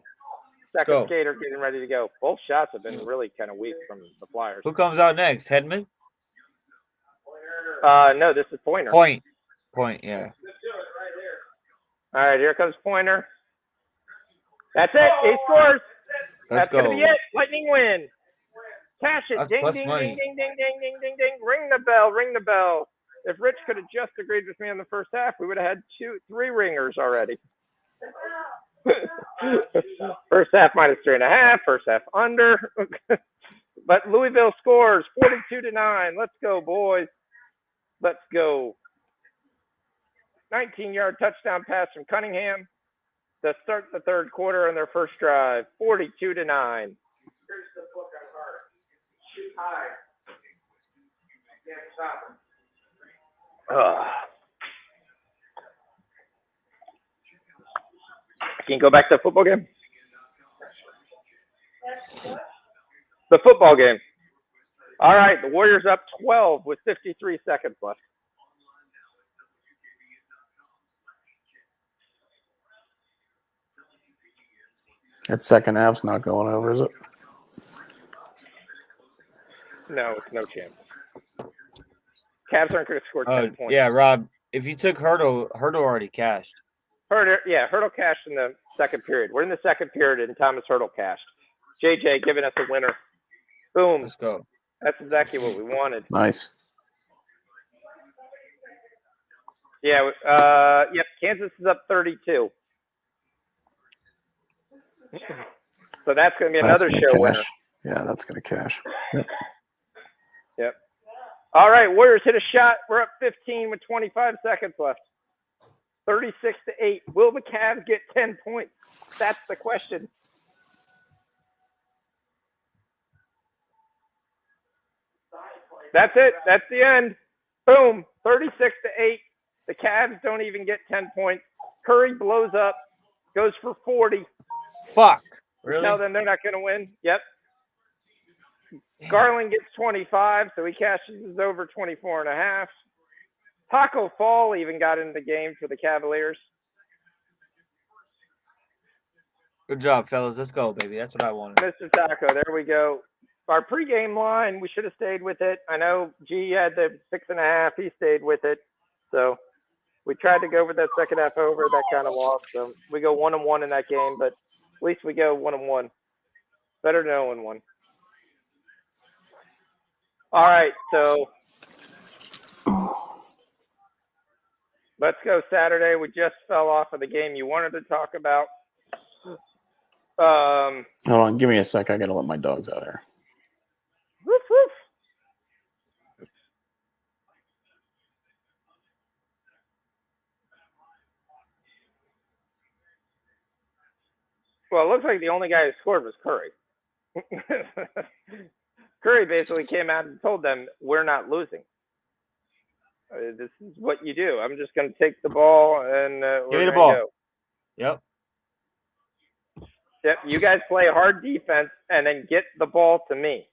Second skater getting ready to go. Both shots have been really kind of weak from the Flyers. Who comes out next? Hedman? No, this is Pointer. Point, yeah. All right, here comes Pointer. That's it. He scores. That's going to be it. Lightning win. Cash it. That's Ding, plus ding, money. ding, ding, ding, ding, ding, ding, ding. Ring the bell. Ring the bell. If Rich could have just agreed with me in the first half, we would have had 3 ringers already. First half minus 3.5. First half under. But Louisville scores 42-9. Let's go, boys. Let's go. 19-yard touchdown pass from Cunningham to start the third quarter on their first drive. 42-9. Here's the book on heart. Shoot high. Can't stop him. Can you go back to the football game? The football game. All right, the Warriors up 12 with 53 seconds left. That second half's not going over, is it? No, it's no chance. Cavs aren't going to score 10 points. Yeah, Rob. If you took Hurdle already cashed. Hurdle cashed in the second period. We're in the second period, and Thomas Hurdle cashed. JJ giving us a winner. Boom. Let's go. That's exactly what we wanted. Nice. Yeah. Yep. Kansas is up 32. So that's going to be another show winner. Yeah, that's going to cash. Yep. All right, Warriors hit a shot. We're up 15 with 25 seconds left. 36-8. Will the Cavs get 10 points? That's the question. That's it. That's the end. Boom. 36-8. The Cavs don't even get 10 points. Curry blows up, goes for 40. Fuck. Really? Tell them they're not going to win. Yep. Garland gets 25, so he cashes over 24.5. Taco Fall even got in the game for the Cavaliers. Good job, fellas. Let's go, baby. That's what I wanted. Mr. Taco, there we go. Our pregame line, we should have stayed with it. I know G had the 6.5. He stayed with it. So we tried to go with that second half over. That kind of lost. So we go 1-1 in that game, but at least we go 1-1. Better than 0-1. All right, so let's go Saturday. We just fell off of the game you wanted to talk about. Hold on, give me a sec. I got to let my dogs out here. Woof, woof. Well, it looks like the only guy who scored was Curry. Curry basically came out and told them, we're not losing. This is what you do. I'm just going to take the ball and we're going to go. Yep. Yep. You guys play hard defense and then get the ball to me.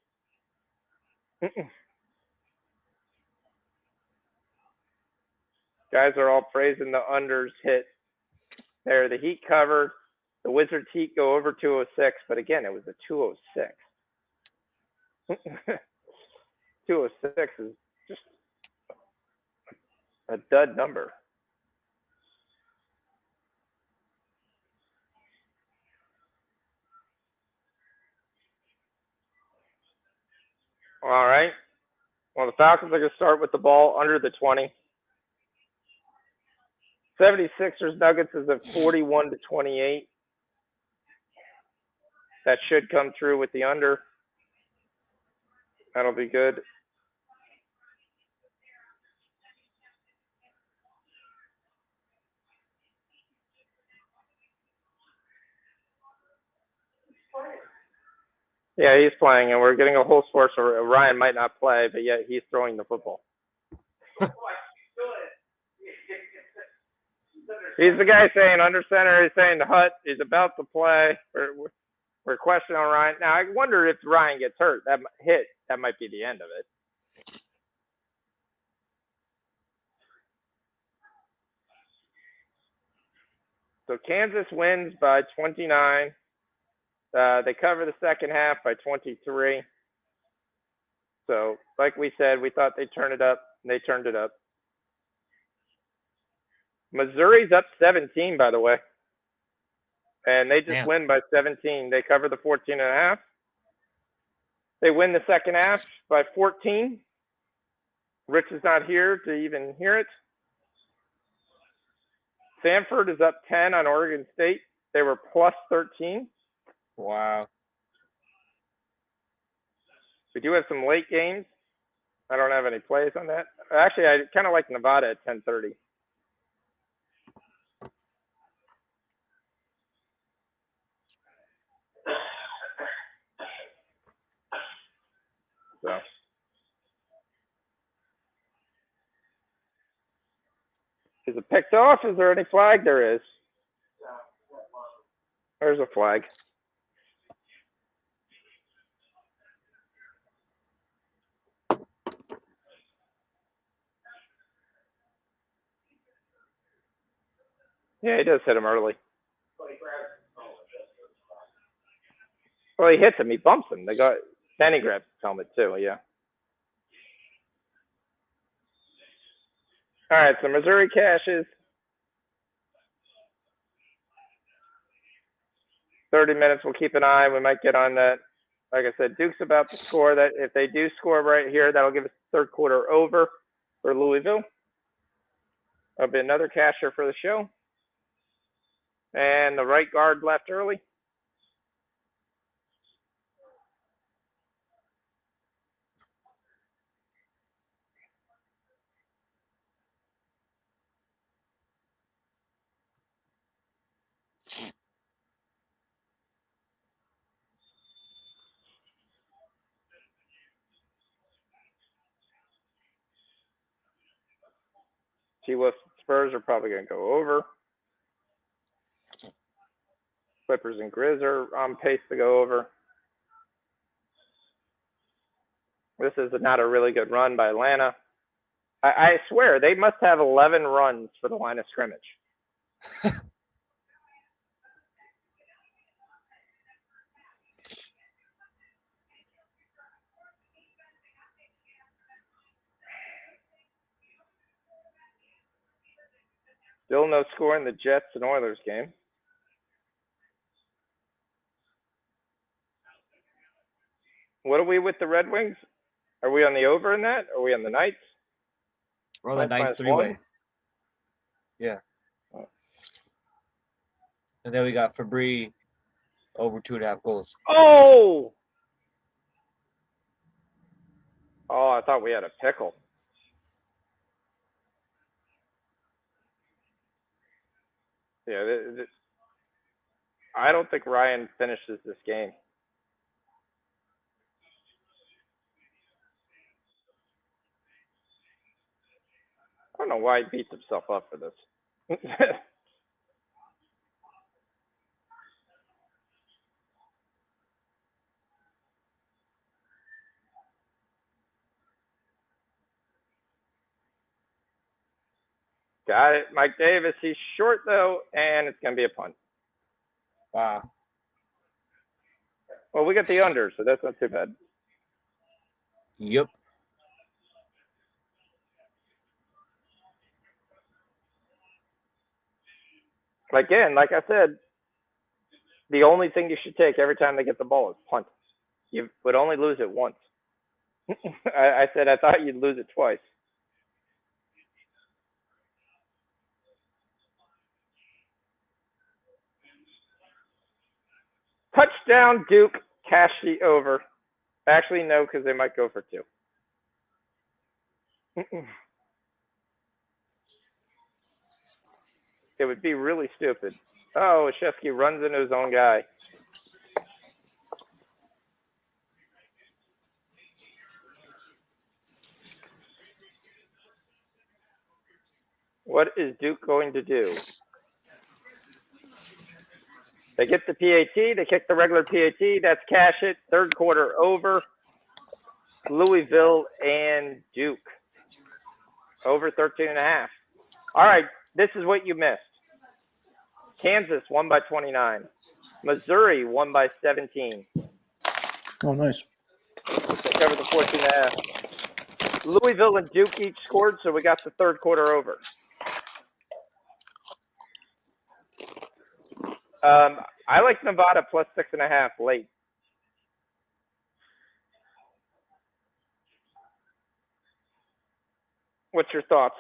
Guys are all praising the unders hit there. The Heat covered. The Wizards Heat go over 206, but again, it was a 206. 206 is just a dud number. All right. Well, the Falcons are going to start with the ball under the 20. 76ers Nuggets is a 41-28. That should come through with the under. That'll be good. Yeah, he's playing, and we're getting a whole sports. So Ryan might not play, but yet he's throwing the football. He's the guy saying under center. He's saying the Hut is about to play. We're questioning on Ryan. Now, I wonder if Ryan gets hurt. That might be the end of it. So Kansas wins by 29. They cover the second half by 23. So, like we said, we thought they'd turn it up, and they turned it up. Missouri's up 17, by the way. And they just win by 17. They cover the 14.5. They win the second half by 14. Rich is not here to even hear it. Samford is up 10 on Oregon State. They were plus 13. Wow. We do have some late games. I don't have any plays on that. Actually, I kind of like Nevada at 10:30. So. Is it picked off? Is there any flag? There is. There's a flag. Yeah, he does hit him early. Well, he hits him. He bumps him. Then he grabs his helmet too. Yeah. All right. So Missouri cashes. 30 minutes. We'll keep an eye. We might get on that. Like I said, Duke's about to score. That if they do score right here, that'll give us third quarter over for Louisville. That'll be another casher for the show. And the right guard left early. T-Wolf Spurs are probably going to go over. Clippers and Grizz are on pace to go over. This is not a really good run by Atlanta. I swear, they must have 11 runs for the line of scrimmage. Still no score in the Jets and Oilers game. What are we with the Red Wings? Are we on the over in that? Are we on the Knights? We're on the Knights Minus three-way. one? Yeah. And then we got Fabry over 2.5 goals. Oh! Oh, I thought we had a pickle. Yeah, I don't think Ryan finishes this game. I don't know why he beats himself up for this. Got it. Mike Davis, he's short, though, and it's going to be a punt. Wow. Well, we got the under, so that's not too bad. Yep. Again, like I said, the only thing you should take every time they get the ball is punt. You would only lose it once. I said I thought you'd lose it twice. Touchdown, Duke. Cash the over. Actually, no, because they might go for 2. It would be really stupid. Oh, Shefsky runs into his own guy. What is Duke going to do? They get the PAT. They kick the regular PAT. That's cash it. Third quarter over. Louisville and Duke. Over 13.5. All right, this is what you missed. Kansas won by 29. Missouri won by 17. Oh, nice. They covered the 14.5. Louisville and Duke each scored, so we got the third quarter over. I like Nevada plus 6.5 late. What's your thoughts?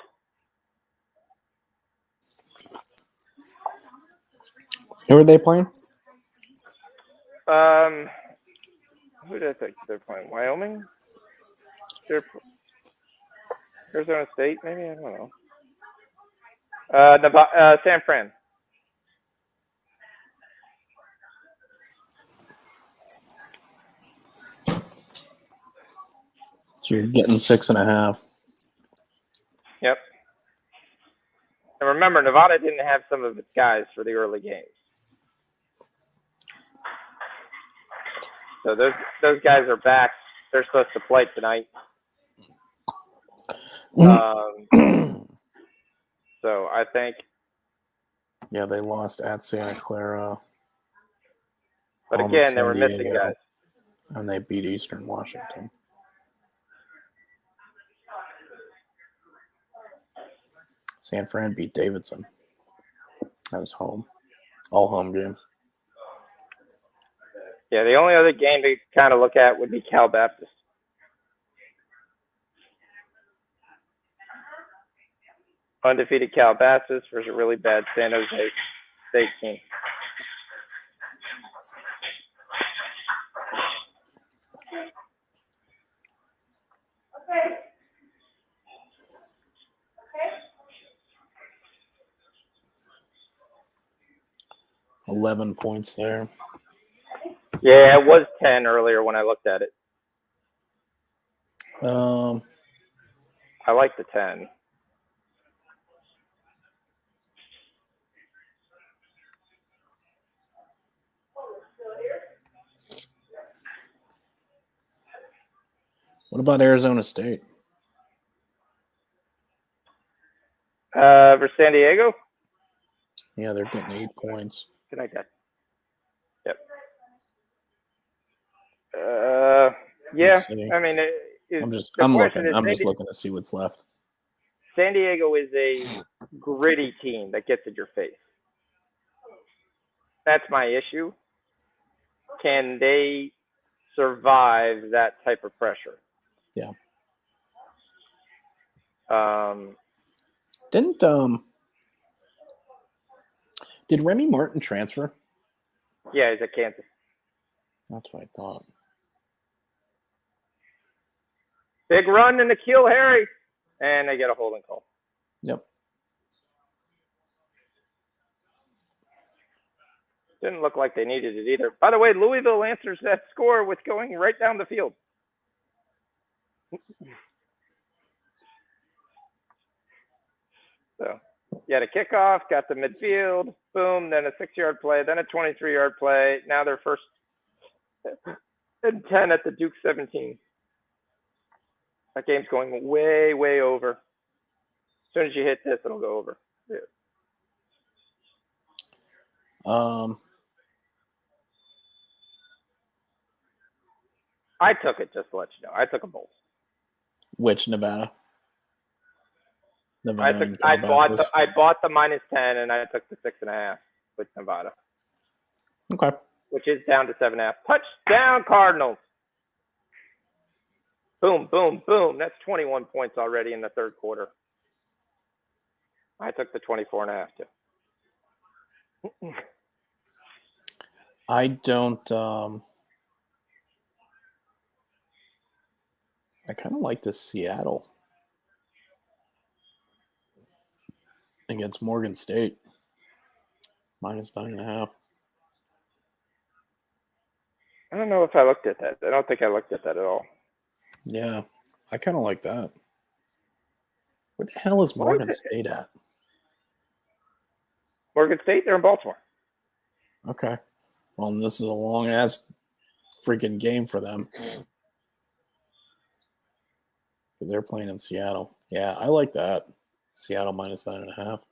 Who are they playing? Who did I think they're playing? Wyoming? Arizona State, maybe? I don't know. Nevada, San Fran. So you're getting 6.5. Yep. And remember, Nevada didn't have some of its guys for the early games. So those guys are back. They're supposed to play tonight. So I think. Yeah, they lost at Santa Clara. But Home again, at they were San missing Diego, guys. and they beat Eastern Washington. San Fran beat Davidson. That was home. All home game. Yeah, the only other game to kind of look at would be Cal Baptist. Undefeated Cal Baptist versus a really bad San Jose State team. Okay. 11 points there. Yeah, it was 10 earlier when I looked at it. I like the 10. What about Arizona State? For San Diego? Yeah, they're getting 8 points. Good night, Dad. Yep. Yeah, I mean, I'm question looking. I'm is just looking to see what's left. San Diego is a gritty team that gets in your face. That's my issue. Can they survive that type of pressure? Yeah. Did Remy Martin transfer? Yeah, he's at Kansas. That's what I thought. Big run to Nikhil Harry, and they get a holding call. Yep. Didn't look like they needed it either. By the way, Louisville answers that score with going right down the field. So, you had a kickoff, got to midfield, boom, then a 6-yard play, then a 23-yard play. Now they're first and 10 at the Duke 17. That game's going way, way over. As soon as you hit this, it'll go over. Yeah. I took it, just to let you know. I took a bolt. Which Nevada? I bought the -10 and I took the 6.5 with Nevada. Okay. Which is down to 7.5. Touchdown Cardinals. Boom, boom, boom. That's 21 points already in the third quarter. I took the 24.5 too. I don't. I kind of like this Seattle against Morgan State. -9.5. I don't know if I looked at that. I don't think I looked at that at all. Yeah, I kind of like that. Where the hell is Morgan State at? Morgan State, they're in Baltimore. Okay. Well, this is a long-ass freaking game for them. Because they're playing in Seattle. Yeah, I like that. Seattle -9.5.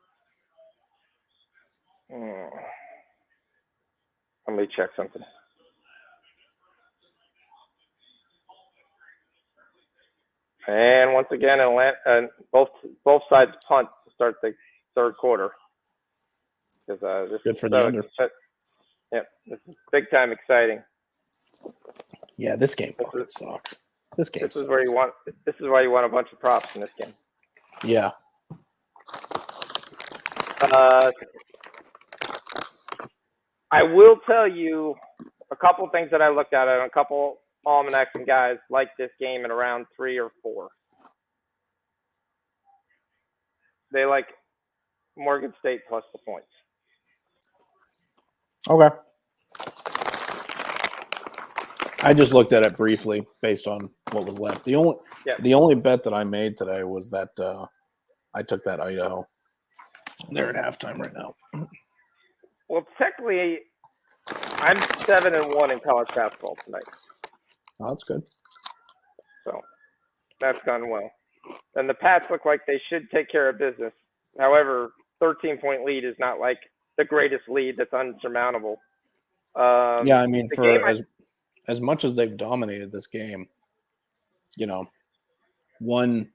Let me check something. And once again, both sides punt to start the third quarter. Because this Good for the under. Yeah, this is big time exciting. Yeah, this game fucking sucks. This is where you want. This is why you want a bunch of props in this game. Yeah. I will tell you a couple things that I looked at, and a couple almanacs and guys like this game in around 3 or 4. They like Morgan State plus the points. Okay. I just looked at it briefly based on what was left. The only bet that I made today was that I took that Idaho. They're at halftime right now. Well, technically, I'm 7-1 in college basketball tonight. Oh, that's good. So that's gone well. And the Pats look like they should take care of business. However, 13-point lead is not like the greatest lead that's unsurmountable. Yeah, I mean, the for game as much as they've dominated this game, you know, one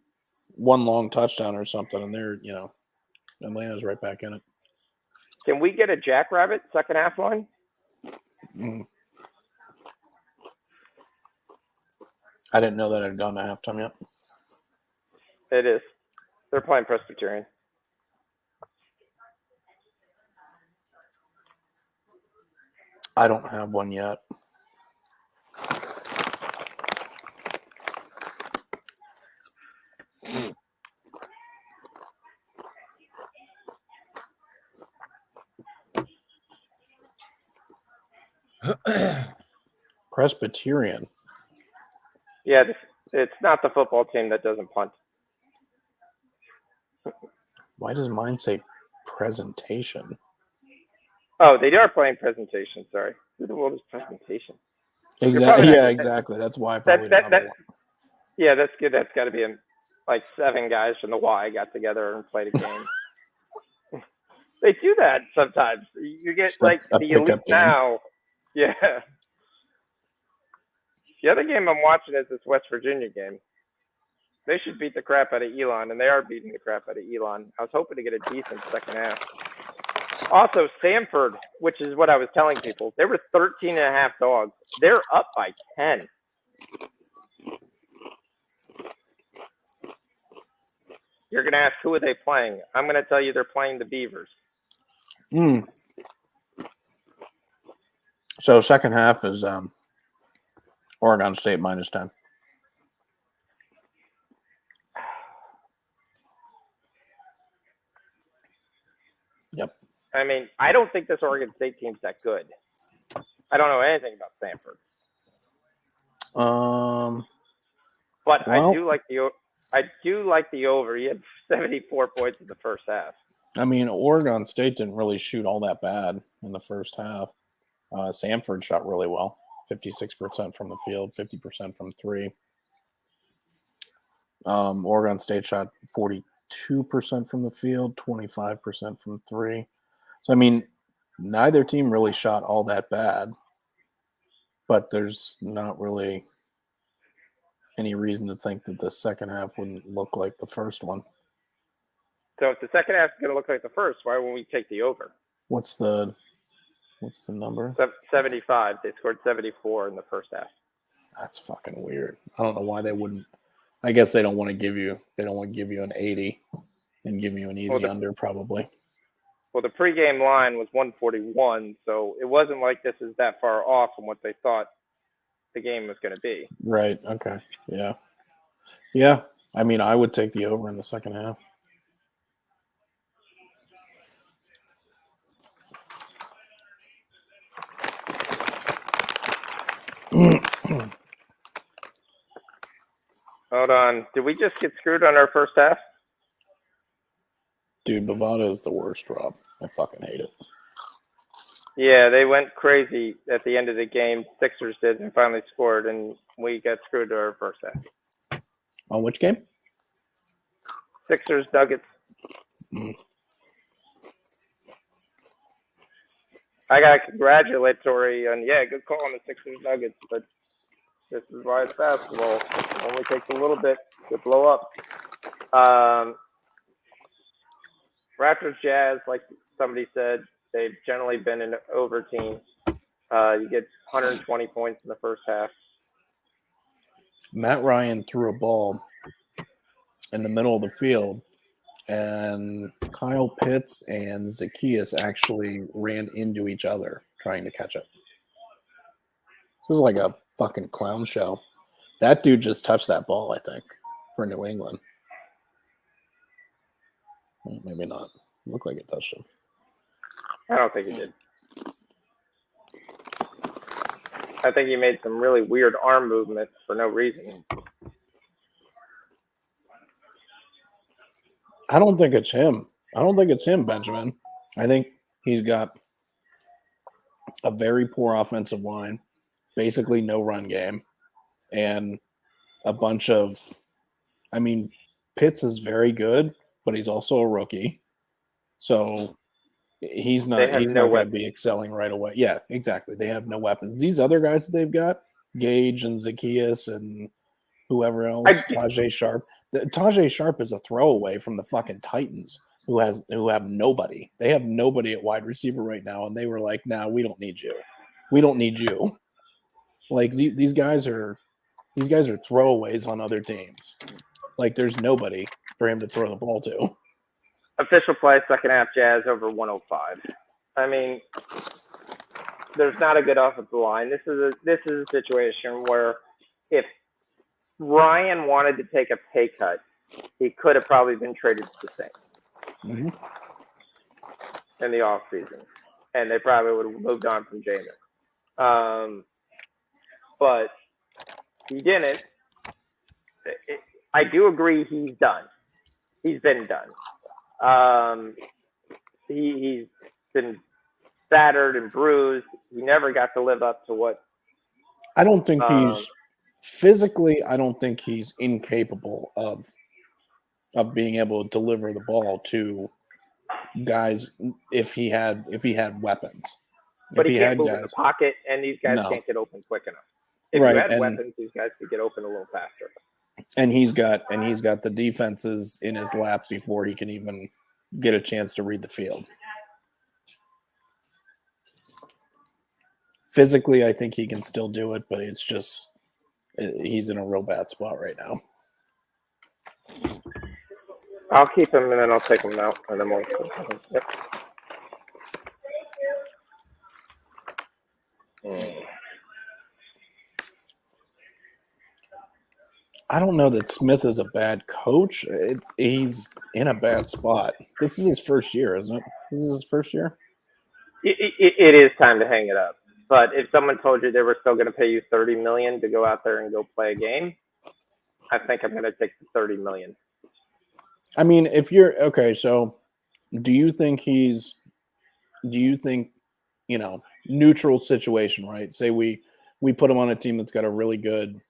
long touchdown or something, and they're, Atlanta's right back in it. Can we get a Jackrabbit second half line? Mm. I didn't know that it had gone to halftime yet. It is. They're playing Presbyterian. I don't have one yet. Presbyterian. Yeah, it's not the football team that doesn't punt. Why does mine say presentation? Oh, they are playing presentation. Sorry. Who the world is presentation? Exactly. Yeah, exactly. That's why I probably don't have one. Yeah, that's good. That's got to be like 7 guys from the Y got together and played a game. They do that sometimes. You get like the elite now. Yeah. The other game I'm watching is this West Virginia game. They should beat the crap out of Elon, and they are beating the crap out of Elon. I was hoping to get a decent second half. Also, Samford, which is what I was telling people, they were 13.5 dogs. They're up by 10. You're going to ask, who are they playing? I'm going to tell you they're playing the Beavers. So second half is Oregon State -10. Yep. I mean, I don't think this Oregon State team's that good. I don't know anything about Stanford. But well, I do like the over. He had 74 points in the first half. I mean, Oregon State didn't really shoot all that bad in the first half. Samford shot really well, 56% from the field, 50% from 3. Oregon State shot 42% from the field, 25% from 3. So, I mean, neither team really shot all that bad, but there's not really any reason to think that the second half wouldn't look like the first one. So if the second half is going to look like the first, why won't we take the over? What's the number? 75. They scored 74 in the first half. That's fucking weird. I don't know why they wouldn't. I guess they don't want to give you an 80 and give you an easy under probably. Well, the pregame line was 141, so it wasn't like this is that far off from what they thought the game was going to be. Right. Okay. Yeah. Yeah. I mean, I would take the over in the second half. Hold on. Did we just get screwed on our first half? Dude, Bovada is the worst, Rob. I fucking hate it. Yeah, they went crazy at the end of the game. Sixers did and finally scored, and we got screwed to our first half. On which game? Sixers, Nuggets. I got congratulatory on, good call on the Sixers, Nuggets, but this is why it's basketball. It only takes a little bit to blow up. Raptors, Jazz, like somebody said, they've generally been an over team. You get 120 points in the first half. Matt Ryan threw a ball in the middle of the field, and Kyle Pitts and Zacchaeus actually ran into each other trying to catch it. This is like a fucking clown show. That dude just touched that ball, I think, for New England. Maybe not. It looked like it touched him. I don't think he did. I think he made some really weird arm movements for no reason. I don't think it's him. Benjamin. I think he's got a very poor offensive line, basically no run game, and a bunch of, I mean, Pitts is very good, but he's also a rookie. So He's They not. have He's no not going to weapons. be excelling right away. Yeah, exactly. They have no weapons. These other guys that they've got, Gage and Zacchaeus and whoever else, Tajay Sharp. Tajay Sharp is a throwaway from the fucking Titans, who have nobody. They have nobody at wide receiver right now, and they were like, "Nah, we don't need you. We don't need you." Like these guys are throwaways on other teams. Like there's nobody for him to throw the ball to. Official play, second half, Jazz over 105. I mean, there's not a good offensive line. This is a situation where if Ryan wanted to take a pay cut, he could have probably been traded to the Saints in the offseason, and they probably would have moved on from Jameis. But he didn't. I do agree he's done. He's been done. He's been battered and bruised. He never got to live up to what. I don't think he's physically. I don't think he's incapable of being able to deliver the ball to guys if he had weapons. But if he can't had move guys, in the pocket, and these guys No. can't get open quick enough. If Right, you had and- weapons, these guys could get open a little faster. and he's got the defenses in his lap before he can even get a chance to read the field. Physically, I think he can still do it, but it's just he's in a real bad spot right now. I'll keep him, and then I'll take him out, and then we'll. Yep. I don't know that Smith is a bad coach. He's in a bad spot. This is his first year, isn't it? This is his first year. It is time to hang it up. But if someone told you they were still going to pay you $30 million to go out there and go play a game, I think I'm going to take the $30 million. I mean, if you're okay, so do you think neutral situation, right? Say we put him on a team that's got a really good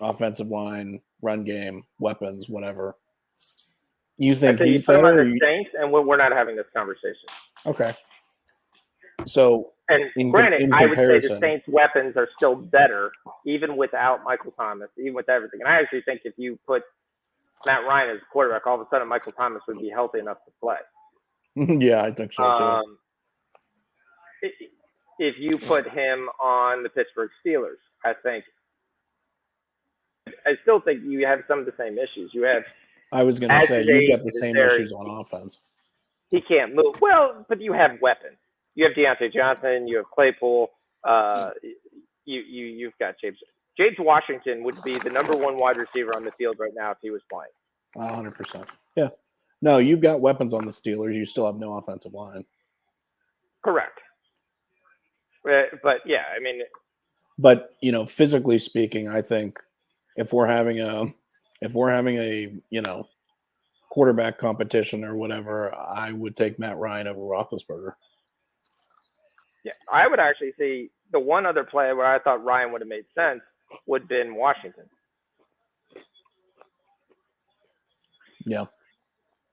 offensive line, run game, weapons, whatever. You think I he's you put him on better? the Saints, and we're not having this conversation. Okay. So, Granted, I would say the comparison- Saints' weapons are still better, even without Michael Thomas, even with everything. And I actually think if you put Matt Ryan as quarterback, all of a sudden Michael Thomas would be healthy enough to play. Yeah, I think so too. If you put him on the Pittsburgh Steelers, I still think you have some of the same issues. You have. I was going to say you've got the same issues on offense. He can't move. Well, but you have weapons. You have Deontay Johnson. You have Claypool. You've got James Washington would be the number one wide receiver on the field right now if he was playing. 100%. Yeah. No, you've got weapons on the Steelers. You still have no offensive line. Correct. But yeah, I mean. But physically speaking, I think if we're having a quarterback competition or whatever, I would take Matt Ryan over Roethlisberger. Yeah, I would actually see the one other play where I thought Ryan would have made sense would have been Washington. Yeah.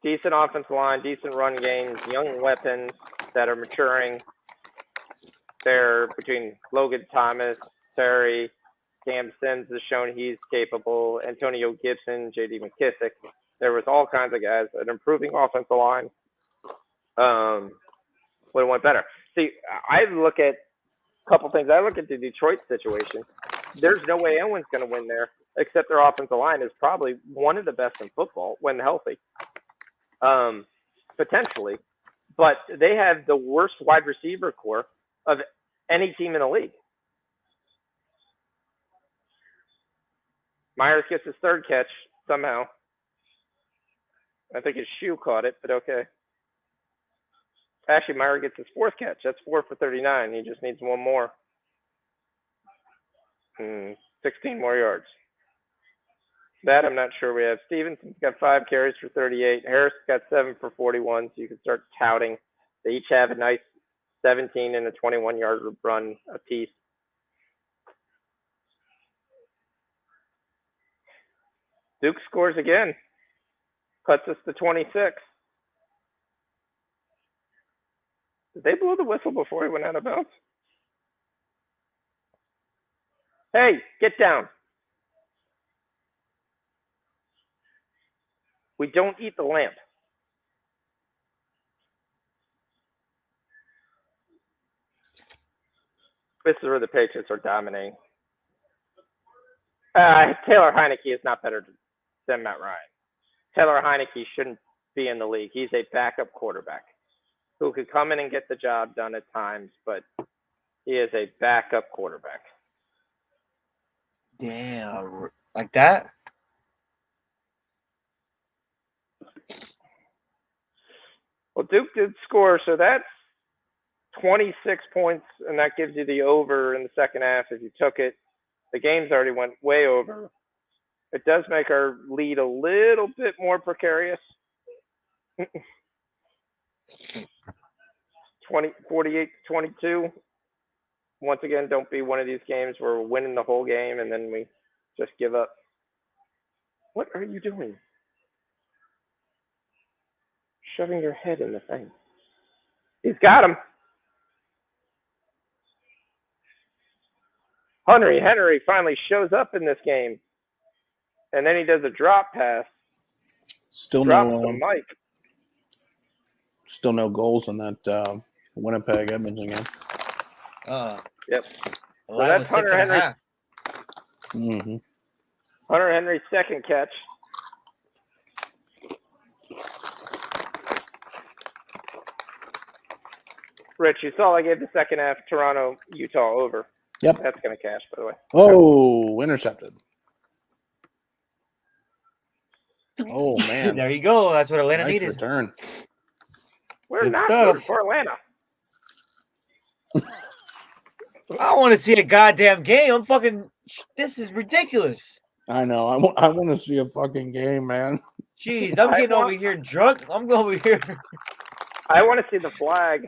Decent offensive line, decent run games, young weapons that are maturing. They're between Logan Thomas, Terry, Cam Sims has shown he's capable, Antonio Gibson, J.D. McKissick. There was all kinds of guys. An improving offensive line would have went better. See, I look at a couple things. I look at the Detroit situation. There's no way anyone's going to win there except their offensive line is probably one of the best in football when healthy, potentially. But they have the worst wide receiver core of any team in the league. Myers gets his third catch somehow. I think his shoe caught it, but okay. Actually, Myers gets his fourth catch. That's 4 for 39. He just needs one more. 16 more yards. That I'm not sure we have. Stevenson's got 5 carries for 38. Harris got 7 for 41, so you can start touting. They each have a nice 17 and a 21-yard run apiece. Duke scores again. Cuts us to 26. Did they blow the whistle before he went out of bounds? Hey, get down. We don't eat the lamp. This is where the Patriots are dominating. Taylor Heineke is not better than Matt Ryan. Taylor Heineke shouldn't be in the league. He's a backup quarterback who could come in and get the job done at times, but he is a backup quarterback. Damn, like that? Well, Duke did score, so that's 26 points, and that gives you the over in the second half if you took it. The game's already went way over. It does make our lead a little bit more precarious. 48-22. Once again, don't be one of these games where we're winning the whole game and then we just give up. What are you doing? Shoving your head in the thing. He's got him. Henry finally shows up in this game. And then he does a drop pass. Still no goals in that Winnipeg Edmonton game. Yep. So that's Hunter Henry. Mm-hmm. Hunter Henry's second catch. Rich, you saw I gave the second half Toronto, Utah over. Yep. That's going to cash, by the way. Oh, intercepted. Oh, man. There you go. That's what Atlanta Nice needed. return. We're Good not stuff. good for Atlanta. I want to see a goddamn game. This is ridiculous. I know. I want to see a fucking game, man. Jeez, I'm getting over here drunk. I'm over here. I want to see the flag.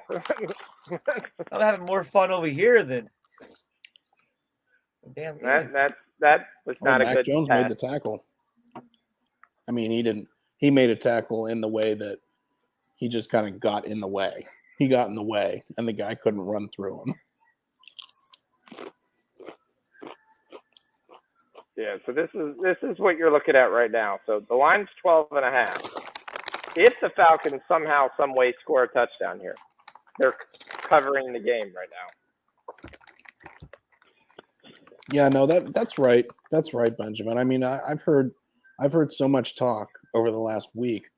I'm having more fun over here than damn game. That was not a Mac good Jones pass. made the tackle. I mean, he didn't. He made a tackle in the way that he just kind of got in the way. He got in the way, and the guy couldn't run through him. Yeah, so this is what you're looking at right now. So the line's 12.5. If the Falcons somehow, some way score a touchdown here, they're covering the game right now. Yeah, no, that's right. That's right, Benjamin. I mean, I've heard so much talk over the last week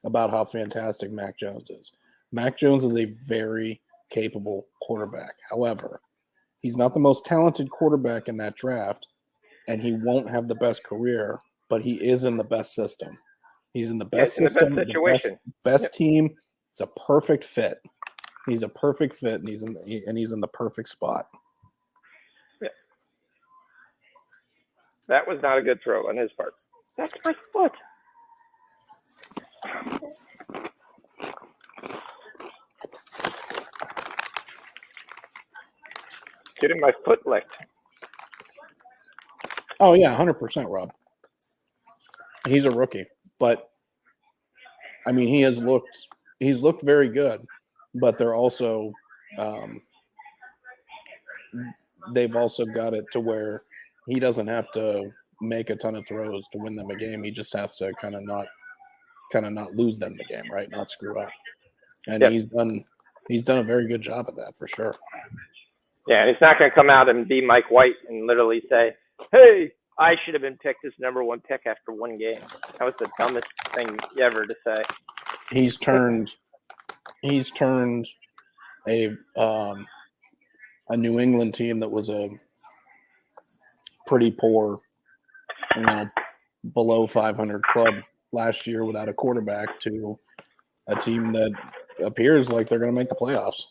about how fantastic Mac Jones is. Mac Jones is a very capable quarterback. However, he's not the most talented quarterback in that draft, and he won't have the best career, but he is in the best system. He's in the best system, in the best situation, best team. It's a perfect fit. He's a perfect fit, and he's in the perfect spot. Yeah. That was not a good throw on his part. That's my foot. Getting my foot licked. Oh yeah, 100%, Rob. He's a rookie, but I mean, he's looked very good, but they're also they've also got it to where he doesn't have to make a ton of throws to win them a game. He just has to kind of not lose them the game, right? Not screw up. And yep. he's done a very good job at that for sure. Yeah, and he's not going to come out and be Mike White and literally say, "Hey, I should have been picked as #1 pick after one game." That was the dumbest thing ever to say. He's turned a New England team that was a pretty poor, below 500 club last year without a quarterback to a team that appears like they're going to make the playoffs.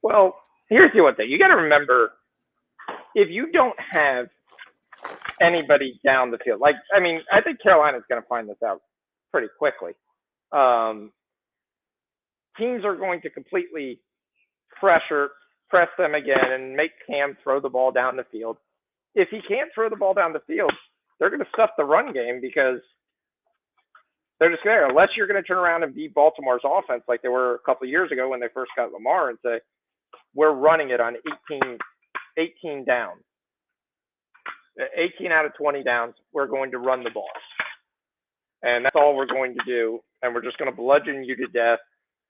Well, here's the one thing. You got to remember, if you don't have anybody down the field, I think Carolina's going to find this out pretty quickly. Teams are going to completely press them again and make Cam throw the ball down the field. If he can't throw the ball down the field, they're going to stuff the run game because They're just there. Unless you're going to turn around and beat Baltimore's offense like they were a couple of years ago when they first got Lamar and say, we're running it on 18 downs. 18 out of 20 downs, we're going to run the ball. And that's all we're going to do. And we're just going to bludgeon you to death.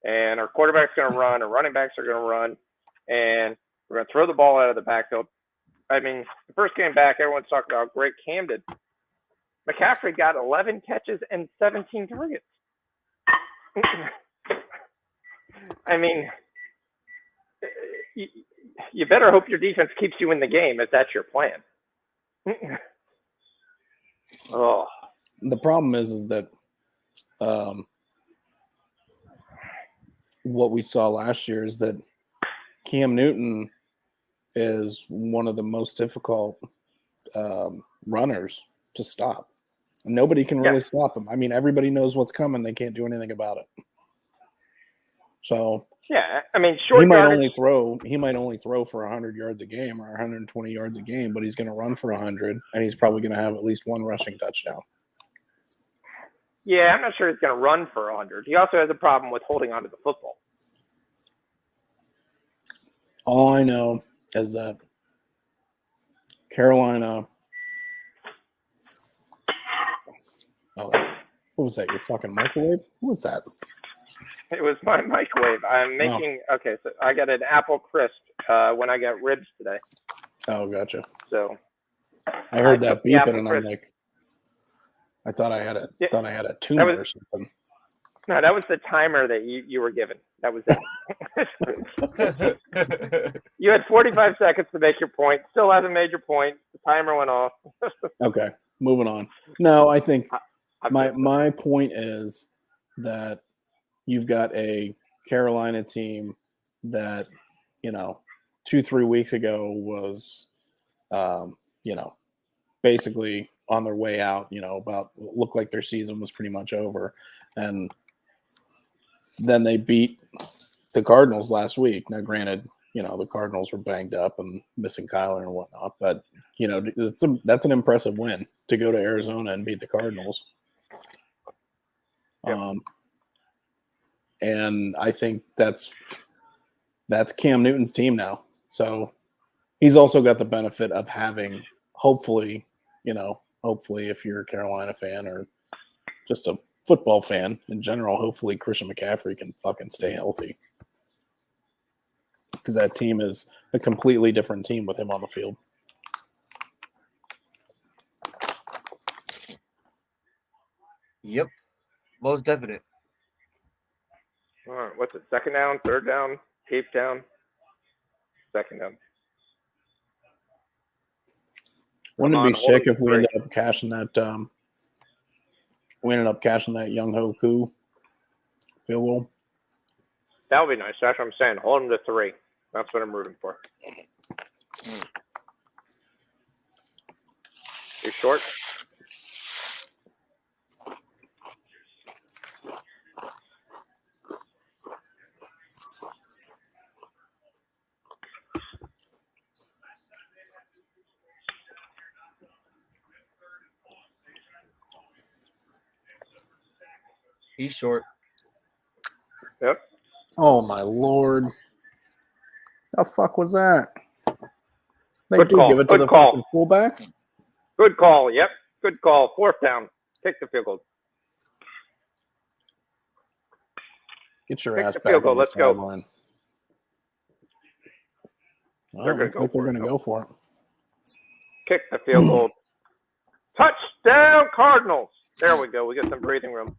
And our quarterback's going to run, our running backs are going to run, and we're going to throw the ball out of the backfield. I mean, the first game back, everyone's talking about how great Cam did. McCaffrey got 11 catches and 17 targets. I mean, you better hope your defense keeps you in the game if that's your plan. Oh. The problem is that what we saw last year is that Cam Newton is one of the most difficult runners to stop. Nobody can really stop him. I mean, everybody knows what's coming. They can't do anything about it. So yeah, I mean, he might only throw for 100 yards a game or 120 yards a game, but he's going to run for 100, and he's probably going to have at least one rushing touchdown. Yeah, I'm not sure he's going to run for 100. He also has a problem with holding onto the football. All I know is that Carolina. Oh, what was that? Your fucking microwave? What was that? It was my microwave. I'm making okay. So I got an apple crisp when I got ribs today. Oh, gotcha. So I heard that beeping, and crisp. I'm like, I thought I had a tumor or something. No, that was the timer that you were given. That was it. You had 45 seconds to make your point. Still hasn't made your point. The timer went off. Okay, moving on. No, I think my point is that you've got a Carolina team that, 2-3 weeks ago was, basically on their way out, looked like their season was pretty much over. And then they beat the Cardinals last week. Now, granted, the Cardinals were banged up and missing Kyler and whatnot, but, that's an impressive win to go to Arizona and beat the Cardinals. Yep. And I think that's Cam Newton's team now. So he's also got the benefit of having, hopefully if you're a Carolina fan or just a football fan in general, hopefully Christian McCaffrey can fucking stay healthy. Because that team is a completely different team with him on the field. Yep. Most definite. All right, what's it? Second down, third down, eighth down, second down. Wouldn't it be sick if we ended up cashing that? We ended up cashing that Young Ho Koo field goal. That would be nice. That's what I'm saying. Hold him to 3. That's what I'm rooting for. You short? He's short. Yep. Oh my lord! The fuck was that? They Good do call. give it to Good the call. fucking fullback. Good call. Yep. Good call. Fourth down. Take the field goal. Get your Kick ass the back field goal. on the Let's go. sideline. They're gonna Looks go like they're for it, going to though. go for it. Kick the field goal. Touchdown, Cardinals. There we go. We got some breathing room.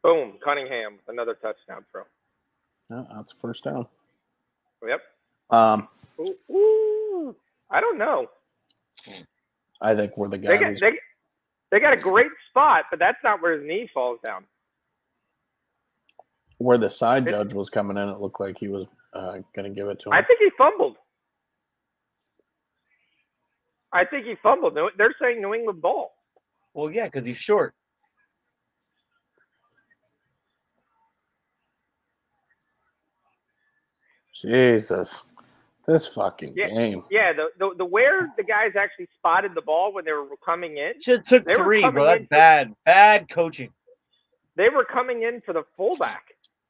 Boom. Cunningham with another touchdown throw. Yeah, that's first down. Yep. Ooh. I don't know. I think we're the guy. They got a great spot, but that's not where his knee falls down. Where the side judge was coming in, it looked like he was going to give it to him. I think he fumbled. They're saying New England ball. Well, yeah, because he's short. Jesus. This fucking game. Yeah, the where the guys actually spotted the ball when they were coming in. Should took They were 3, coming bro. That's in bad. Bad coaching. They were coming in for the fullback,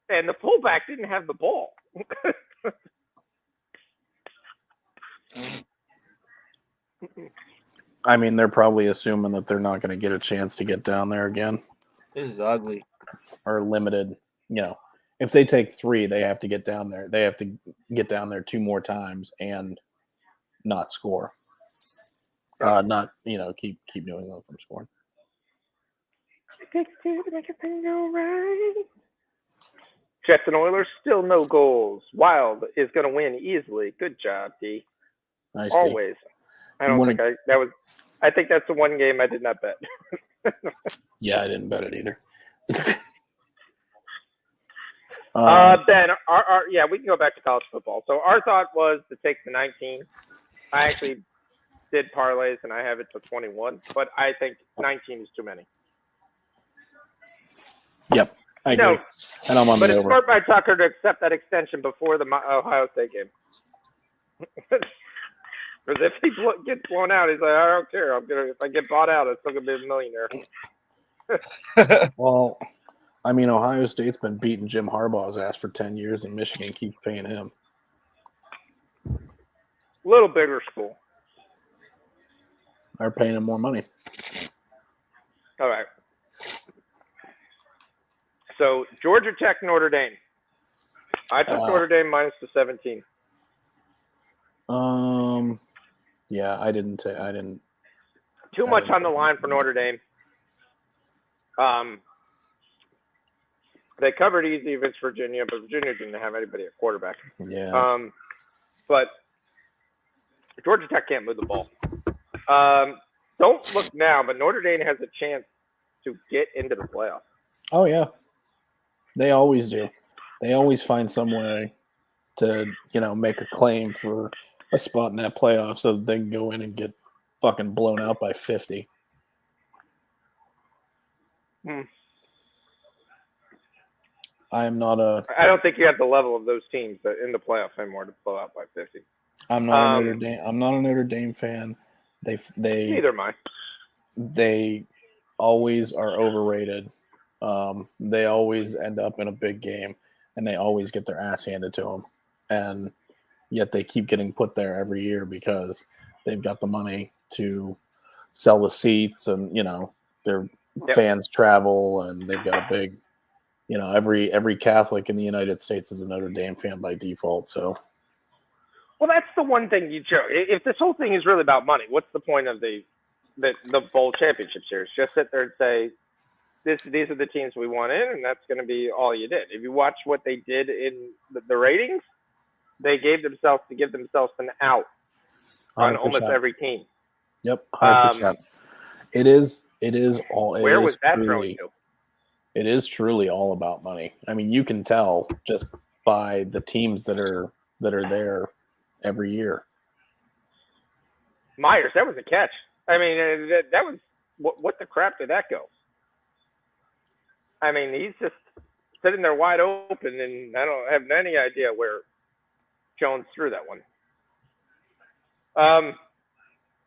and the fullback didn't have the ball. I mean, they're probably assuming that they're not going to get a chance to get down there again, This is ugly. or limited. You know, if they take 3, they have to get down there. They have to get down there 2 more times and not score. Not keep New England from scoring. It takes 2 to make a thing go right. Jets and Oilers still no goals. Wild is going to win easily. Good job, D. Nice. D. Always. I think that's the one game I did not bet. Yeah, I didn't bet it either. Ben, we can go back to college football. So our thought was to take the 19. I actually did parlays, and I have it to 21, but I think 19 is too many. Yep, I agree. No, and I'm on but the it's over. smart by Tucker to accept that extension before the Ohio State game. Because if he gets blown out, he's like, I don't care. If I get bought out, I'm still gonna be a millionaire. Well, I mean, Ohio State's been beating Jim Harbaugh's ass for 10 years, and Michigan keeps paying him. Little bigger school. They're paying him more money. All right. So Georgia Tech, Notre Dame. I took Notre Dame minus the 17. Yeah, I didn't. Too much on the line for Notre Dame. They covered easy against Virginia, but Virginia didn't have anybody at quarterback. Yeah. But Georgia Tech can't move the ball. Don't look now, but Notre Dame has a chance to get into the playoffs. Oh yeah, they always do. They always find some way to make a claim for a spot in that playoff so that they can go in and get fucking blown out by 50. I don't think you have the level of those teams in the playoffs anymore to blow out by 50. I'm not a Notre Dame fan. Neither am I. They always are overrated. They always end up in a big game, and they always get their ass handed to them. And yet they keep getting put there every year because they've got the money to sell the seats, and their fans travel, and they've got a big. Every Catholic in the United States is a Notre Dame fan by default. So, well, that's the one thing you show. If this whole thing is really about money, what's the point of the bowl championship series? Just sit there and say, these are the teams we want in, and that's going to be all you did. If you watch what they did in the ratings, they gave themselves an out on 100%. almost every team. Yep, 100%. It is all. Where was that thrown to? It is truly all about money. I mean, you can tell just by the teams that are there every year. Myers, that was a catch. I mean, that was what the crap did that go? I mean, he's just sitting there wide open, and I don't have any idea where Jones threw that one.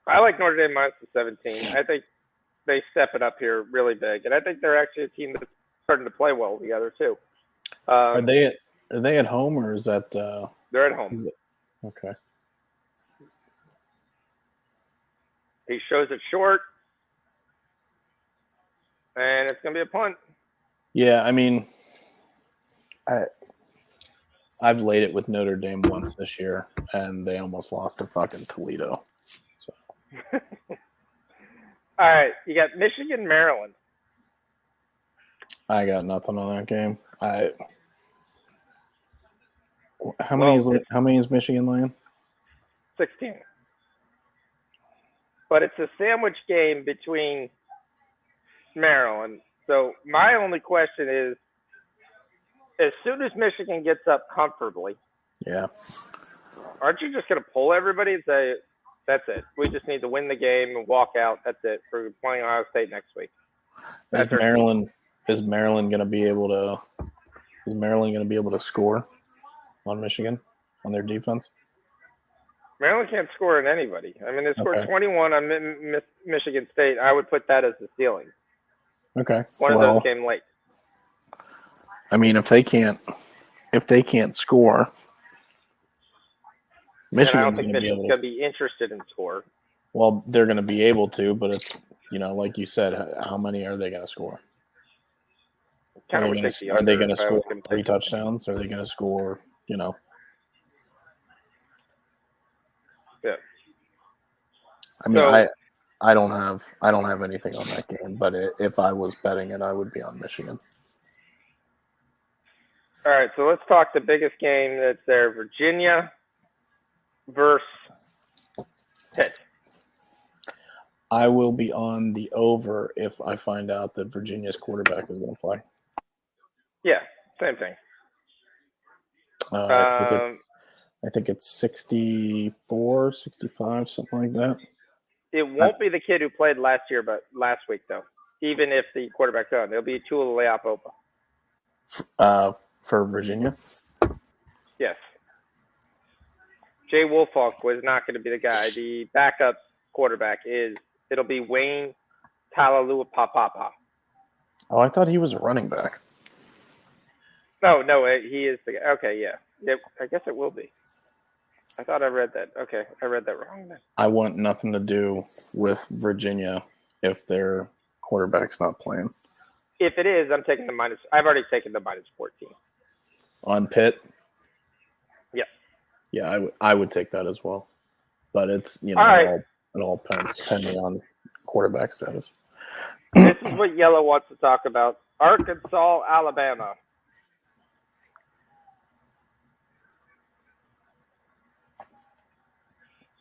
I like Notre Dame minus the 17. I think they step it up here really big, and I think they're actually a team that's starting to play well together too. Are they at home, or is that? They're at home. Okay. He shows it short, and it's going to be a punt. Yeah, I mean, I've laid it with Notre Dame once this year, and they almost lost to fucking Toledo. So. All right, you got Michigan, Maryland. I got nothing on that game. How many is Michigan laying? 16. But it's a sandwich game between Maryland. So my only question is, as soon as Michigan gets up comfortably, aren't you just going to pull everybody and say, that's it. We just need to win the game and walk out. That's it. For playing Ohio State next week. Is Maryland going to be able to score on Michigan on their defense? Maryland can't score on anybody. I mean, they scored Okay. 21 on Michigan State. I would put that as the ceiling. Okay. One of those came late. I mean, if they can't score, And I don't Michigan's think going to be Michigan's able going to to. be interested in score. Well, they're going to be able to, but it's, like you said, how many are they going to score? Kind Are of they would take the going under to if I was score going to 3 take touchdowns? Are they going to score, Yeah. I mean, So- I don't have anything on that game, but if I was betting it, I would be on Michigan. All right, so let's talk the biggest game that's there: Virginia versus Pitt. I will be on the over if I find out that Virginia's quarterback is going to play. Yeah, same thing. I think it's 64, 65, something like that. It won't be the kid who played last week though. Even if the quarterback's on, it'll be Tua Leapopa. For Virginia? Yes. Jay Wolfhawk was not going to be the guy. The backup quarterback it'll be Wayne Talalua-Papapa. Oh, I thought he was a running back. No, he is the guy. Okay, yeah. I guess it will be. I thought I read that. Okay, I read that wrong then. I want nothing to do with Virginia if their quarterback's not playing. If it is, I'm taking the minus. I've already taken the minus 14. On Pitt? Yeah. Yeah, I would take that as well. But it's, All right. it all pending on quarterback status. This is what Yellow wants to talk about. Arkansas, Alabama.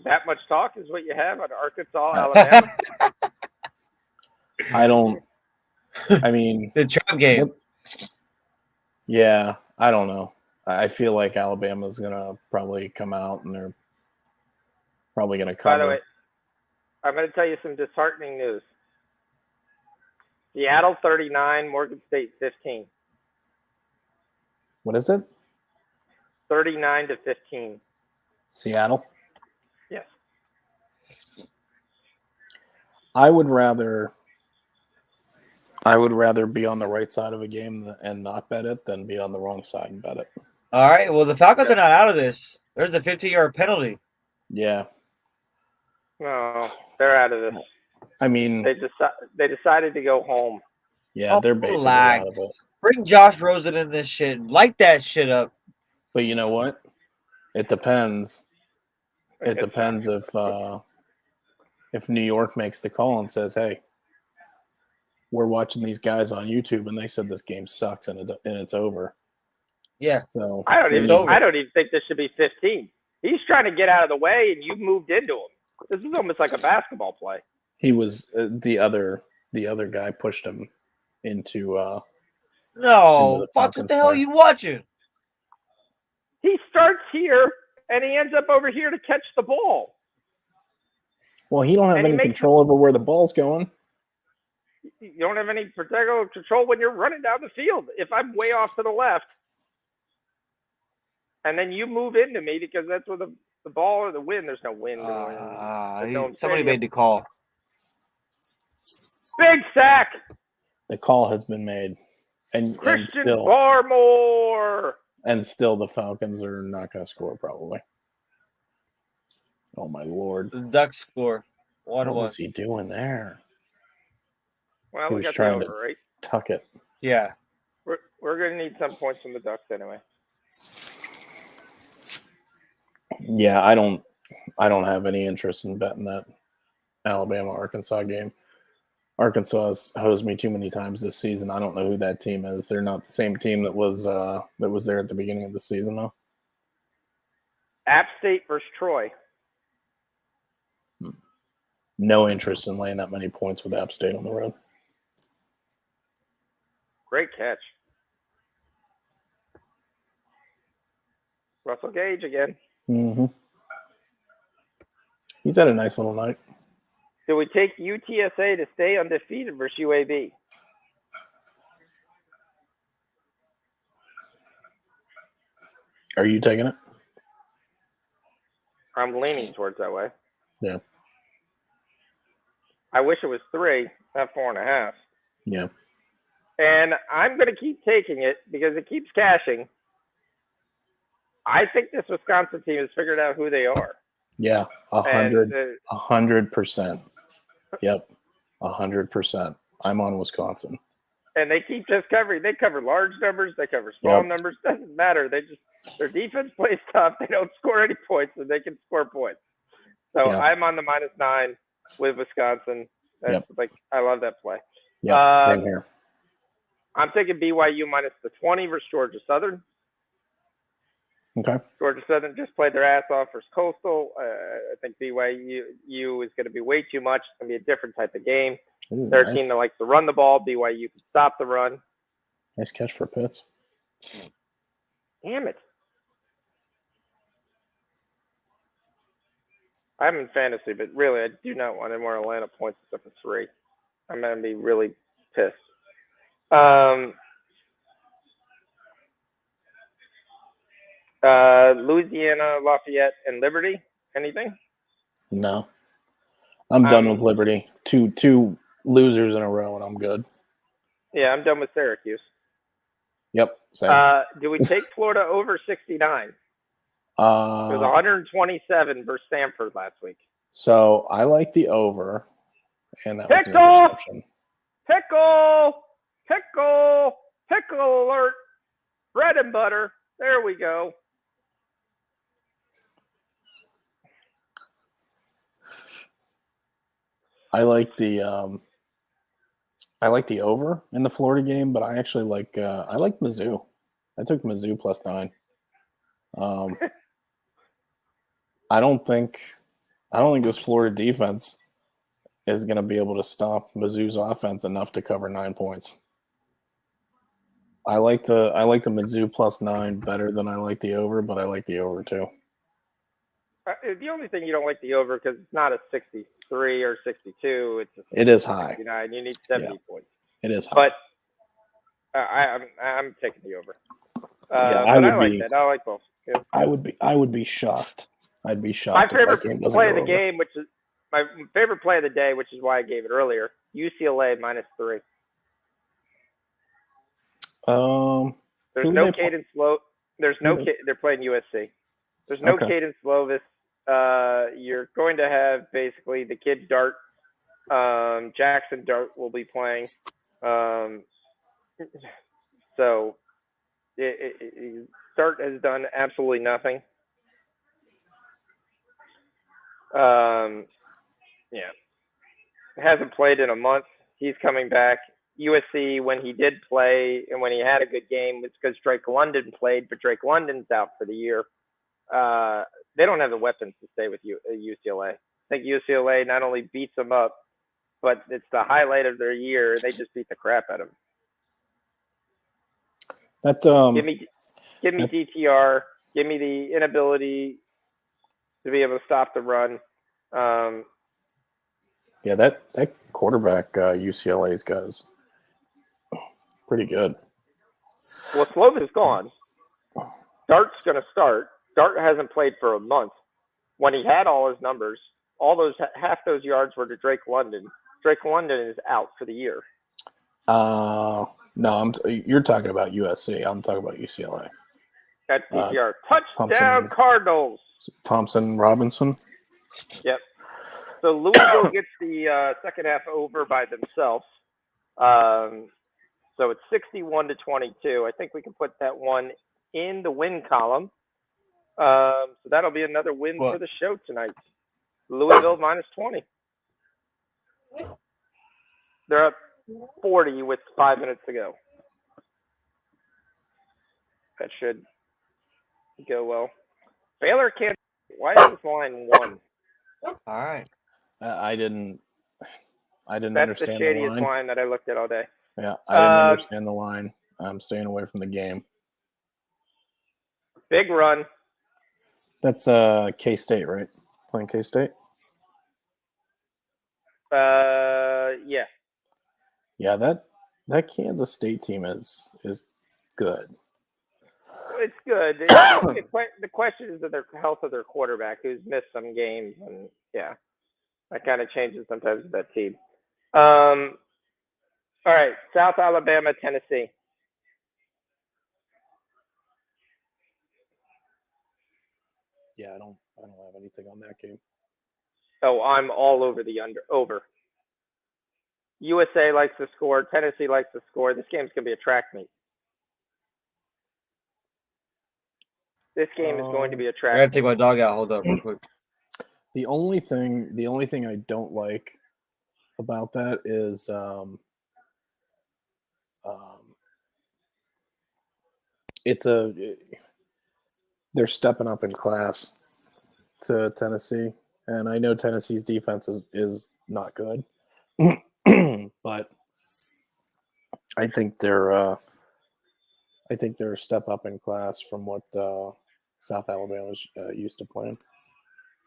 That much talk is what you have on Arkansas, Alabama? I mean, The trap game. Yeah, I don't know. I feel like Alabama's going to probably come out and they're probably going to cover. By the way, I'm going to tell you some disheartening news. Seattle 39, Morgan State 15. What is it? 39-15. Seattle? Yes. I would rather be on the right side of a game and not bet it than be on the wrong side and bet it. All right. Well, the Falcons are not out of this. There's a 15-yard penalty. Yeah. No, they're out of this. I mean, they decided to go home. Yeah, they're basically out of it. Bring Josh Rosen in this shit. Light that shit up. But you know what? It depends. It depends if New York makes the call and says, "Hey, we're watching these guys on YouTube, and they said this game sucks and it's over." Yeah. So I don't even think this should be 15. He's trying to get out of the way, and you moved into him. This is almost like a basketball play. He was the other guy pushed him into. No, fuck! What the hell are you watching? He starts here, and he ends up over here to catch the ball. Well, he don't have any control over where the ball's going. You don't have any particular control when you're running down the field. If I'm way off to the left, and then you move into me because that's where the ball or the wind. There's no wind. Somebody made the call. Big sack. The call has been made, and Christian still, Barmore. And still, the Falcons are not going to score probably. Oh my lord! The Ducks score. What was he doing there? Well, he we was got trying the over, to right? tuck it. Yeah. We're going to need some points from the Ducks anyway. Yeah, I don't have any interest in betting that Alabama-Arkansas game. Arkansas has hosed me too many times this season. I don't know who that team is. They're not the same team that was there at the beginning of the season, though. App State versus Troy. No interest in laying that many points with App State on the road. Great catch. Russell Gage again. Mm-hmm. He's had a nice little night. Do we take UTSA to stay undefeated versus UAB? Are you taking it? I'm leaning towards that way. Yeah. I wish it was 3, not 4.5. Yeah. And I'm going to keep taking it because it keeps cashing. I think this Wisconsin team has figured out who they are. Yeah. And 100%. Yep. 100%. I'm on Wisconsin. and they keep just covering. They cover large numbers. They cover small numbers. Doesn't matter. Their defense plays tough. They don't score any points, and they can score points. So I'm on the -9 with Wisconsin. That's I love that play. Yeah, same here. I'm taking BYU -20 versus Georgia Southern. Okay. Georgia Southern just played their ass off versus Coastal. I think BYU is going to be way too much. It's going to be a different type of game. Ooh, They're a team that likes to run the ball. BYU can stop the run. Nice catch for Pitts. Damn it. I'm in fantasy, but really, I do not want any more Atlanta points except for 3. I'm going to be really pissed. Louisiana, Lafayette, and Liberty. Anything? No. I'm done with Liberty. Two losers in a row, and I'm good. Yeah, I'm done with Syracuse. Yep. Same. Do we take Florida over 69? It was 127 versus Stanford last week. So I like the over, and that was the Pickle! interception. Pickle! Pickle! Pickle alert! Bread and butter. There we go. I like the over in the Florida game, but I actually like Mizzou. I took Mizzou +9. I don't think this Florida defense is going to be able to stop Mizzou's offense enough to cover 9 points. I like the Mizzou +9 better than I like the over, but I like the over too. The only thing you don't like the over because it's not a 63 or 62. It is high. 69. You need 70 points. It is high. But I'm taking the over. I like that. I like both. Yeah. I would be shocked. I'd be shocked. My favorite play of the game, which is my favorite play of the day, which is why I gave it earlier. UCLA -3. There's no Caden Slow. There's no. They're playing USC. There's no Caden Slovis. You're going to have basically the kid Dart. Jackson Dart will be playing. So Dart has done absolutely nothing. Hasn't played in a month. He's coming back. USC, when he did play and when he had a good game, it's because Drake London played, but Drake London's out for the year. They don't have the weapons to stay with UCLA. I think UCLA not only beats them up, but it's the highlight of their year. They just beat the crap out of them. Give me DTR. Give me the inability to be able to stop the run. That quarterback UCLA's got is pretty good. Well, Slovis is gone. Dart's going to start. Dart hasn't played for a month. When he had all his numbers, half those yards were to Drake London. Drake London is out for the year. No, you're talking about USC. I'm talking about UCLA. That's DTR. Touchdown Cardinals. Thompson Robinson. Yep. So Louisville gets the second half over by themselves. So it's 61-22. I think we can put that one in the win column. So that'll be another win for the show tonight. Louisville -20. They're up 40 with 5 minutes to go. That should go well. Baylor can't. Why is this line 1? All right. I didn't That's understand the shadiest the line. line that I looked at all day. Yeah, I didn't understand the line. I'm staying away from the game. Big run. That's K-State, right? Playing K-State? Yeah. Yeah, that Kansas State team is good. it's good. The question is the health of their quarterback, who's missed some games, and yeah, that kind of changes sometimes with that team. All right, South Alabama, Tennessee. Yeah, I don't have anything on that game. Oh, I'm all over the over. USA likes to score. Tennessee likes to score. This game's gonna be a track meet. This game is going to be a I track gotta meet. take my dog out. Hold up, real quick. The only thing I don't like about that is they're stepping up in class to Tennessee, and I know Tennessee's defense is not good, but I think they're a step up in class from what South Alabama's used to playing.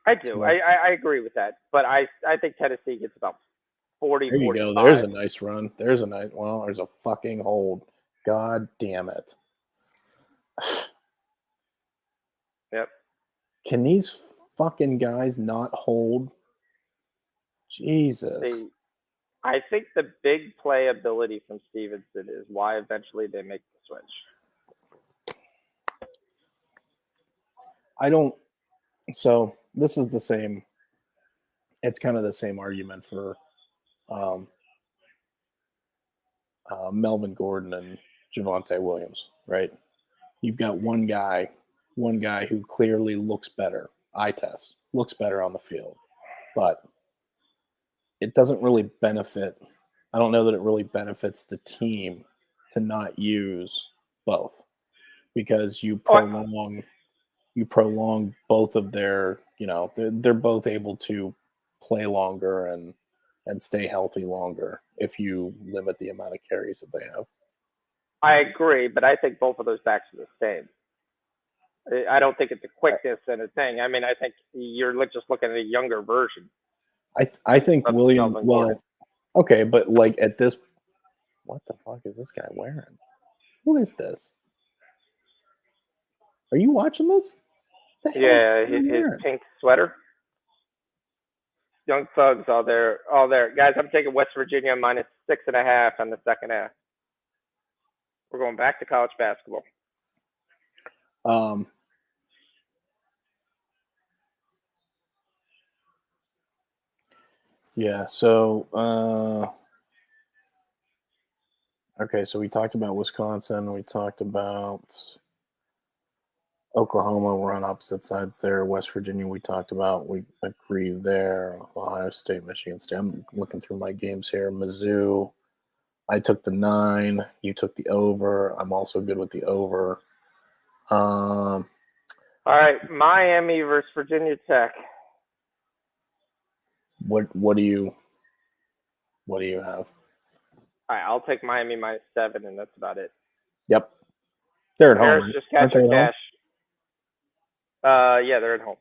I do. So, I agree with that, but I think Tennessee gets about 40, there you 45. go. There's a nice run. There's a fucking hold. God damn it. Yep. Can these fucking guys not hold? Jesus. I think the big playability from Stevenson is why eventually they make the switch. So this is the same. It's kind of the same argument for Melvin Gordon and Javonte Williams, right? You've got one guy who clearly looks better, eye test, looks better on the field, but it doesn't really benefit. I don't know that it really benefits the team to not use both, because you prolong both of their, they're both able to play longer and stay healthy longer if you limit the amount of carries that they have. I agree, but I think both of those backs are the same. I don't think it's a quickness and a thing. I mean, I think you're just looking at a younger version. I think William. Melvin Well, Gordon. okay, but like at this, what the fuck is this guy wearing? Who is this? Are you watching this? What the hell is Yeah, this guy his wearing? pink sweater. Young Thugs all there. Guys, I'm taking West Virginia minus 6.5 on the second half. We're going back to college basketball. Yeah, so okay, so we talked about Wisconsin, we talked about Oklahoma, we're on opposite sides there. West Virginia, we talked about, we agree there. Ohio State, Michigan State. I'm looking through my games here. Mizzou, I took the 9. You took the over. I'm also good with the over. All right, Miami versus Virginia Tech. What do you have? All right, I'll take Miami minus 7, and that's about it. Yep, they're at Harris home. just Aren't they catching at home? cash. Yeah, they're at home.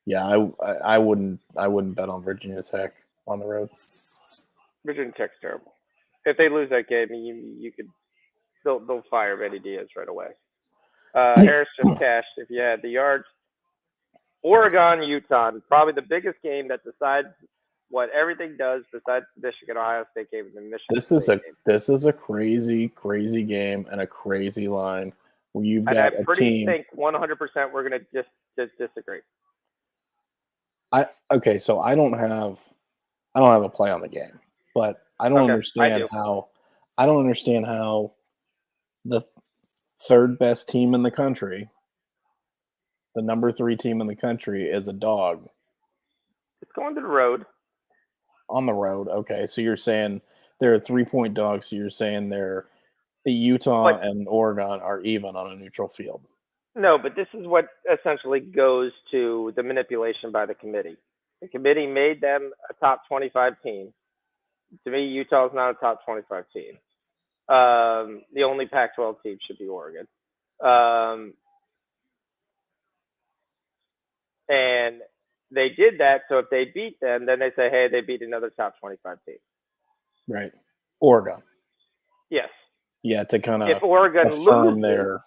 Yeah. I wouldn't bet on Virginia Tech on the road. Virginia Tech's terrible. If they lose that game, you could they'll fire Benny Diaz right away. Harris just cashed. If you had the yards, Oregon, Utah, probably the biggest game that decides what everything does besides the Michigan Ohio State game and the Michigan State game. This is a crazy game and a crazy line where you've got and I a pretty team. think 100% we're going to just disagree. So I don't have a play on the game, but I don't understand how the third best team in the country, the number 3 team in the country, is a dog It's going to the road. on the road. Okay, so you're saying they're a 3-point dog. So you're saying the Utah and Oregon are even on a neutral field. No, but this is what essentially goes to the manipulation by the committee. The committee made them a top 25 team. To me, Utah is not a top 25 team. The only Pac-12 team should be Oregon. And they did that, so if they beat them, then they say, hey, they beat another top 25 team. Right. Oregon. Yes. Yeah, to kind of If Oregon affirm loses, their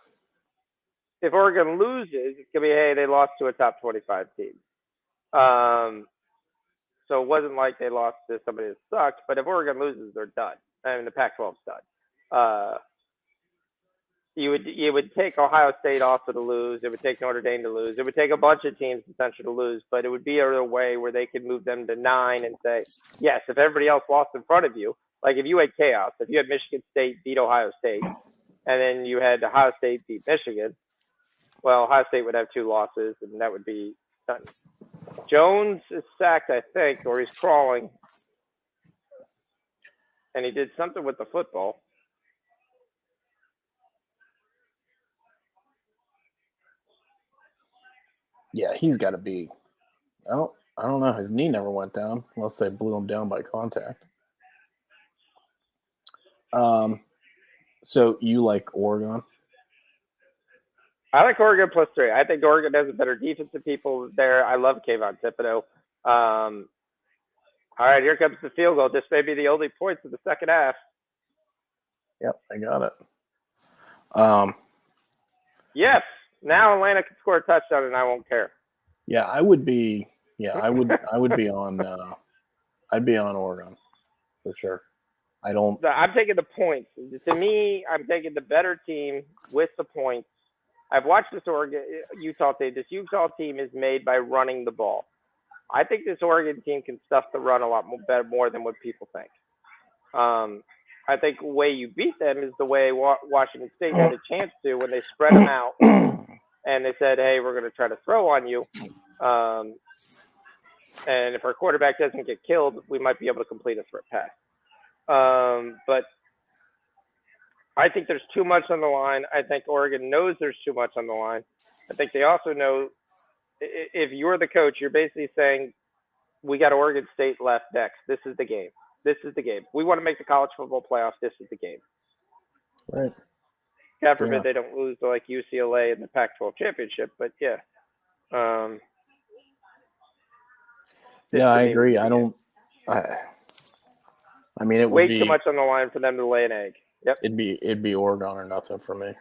if Oregon loses, it's gonna be, hey, they lost to a top 25 team. So it wasn't like they lost to somebody that sucked. But if Oregon loses, they're done. I mean, the Pac-12's done. You would take Ohio State also to lose. It would take Notre Dame to lose. It would take a bunch of teams essentially to lose. But it would be a way where they could move them to 9 and say, yes, if everybody else lost in front of you, like if you had chaos, if you had Michigan State beat Ohio State, and then you had Ohio State beat Michigan, well, Ohio State would have 2 losses, and that would be done. Jones is sacked, I think, or he's crawling. And he did something with the football. Yeah, he's got to be. Oh, I don't know. His knee never went down unless they blew him down by contact. So you like Oregon? I like Oregon +3. I think Oregon has a better defensive people there. I love Kayvon Thibodeau. All right, here comes the field goal. This may be the only points of the second half. Yep, I got it. Yes. Now Atlanta can score a touchdown, and I won't care. Yeah, I would be. Yeah, I would be on. I'd be on Oregon for sure. I don't. I'm taking the points. To me, I'm taking the better team with the points. I've watched this Utah team. This Utah team is made by running the ball. I think this Oregon team can stuff the run a lot more than what people think. I think the way you beat them is the way Washington State had a chance to when they spread them out and they said, hey, we're going to try to throw on you. And if our quarterback doesn't get killed, we might be able to complete a threat pass. But I think there's too much on the line. I think Oregon knows there's too much on the line. I think they also know if you're the coach, you're basically saying, we got Oregon State left next. This is the game. This is the game. We want to make the college football playoffs. This is the game. Right. God forbid they don't lose to like UCLA in the Pac-12 championship, but yeah. Yeah, I agree. I don't. I mean, it would way be too much on the line for them to lay an egg. Yep. It'd be Oregon or nothing for me.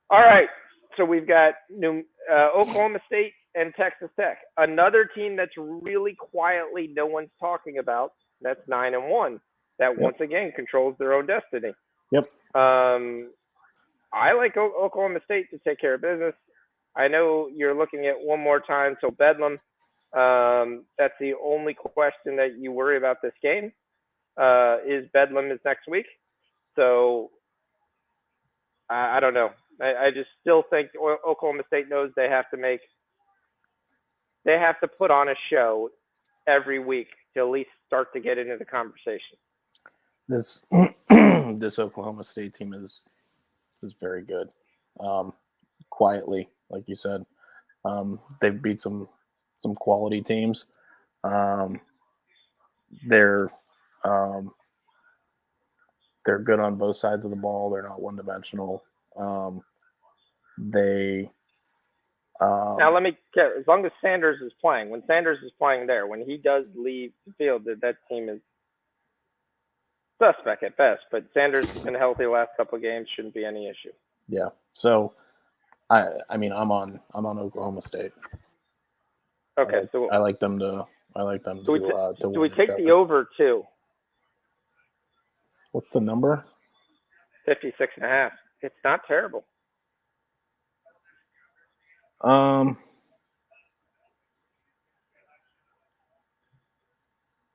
All right. So we've got Oklahoma State and Texas Tech. Another team that's really quietly no one's talking about. That's 9-1. That once again controls their own destiny. Yep. I like Oklahoma State to take care of business. I know you're looking at one more time till Bedlam. That's the only question that you worry about this game. Is Bedlam is next week. So I don't know. I just still think Oklahoma State knows they have to put on a show every week to at least start to get into the conversation. This Oklahoma State team is very good. Quietly, like you said, they've beat some quality teams. They're good on both sides of the ball. They're not one-dimensional. Now let me get, as long as Sanders is playing, when Sanders is playing there, when he does leave the field, that team is suspect at best. But Sanders has been healthy the last couple of games, shouldn't be any issue. Yeah. So I mean I'm on Oklahoma State. Okay, so I like them to win. Do we take the over too? What's the number? 56.5. It's not terrible.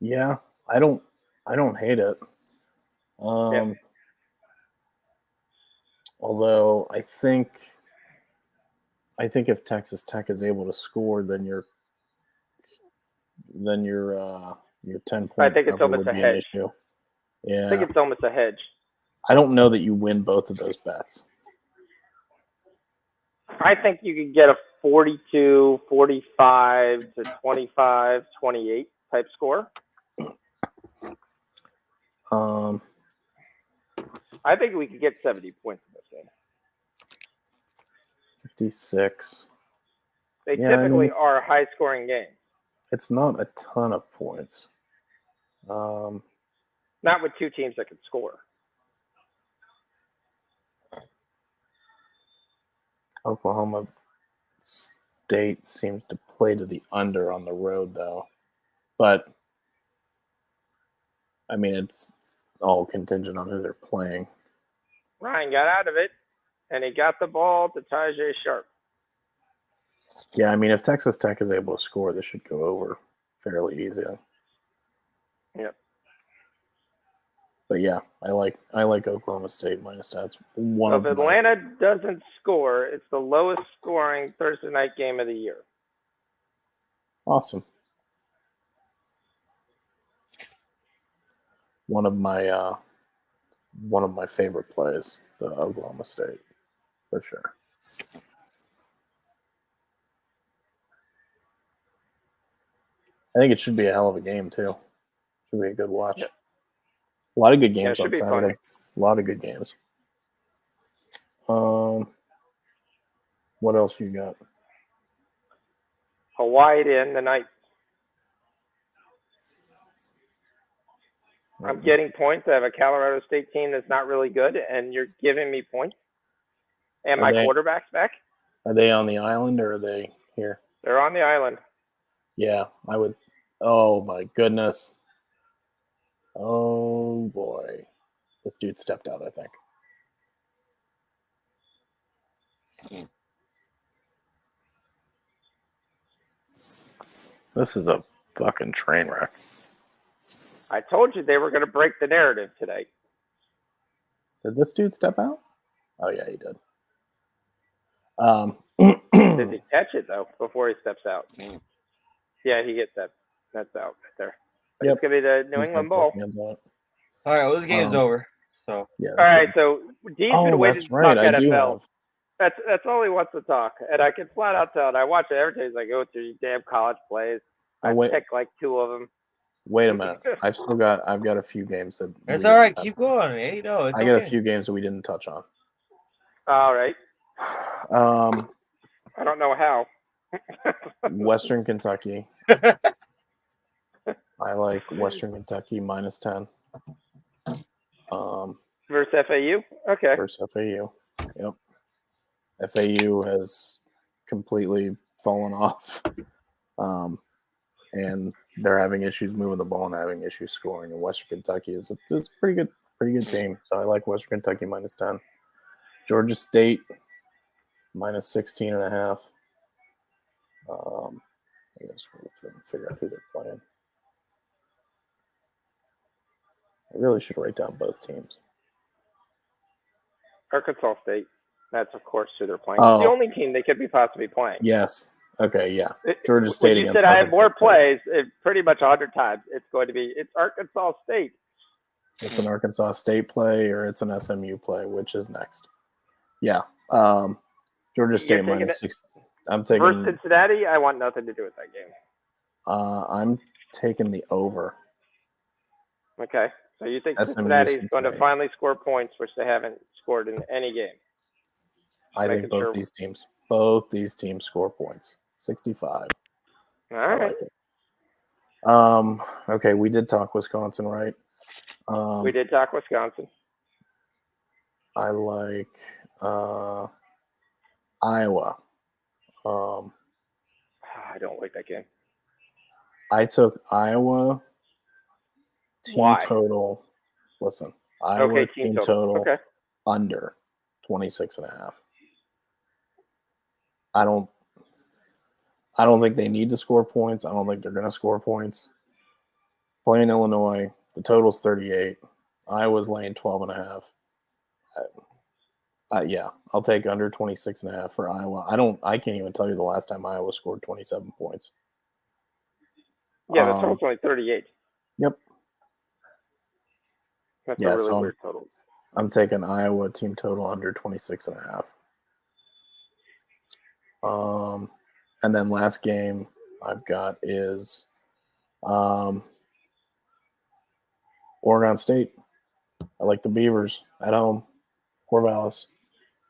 Yeah, I don't hate it. Although I think if Texas Tech is able to score, then your 10 point. I think it's almost a hedge. Yeah, I think it's almost a hedge. I don't know that you win both of those bets. I think you could get a 42, 45 to 25, 28 type score. I think we could get 70 points in this game. 56. They typically are high-scoring games. It's not a ton of points. Not with two teams that can score. Oklahoma State seems to play to the under on the road, though. But, I mean, it's all contingent on who they're playing. Ryan got out of it, and he got the ball to Tajay Sharp. Yeah, I mean, if Texas Tech is able to score, this should go over fairly easily. Yep. But yeah, I like Oklahoma State minus stats. If Atlanta doesn't score, it's the lowest scoring Thursday night game of the year. Awesome. One of my favorite plays, the Oklahoma State, for sure. I think it should be a hell of a game too. Should be a good watch. Yep. A lot of good games on be Saturday. fun. A lot of good games. What else you got? Hawaii to end the night. I'm getting points. I have a Colorado State team that's not really good, and you're giving me points. And my quarterback's back. Are they on the island or are they here? They're on the island. Yeah, I would. Oh my goodness. Oh boy, this dude stepped out. I think. This is a fucking train wreck. I told you they were going to break the narrative today. Did this dude step out? Oh yeah, he did. Did he catch it though before he steps out? Yeah, he gets that. That's out right there. But It's going to be the New England Bowl. All right, well, this game's over. So yeah. All right, so Dean's going to wait to talk NFL. That's all he wants to talk, and I can flat out tell it. I watch it every day as I go through these damn college plays. I pick like two of them. Wait a minute. I've got a few games that. It's all right. Keep going. Hey, no, it's I got a few games that we didn't touch on. All right. I don't know how. Western Kentucky. I like Western Kentucky minus 10. Versus FAU? Okay. Versus FAU. Yep. FAU has completely fallen off. And they're having issues moving the ball and having issues scoring. And Western Kentucky is it's a pretty good team. So I like Western Kentucky minus 10. Georgia State minus 16.5. I guess we're trying to figure out who they're playing. I really should write down both teams. Arkansas State. That's, of course, who they're playing. Oh. It's the only team they could be possibly playing. Yes. Okay, yeah. Georgia State when you said I have more plays, pretty much 100 times. It's Arkansas State. It's an Arkansas State play or it's an SMU play. Which is next? Yeah. Georgia State minus 6. I'm taking versus Cincinnati. I want nothing to do with that game. I'm taking the over. Okay. So you think Cincinnati is going to finally score points, which they haven't scored in any game? I think both these teams score points. 65. All right. I like it. Okay, we did talk Wisconsin, right? We did talk Wisconsin. I like Iowa. I don't like that game. I took Iowa team total. Listen, Iowa team total under 26.5. I don't think they need to score points. I don't think they're going to score points. Playing Illinois, the total's 38. Iowa's laying 12.5. Yeah, I'll take under 26.5 for Iowa. I can't even tell you the last time Iowa scored 27 points. Yeah, the total's only 38. Yep. That's a really weird total. I'm taking Iowa team total under 26.5. And then last game I've got is Oregon State. I like the Beavers at home. Corvallis.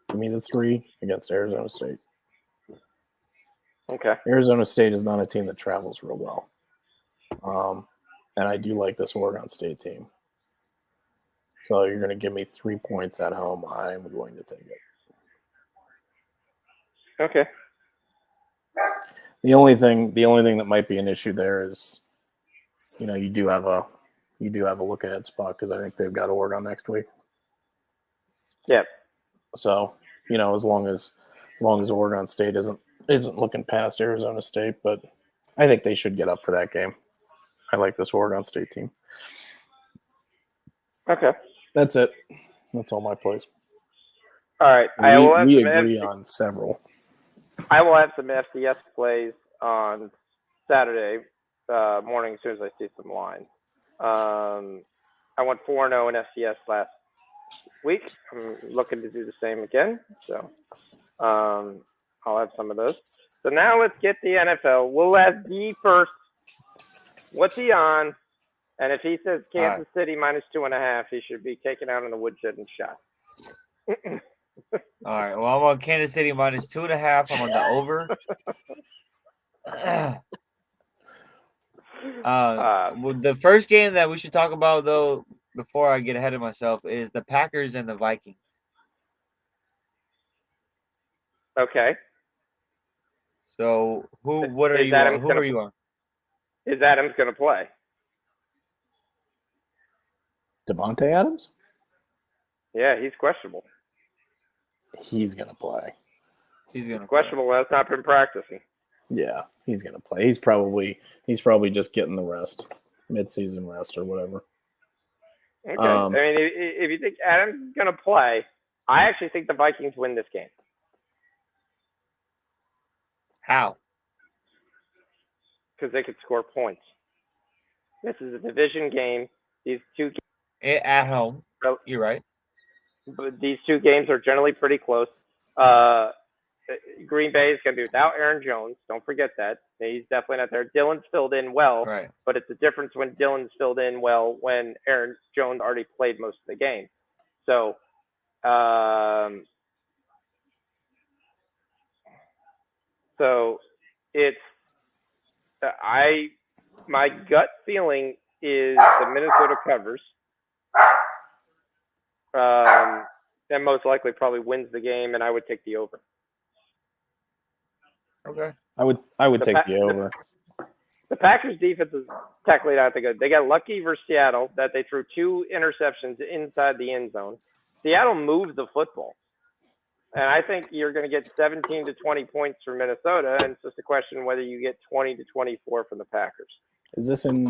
Give me the 3 against Arizona State. Okay. Arizona State is not a team that travels real well. And I do like this Oregon State team. So you're going to give me 3 points at home. I'm going to take it. Okay. The only thing that might be an issue there is, you do have a look ahead spot because I think they've got Oregon next week. Yeah. So, as long as Oregon State isn't looking past Arizona State, but I think they should get up for that game. I like this Oregon State team. Okay. That's it. That's all my plays. All right. We agree on several. I will have some FCS plays on Saturday morning as soon as I see some lines. I went 4-0 in FCS last week. I'm looking to do the same again. So I'll have some of those. So now let's get the NFL. We'll have D first. What's he on? And if he says Kansas City -2.5, he should be taken out in the woodshed and shot. All right. Well, I'm on Kansas City -2.5. I'm on the over. Well, the first game that we should talk about, though, before I get ahead of myself, is the Packers and the Vikings. Okay. So what are you on? Who are you on? Is Adams going to play? Devontae Adams? Yeah, he's questionable. He's going to play. He's going to questionable. That's not been practicing. Yeah, he's going to play. He's probably just getting the rest, mid-season rest or whatever. Okay. I mean, if you think Adams is going to play, I actually think the Vikings win this game. How? Because they could score points. This is a division game. These two games At home. You're right. But these two games are generally pretty close. Green Bay is going to be without Aaron Jones. Don't forget that. He's definitely not there. Dylan's filled in well, right. But it's a difference when Dylan's filled in well when Aaron Jones already played most of the game. So, it's my gut feeling is the Minnesota covers. And most likely probably wins the game, and I would take the over. Okay. I would take the over. The Packers defense is technically not that good. They got lucky versus Seattle that they threw 2 interceptions inside the end zone. Seattle moved the football. And I think you're going to get 17 to 20 points from Minnesota, and it's just a question whether you get 20 to 24 from the Packers. Is this in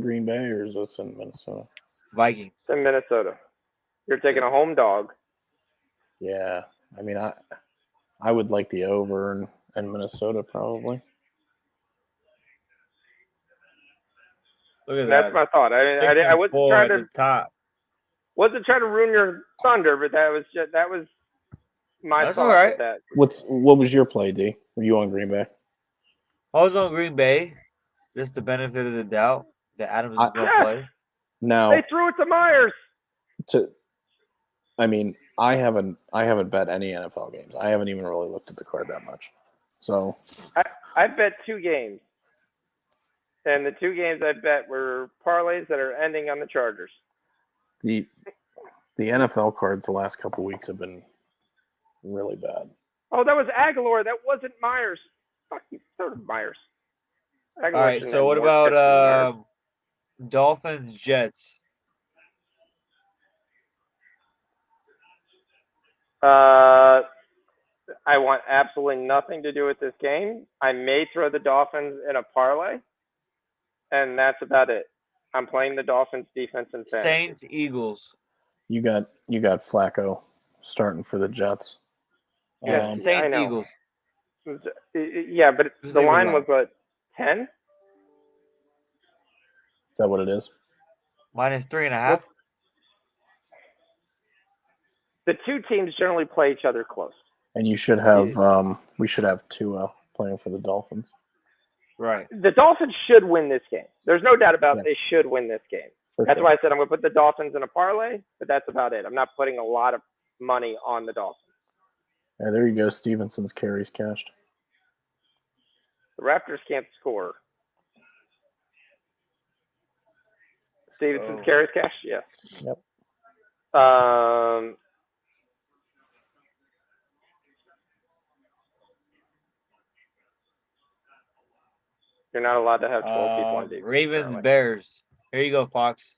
Green Bay or is this in Minnesota? Vikings. It's in Minnesota. You're taking a home dog. Yeah. I mean, I would like the over in Minnesota probably. Look at That's that. my thought. I wasn't trying to wasn't trying to ruin your thunder, but that was my thought. All right. That. What was your play, D? Were you on Green Bay? I was on Green Bay, just the benefit of the doubt that Adams is going to play. Now they threw it to Myers. I haven't bet any NFL games. I haven't even really looked at the card that much. So I bet 2 games. And the 2 games I bet were parlays that are ending on the Chargers. The NFL cards the last couple of weeks have been really bad. Oh, that was Aguilar. That wasn't Myers. Fuck you. So did Myers. Aguilar. All right, so what about Dolphins, Jets? I want absolutely nothing to do with this game. I may throw the Dolphins in a parlay, and that's about it. I'm playing the Dolphins defense and fantasy. Saints, Eagles. You got Flacco starting for the Jets. Yeah, Saints, Eagles. Yeah, but the line was what, 10? Is that what it is? -3.5. The 2 teams generally play each other close. And you should have we should have Tua playing for the Dolphins. Right. The Dolphins should win this game. There's no doubt about it. They should win this game. That's why I said I'm going to put the Dolphins in a parlay, but that's about it. I'm not putting a lot of money on the Dolphins. Yeah, there you go. Stevenson's carries cashed. The Raptors can't score. Stevenson's carries cash? Yes. Yep. You're not allowed to have 12 people on defense. Ravens, apparently. Bears. Here you go, Fox.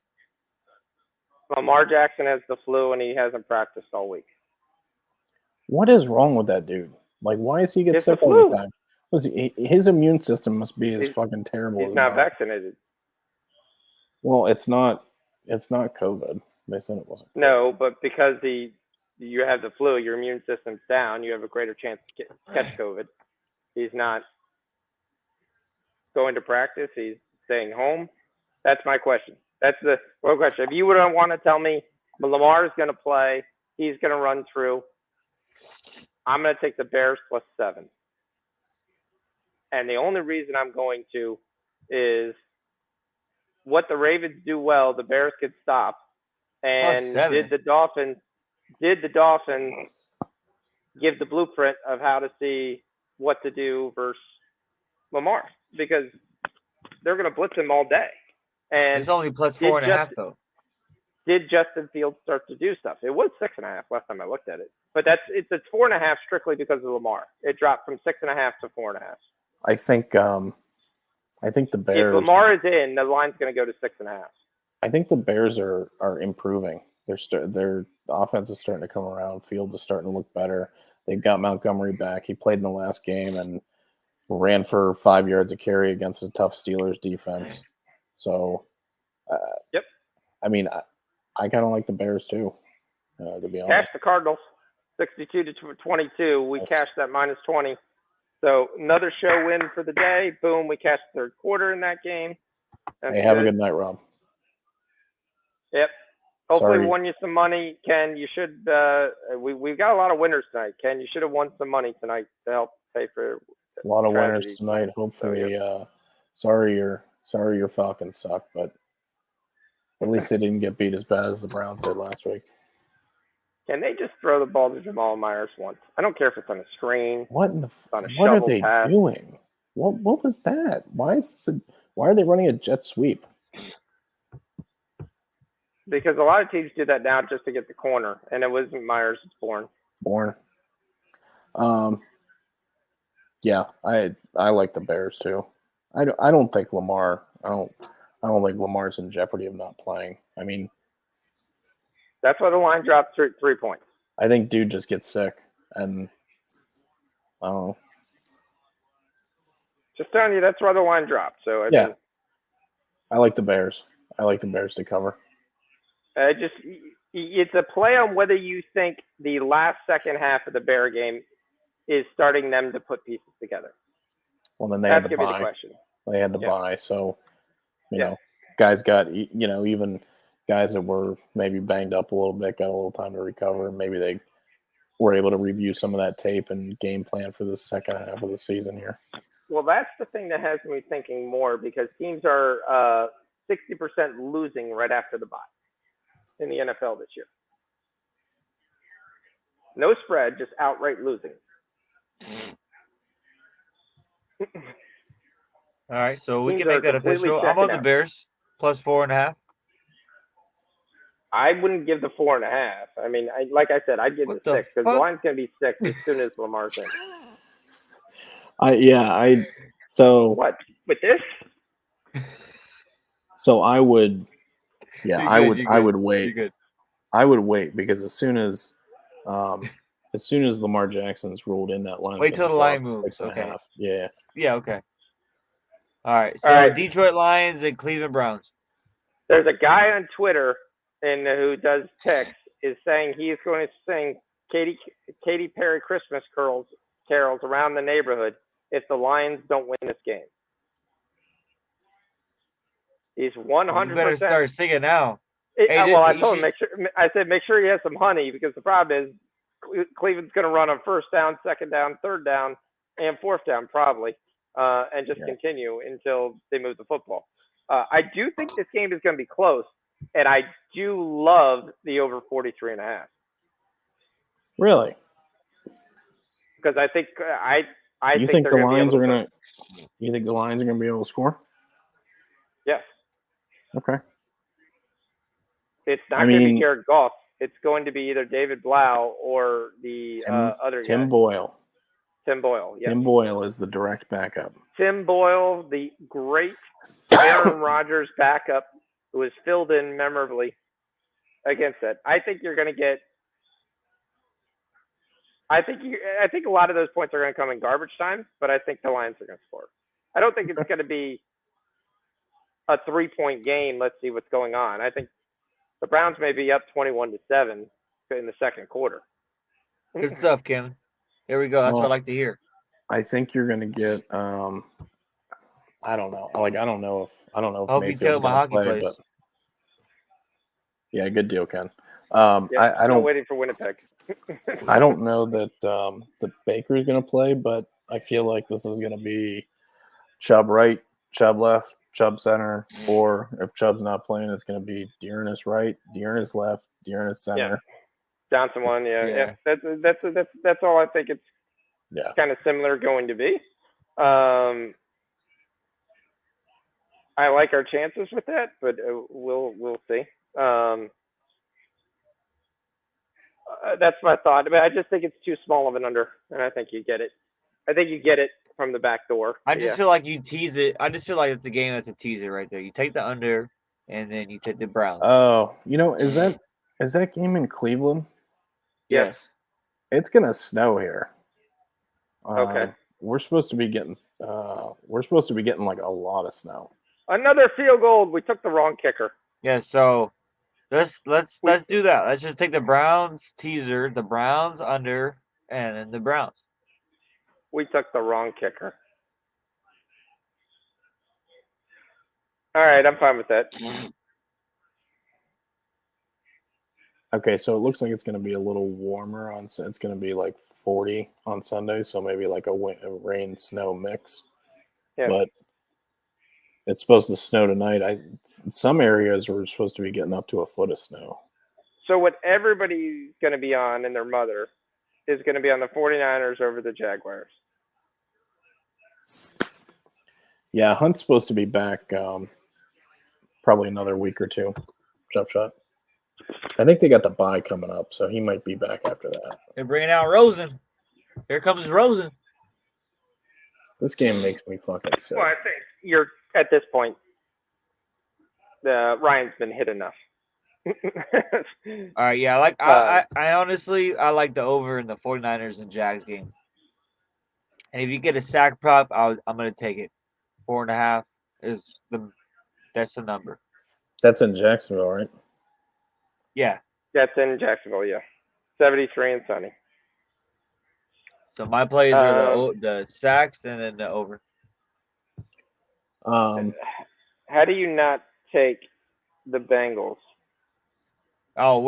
Lamar Jackson has the flu and he hasn't practiced all week. What is wrong with that dude? Like, why is he get It's sick the all the flu. time? His immune system must be as He's- fucking terrible. He's as not mine. vaccinated. Well, it's not. It's not COVID. They said it wasn't. No, but because you have the flu, your immune system's down, you have a greater chance to catch COVID. He's not going to practice. He's staying home. That's my question. That's the one question. If you would want to tell me Lamar is going to play, he's going to run through, I'm going to take the Bears +7. And the only reason I'm going to is what the Ravens do well, the Bears could stop. And +7. did the Dolphins give the blueprint of how to see what to do versus Lamar? Because they're going to blitz him all day. And It's only +4.5 though. did Justin Fields start to do stuff? It was 6.5 last time I looked at it, but it's a 4.5 strictly because of Lamar. It dropped from 6.5 to 4.5. I think the Bears. If Lamar is in, the line's going to go to 6.5. I think the Bears are improving. Their offense is starting to come around. Fields is starting to look better. They've got Montgomery back. He played in the last game and ran for 5 yards a carry against a tough Steelers defense. So, Yep. I mean, I kind of like the Bears too, to be honest. Cash the Cardinals, 62-22. We cashed that -20. So another show win for the day. Boom, we cashed the third quarter in that game. That's Hey, have a good night, Rob. Yep. Hopefully Sorry. we won you some money. Ken, you should we've got a lot of winners tonight. Ken, you should have won some money tonight to help pay for A lot of winners tragedy. tonight. Hopefully, sorry your Falcons suck, but at least they didn't get beat as bad as the Browns did last week. Can they just throw the ball to Jamal Myers once? I don't care if it's on a screen. What in the? On a What are shovel they pass. doing? What was that? Why are they running a jet sweep? Because a lot of teams do that now just to get the corner, and it wasn't Myers. It's Bourne. Yeah, I like the Bears too. I don't think Lamar. I don't think Lamar's in jeopardy of not playing. I mean, That's why the line dropped 3 points. I think dude just gets sick, and I don't know. Just telling you, that's why the line dropped. So I Yeah. mean, I like the Bears. I like the Bears to cover. it's a play on whether you think the last second half of the Bear game is starting them to put pieces together. Well, then they That's had the gonna be the bye. question. They had the Yeah. bye, so you Yeah. know, guys got even guys that were maybe banged up a little bit got a little time to recover. Maybe they were able to review some of that tape and game plan for the second half of the season here. Well, that's the thing that has me thinking more because teams are 60% losing right after the bye in the NFL this year. No spread, just outright losing. All right, so we Teams can make are that completely official. How about checking the out. Bears +4.5? I wouldn't give the 4.5. I mean, like I said, I'd give What the the 6 because the fuck? line's going to be 6 as soon as Lamar's in. So What? With this? So I would, yeah, You're I good, would, you're I good, would You're wait. good. I would wait because as soon as Lamar Jackson's ruled in, that line. Wait till the line moves. 6.5. Okay. Yeah. Yeah, okay. All right, so All right. Detroit Lions and Cleveland Browns. There's a guy on Twitter who does text is saying he is going to sing Katy Perry Christmas carols around the neighborhood if the Lions don't win this game. He's 100%. You better start singing now. I you told him should- I said make sure he has some honey because the problem is Cleveland's going to run on first down, second down, third down, and fourth down probably, and just continue until they move the football. I do think this game is going to be close, and I do love the over 43.5. Really? Because I think You think they're the gonna be Lions able are to gonna? You think the Lions are gonna be able to score? Yes. Okay. It's not going to be Jared Goff. It's going to be either David Blau or the other Tim guy. Boyle. Tim Boyle. Yeah. Tim Boyle is the direct backup. Tim Boyle, the great Aaron Rodgers backup, who was filled in memorably against it. I think you're going to get. I think a lot of those points are going to come in garbage time, but I think the Lions are going to score. I don't think it's going to be a 3-point game. Let's see what's going on. I think the Browns may be up 21-7 in the second quarter. Good stuff, Kim. Here we go. That's what I like to hear. I think you're going to get. I don't know. I don't know if hope you Mayfield's tell my going to hockey play, plays. but yeah, good deal, Ken. Yeah, I don't. waiting for Winnipeg. I don't know that the Baker's going to play, but I feel like this is going to be Chubb right, Chubb left, Chubb center, or if Chubb's not playing, it's going to be Dearness right, Dearness left, Dearness center. Johnson one, yeah. That's all I think it's kind of similar going to be. I like our chances with that, but we'll see. That's my thought. But I just think it's too small of an under, and I think you get it. I think you get it from the back door. I just feel like you tease it. I just feel like it's a game that's a teaser right there. You take the under, and then you take the Browns. Oh, is that game in Cleveland? Yes. It's gonna snow here. Okay. We're supposed to be getting like a lot of snow. Another field goal. We took the wrong kicker. Yeah. So let's do that. Let's just take the Browns teaser, the Browns under, and then the Browns. We took the wrong kicker. All right, I'm fine with that. Okay, so it looks like it's going to be a little warmer it's going to be like 40 on Sunday, so maybe like a rain snow mix. Yeah. But it's supposed to snow tonight. Some areas we're supposed to be getting up to a foot of snow. So what everybody's going to be on, and their mother, is going to be on the 49ers over the Jaguars. Yeah, Hunt's supposed to be back probably another week or two. Jump shot. I think they got the bye coming up, so he might be back after that. They're bringing out Rosen. Here comes Rosen. This game makes me fucking sick. Well, I think you're at this point. Ryan's been hit enough. All right, yeah, I honestly like the over in the 49ers and Jags game. And if you get a sack prop, I'm gonna take it. 4.5 that's the number. That's in Jacksonville, right? Yeah. That's in Jacksonville, yeah. 73 and sunny. So my plays are the sacks and then the over. How do you not take the Bengals? Oh,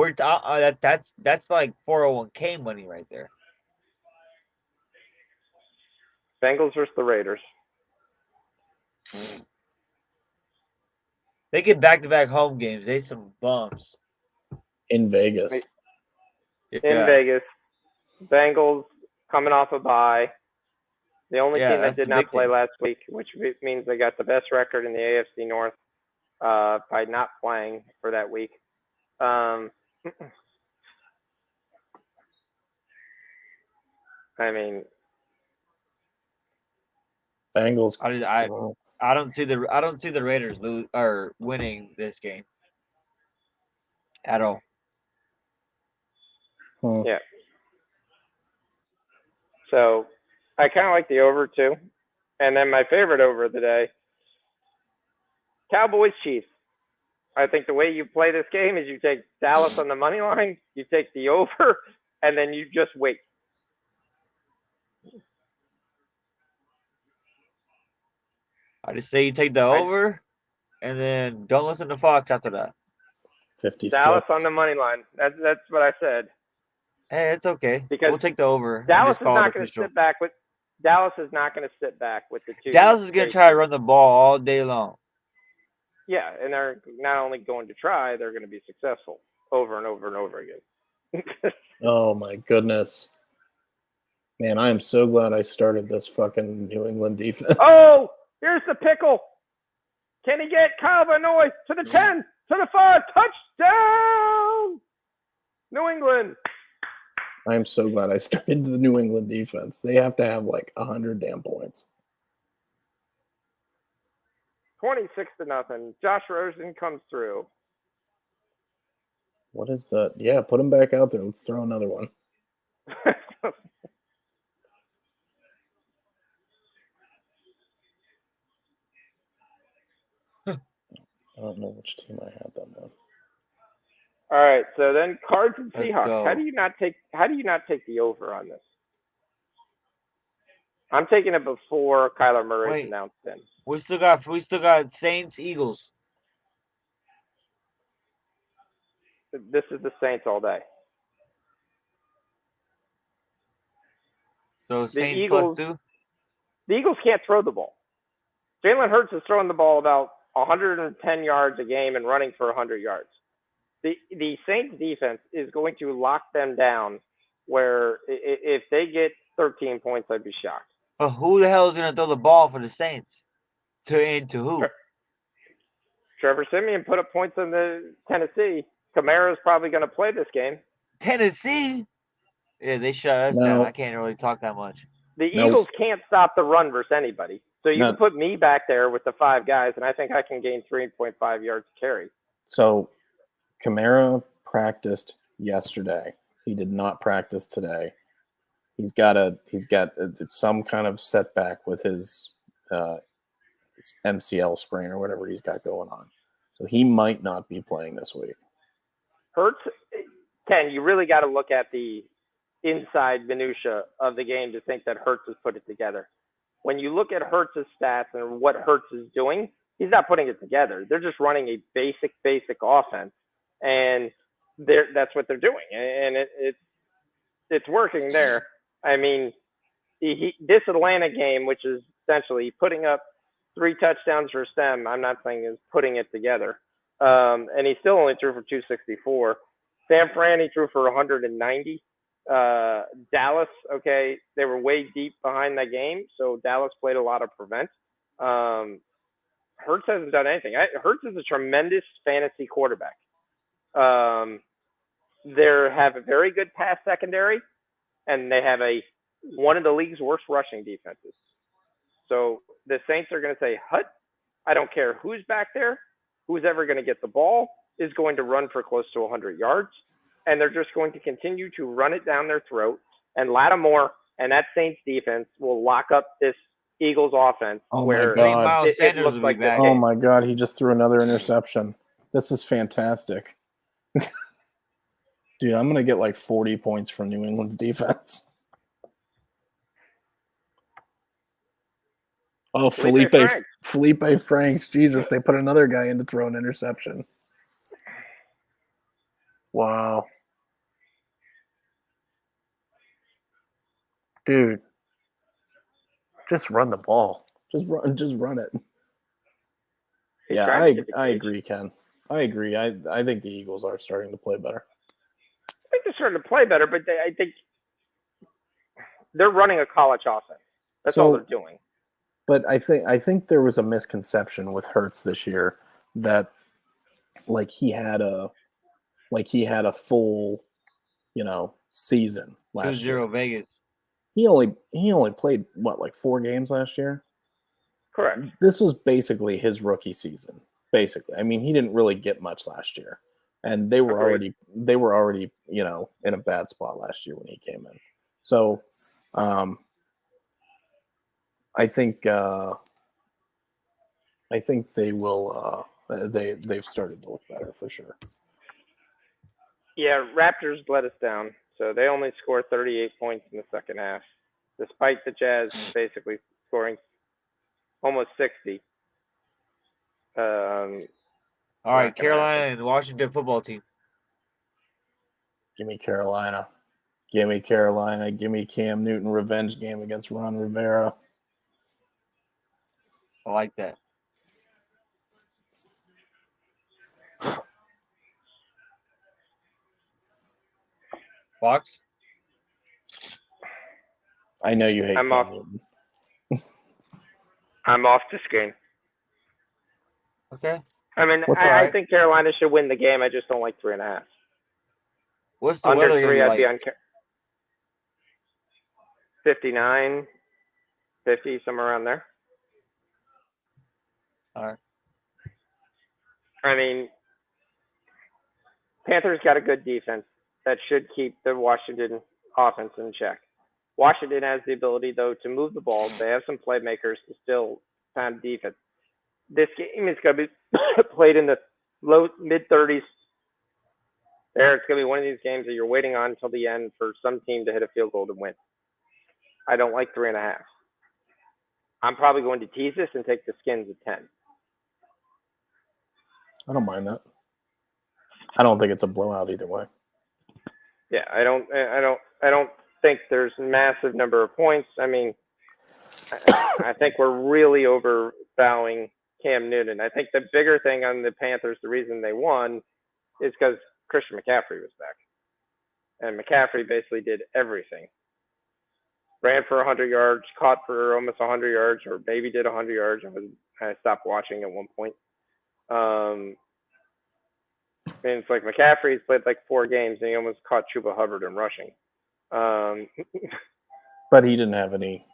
that's like 401k money right there. Bengals versus the Raiders. They get back-to-back home games. They some bums. In Vegas. In Vegas. Bengals coming off a bye. The only team that did not play last week, which means they got the best record in the AFC North by not playing for that week. I mean, Bengals. I don't see the Raiders winning this game at all. Yeah. So I kind of like the over too. And then my favorite over of the day, Cowboys Chiefs. I think the way you play this game is you take Dallas on the money line, you take the over, and then you just wait. I just say you take the over, and then don't listen to Fox after that. 56. Dallas on the money line. That's what I said. Hey, it's okay. Because we'll take the over. Dallas is not going to sit back with the two. Dallas is going to try to run the ball all day long. Yeah, and they're not only going to try, they're going to be successful over and over and over again. Oh my goodness. Man, I am so glad I started this fucking New England defense. Oh, here's the pickle. Can he get Kyle Van Noy to the 10, to the 5, touchdown, New England. I am so glad I started the New England defense. They have to have like 100 damn points. 26-0. Josh Rosen comes through. What is that? Yeah, put him back out there. Let's throw another one. I don't know which team I have them on. All right, so then Cards and Let's Seahawks. go. How do you not take the over on this? I'm taking it before Kyler Murray's Wait. announced in. We still got Saints, Eagles. This is the Saints all day. So The Saints Eagles- +2. The Eagles can't throw the ball. Jalen Hurts is throwing the ball about 110 yards a game and running for 100 yards. The Saints defense is going to lock them down where if they get 13 points, I'd be shocked. But who the hell is gonna throw the ball for the Saints? To who? Trevor Siemian put up points in the Tennessee. Kamara's probably going to play this game. Tennessee. Yeah, they shut us No. down. I can't really talk that much. The No. Eagles can't stop the run versus anybody. So you No. can put me back there with the 5 guys, and I think I can gain 3.5 yards to carry. So Kamara practiced yesterday. He did not practice today. He's got some kind of setback with his MCL sprain or whatever he's got going on. So he might not be playing this week. Hurts, Ken, you really got to look at the inside minutia of the game to think that Hurts has put it together. When you look at Hurts' stats and what Hurts is doing, he's not putting it together. They're just running a basic offense, and that's what they're doing, and it's working there. I mean, this Atlanta game, which is essentially putting up 3 touchdowns for them, I'm not saying is putting it together. And he still only threw for 264. San Fran, he threw for 190. Dallas, okay, they were way deep behind that game, so Dallas played a lot of prevent. Hurts hasn't done anything. Hurts is a tremendous fantasy quarterback. They have a very good pass secondary, and they have one of the league's worst rushing defenses. So the Saints are going to say, "Hut, I don't care who's back there. Who's ever going to get the ball is going to run for close to 100 yards." And they're just going to continue to run it down their throat. And Lattimore and that Saints defense will lock up this Eagles offense. Oh, where my God. Miles it Sanders looks will like be back. Oh my God, he just threw another interception. This is fantastic. Dude, I'm going to get like 40 points from New England's defense. Oh, Felipe Franks. Jesus, they put another guy in to throw an interception. Wow. Dude. Just run the ball. Just run it. Yeah, I agree, Ken. I agree. I think the Eagles are starting to play better. I think they're starting to play better, but I think they're running a college offense. That's all they're doing. But I think there was a misconception with Hurts this year that he had a full, season last year. 2-0 Vegas. He only played 4 games last year? Correct. This was basically his rookie season. Basically. I mean, he didn't really get much last year. And they were already in a bad spot last year when he came in. So I think they will they've started to look better for sure. Yeah, Raptors let us down. So they only scored 38 points in the second half, despite the Jazz basically scoring almost 60. All right, Carolina and Washington football team. Give me Carolina. Give me Carolina. Give me Cam Newton revenge game against Ron Rivera. I like that. Fox? I know you hate I'm Cam off. Newton. I'm off this game. Okay. I mean, I think Carolina should win the game. I just don't like 3.5. What's the Under weather 3, gonna I'd be be like? on. 59, 50, somewhere around there. All right. I mean, Panthers got a good defense that should keep the Washington offense in check. Washington has the ability, though, to move the ball. They have some playmakers to still pound defense. This game is going to be played in the mid-30s. It's going to be one of these games that you're waiting on until the end for some team to hit a field goal to win. I don't like 3.5. I'm probably going to tease this and take the Skins at 10. I don't mind that. I don't think it's a blowout either way. Yeah, I don't think there's a massive number of points. I mean, I think we're really overvaluing Cam Newton. I think the bigger thing on the Panthers, the reason they won, is because Christian McCaffrey was back. And McCaffrey basically did everything. Ran for 100 yards, caught for almost 100 yards, or maybe did 100 yards. I stopped watching at one point. And it's like McCaffrey's played like 4 games, and he almost caught Chuba Hubbard in rushing. But he didn't have any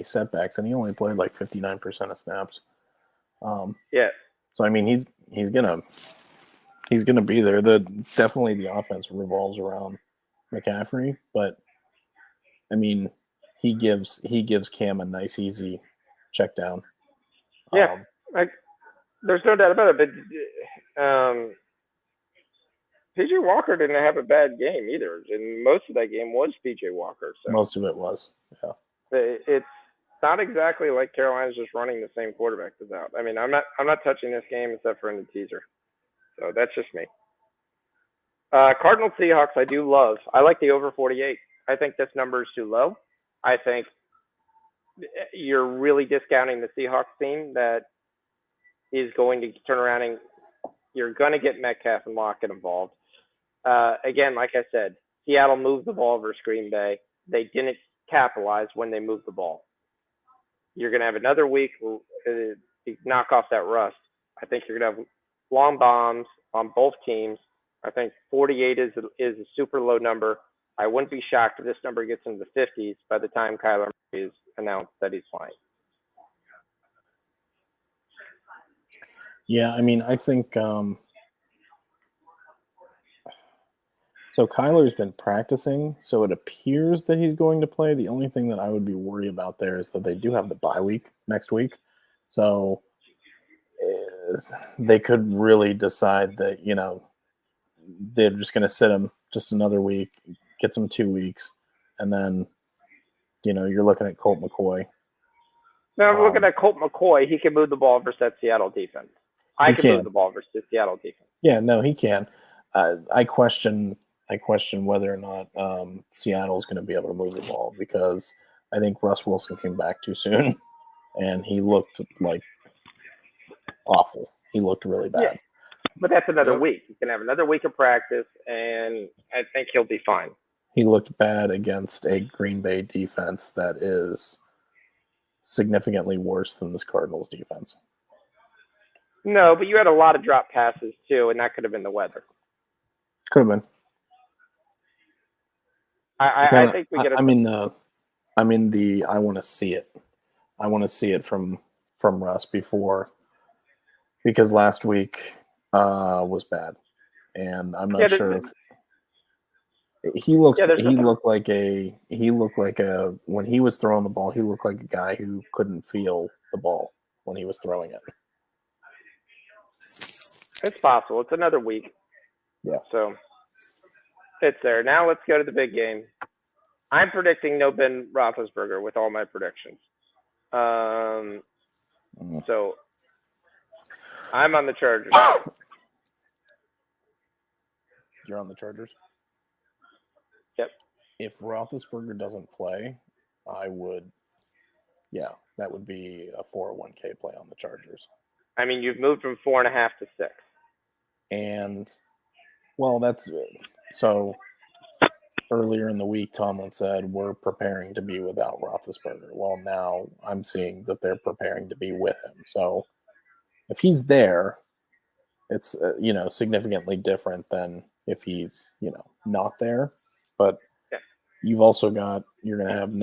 setbacks, and he only played like 59% of snaps. Yeah. So I mean, he's gonna be there. Definitely the offense revolves around McCaffrey, but I mean, he gives Cam a nice easy check down. Yeah, there's no doubt about it. But PJ Walker didn't have a bad game either, and most of that game was PJ Walker. So most of it was, yeah. It's not exactly like Carolina's just running the same quarterback that's out. I mean, I'm not touching this game except for in the teaser. So that's just me. Cardinals Seahawks, I do love. I like the over 48. I think this number is too low. I think you're really discounting the Seahawks team that is going to turn around, and you're going to get Metcalf and Lockett involved. Again, like I said, Seattle moved the ball versus Green Bay. They didn't capitalize when they moved the ball. You're going to have another week to knock off that rust. I think you're going to have long bombs on both teams. I think 48 is a super low number. I wouldn't be shocked if this number gets into the 50s by the time Kyler Murray is announced that he's flying. Yeah, I mean, I think so Kyler's been practicing, so it appears that he's going to play. The only thing that I would be worried about there is that they do have the bye week next week. So they could really decide that, you know, they're just going to sit him just another week, get some 2 weeks, and then, you know, you're looking at Colt McCoy. Now, I'm looking at Colt McCoy. He can move the ball versus that Seattle defense. I can move the ball versus the Seattle defense. Yeah, no, he can. I question whether or not Seattle is going to be able to move the ball, because I think Russ Wilson came back too soon, and he looked like awful. He looked really bad. Yeah, but that's another week. You can have another week of practice, and I think he'll be fine. He looked bad against a Green Bay defense that is significantly worse than this Cardinals defense. No, but you had a lot of drop passes too, and that could have been the weather. Could have been. I think we get. I want to see it. I want to see it from Russ because last week was bad, and I'm not sure if he looked like when he was throwing the ball, he looked like a guy who couldn't feel the ball when he was throwing it. It's possible. It's another week. Yeah. So it's there. Now let's go to the big game. I'm predicting no Ben Roethlisberger with all my predictions. So I'm on the Chargers. You're on the Chargers? Yep. If Roethlisberger doesn't play, I would, that would be a 401k play on the Chargers. I mean, you've moved from 4.5 to 6. And, well, that's so. Earlier in the week, Tomlin said we're preparing to be without Roethlisberger. Well, now I'm seeing that they're preparing to be with him. So if he's there, it's significantly different than if he's not there. But you've also got you're going to have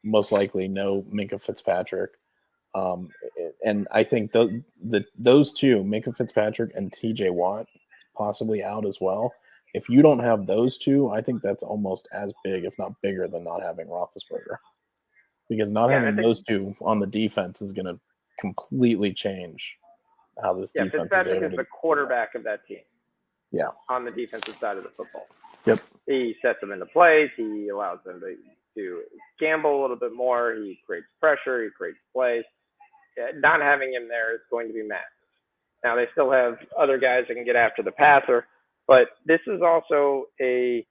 most likely no Minka Fitzpatrick. And I think those two, Minka Fitzpatrick and TJ Watt, possibly out as well. If you don't have those two, I think that's almost as big, if not bigger, than not having Roethlisberger. Because not having those two on the defense is going to completely change how this defense Fitzpatrick is the quarterback of that team. Yeah. On the defensive side of the football. Yep. He sets them into place. He allows them to gamble a little bit more. He creates pressure. He creates plays. Not having him there is going to be massive. Now, they still have other guys that can get after the passer, but this is also a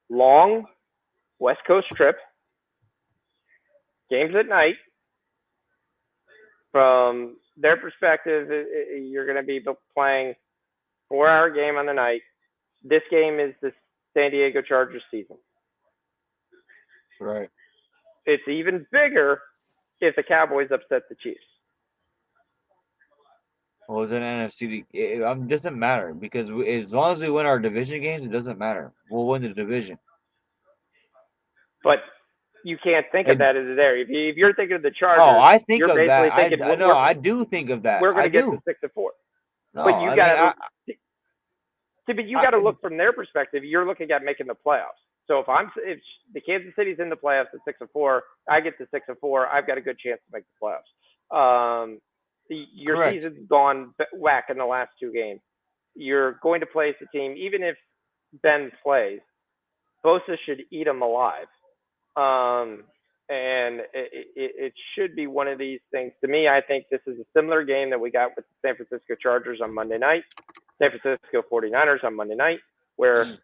long West Coast trip. Games at night. From their perspective, you're going to be playing 4-hour game on the night. This game is the San Diego Chargers season. Right. It's even bigger if the Cowboys upset the Chiefs. Well, it's an NFC. It doesn't matter because as long as we win our division games, it doesn't matter. We'll win the division. But you can't think of that as there. If you're thinking of the Chargers, I think of that. Thinking, I do think of that. We're going to get to 6-4. No, but you got to. But you got to look from their perspective. You're looking at making the playoffs. So if the Kansas City's in the playoffs at 6-4, I get to 6-4. I've got a good chance to make the playoffs. Your Correct. Season's gone whack in the last two games. You're going to place a team, even if Ben plays. Bosa should eat them alive, and it should be one of these things. To me, I think this is a similar game that we got with the San Francisco Chargers on Monday night, San Francisco 49ers on Monday night, where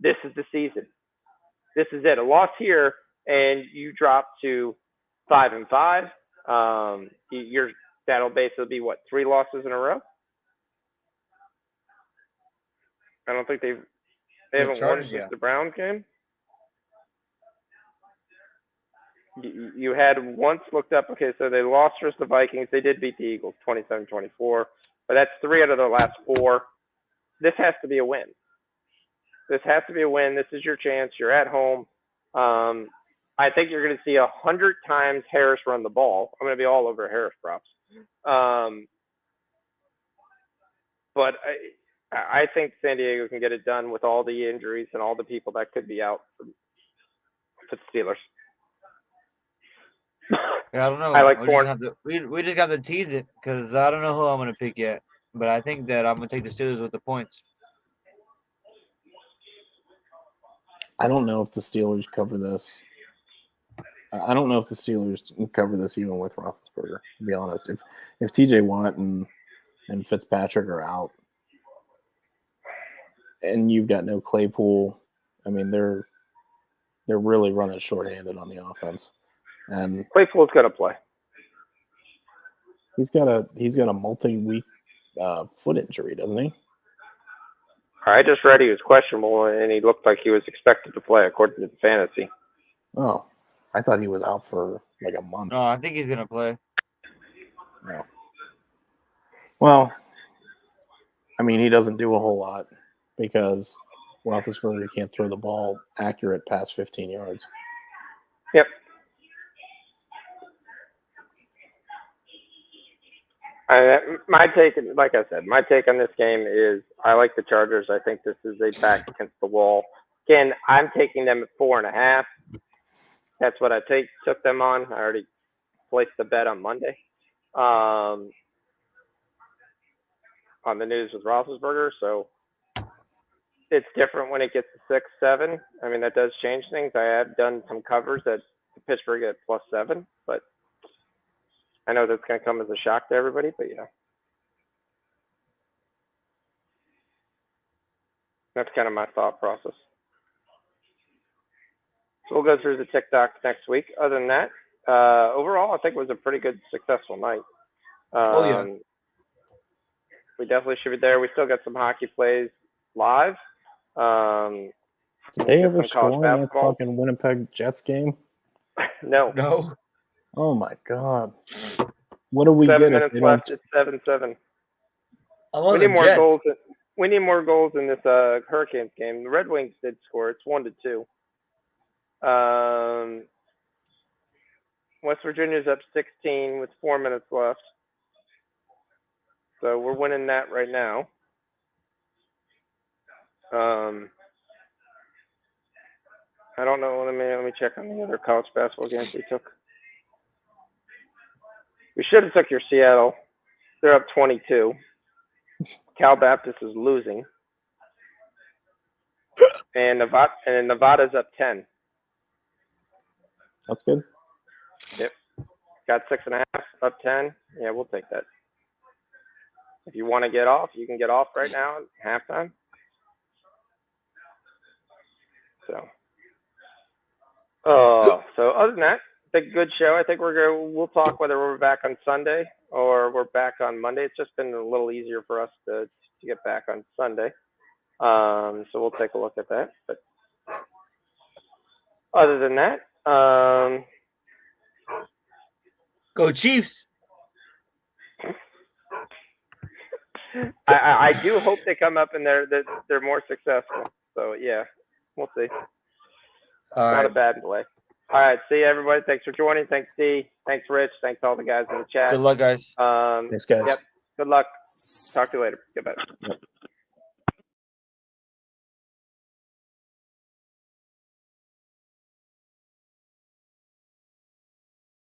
this is the season. This is it. A loss here, and you drop to 5-5. That'll basically be 3 losses in a row. I don't think they haven't won since the Browns game. You had once looked up. Okay, so they lost versus the Vikings. They did beat the Eagles 27-24, but that's 3 out of their last 4. This has to be a win. This has to be a win. This is your chance. You're at home. I think you're going to see 100 times Harris run the ball. I'm going to be all over Harris props. But I think San Diego can get it done with all the injuries and all the people that could be out for the Steelers. Yeah, I don't know. I like we just got to tease it because I don't know who I'm going to pick yet. But I think that I'm going to take the Steelers with the points. I don't know if the Steelers cover this. I don't know if the Steelers cover this even with Roethlisberger, to be honest. If TJ Watt and Fitzpatrick are out and you've got no Claypool, I mean, they're really running shorthanded on the offense. And Claypool's going to play. He's got a multi-week foot injury, doesn't he? I just read he was questionable, and he looked like he was expected to play according to the fantasy. Oh, I thought he was out for like a month. No, I think he's gonna play. No. Well, I mean, he doesn't do a whole lot because Roethlisberger can't throw the ball accurate past 15 yards. Yep. My take, like I said, my take on this game is I like the Chargers. I think this is a back against the wall. Again, I'm taking them at 4.5. That's what I took them on. I already placed the bet on Monday. On the news with Roethlisberger, so it's different when it gets to 6-7. I mean, that does change things. I have done some covers at Pittsburgh at +7, but I know that's going to come as a shock to everybody, but yeah. That's kind of my thought process. So we'll go through the TikTok next week. Other than that, overall, I think it was a pretty good, successful night. We definitely should be there. We still got some hockey plays live. Did they ever score in that fucking Winnipeg Jets game? No. Oh my God! What do we 7 get minutes if they left? don't? It's 7-7. I want We the need more Jets. goals. we need more goals in this Hurricanes game. The Red Wings did score. It's 1-2. West Virginia's up 16 with 4 minutes left. So we're winning that right now. I don't know. Let me check on the other college basketball games we took. We should have took your Seattle. They're up 22. Cal Baptist is losing. And Nevada's up 10. That's good. Yep. Got 6.5, up 10. Yeah, we'll take that. If you want to get off, you can get off right now at halftime. So other than that, I think good show. I think we'll talk whether we're back on Sunday or we're back on Monday. It's just been a little easier for us to get back on Sunday. So we'll take a look at that. But other than that, Go Chiefs. I do hope they come up and they're more successful. So yeah, we'll see. Not a bad play. All right, see you, everybody. Thanks for joining. Thanks, D. Thanks, Rich. Thanks all the guys in the chat. Good luck, guys. Thanks, guys. Yep. Good luck. Talk to you later. Goodbye. Yep.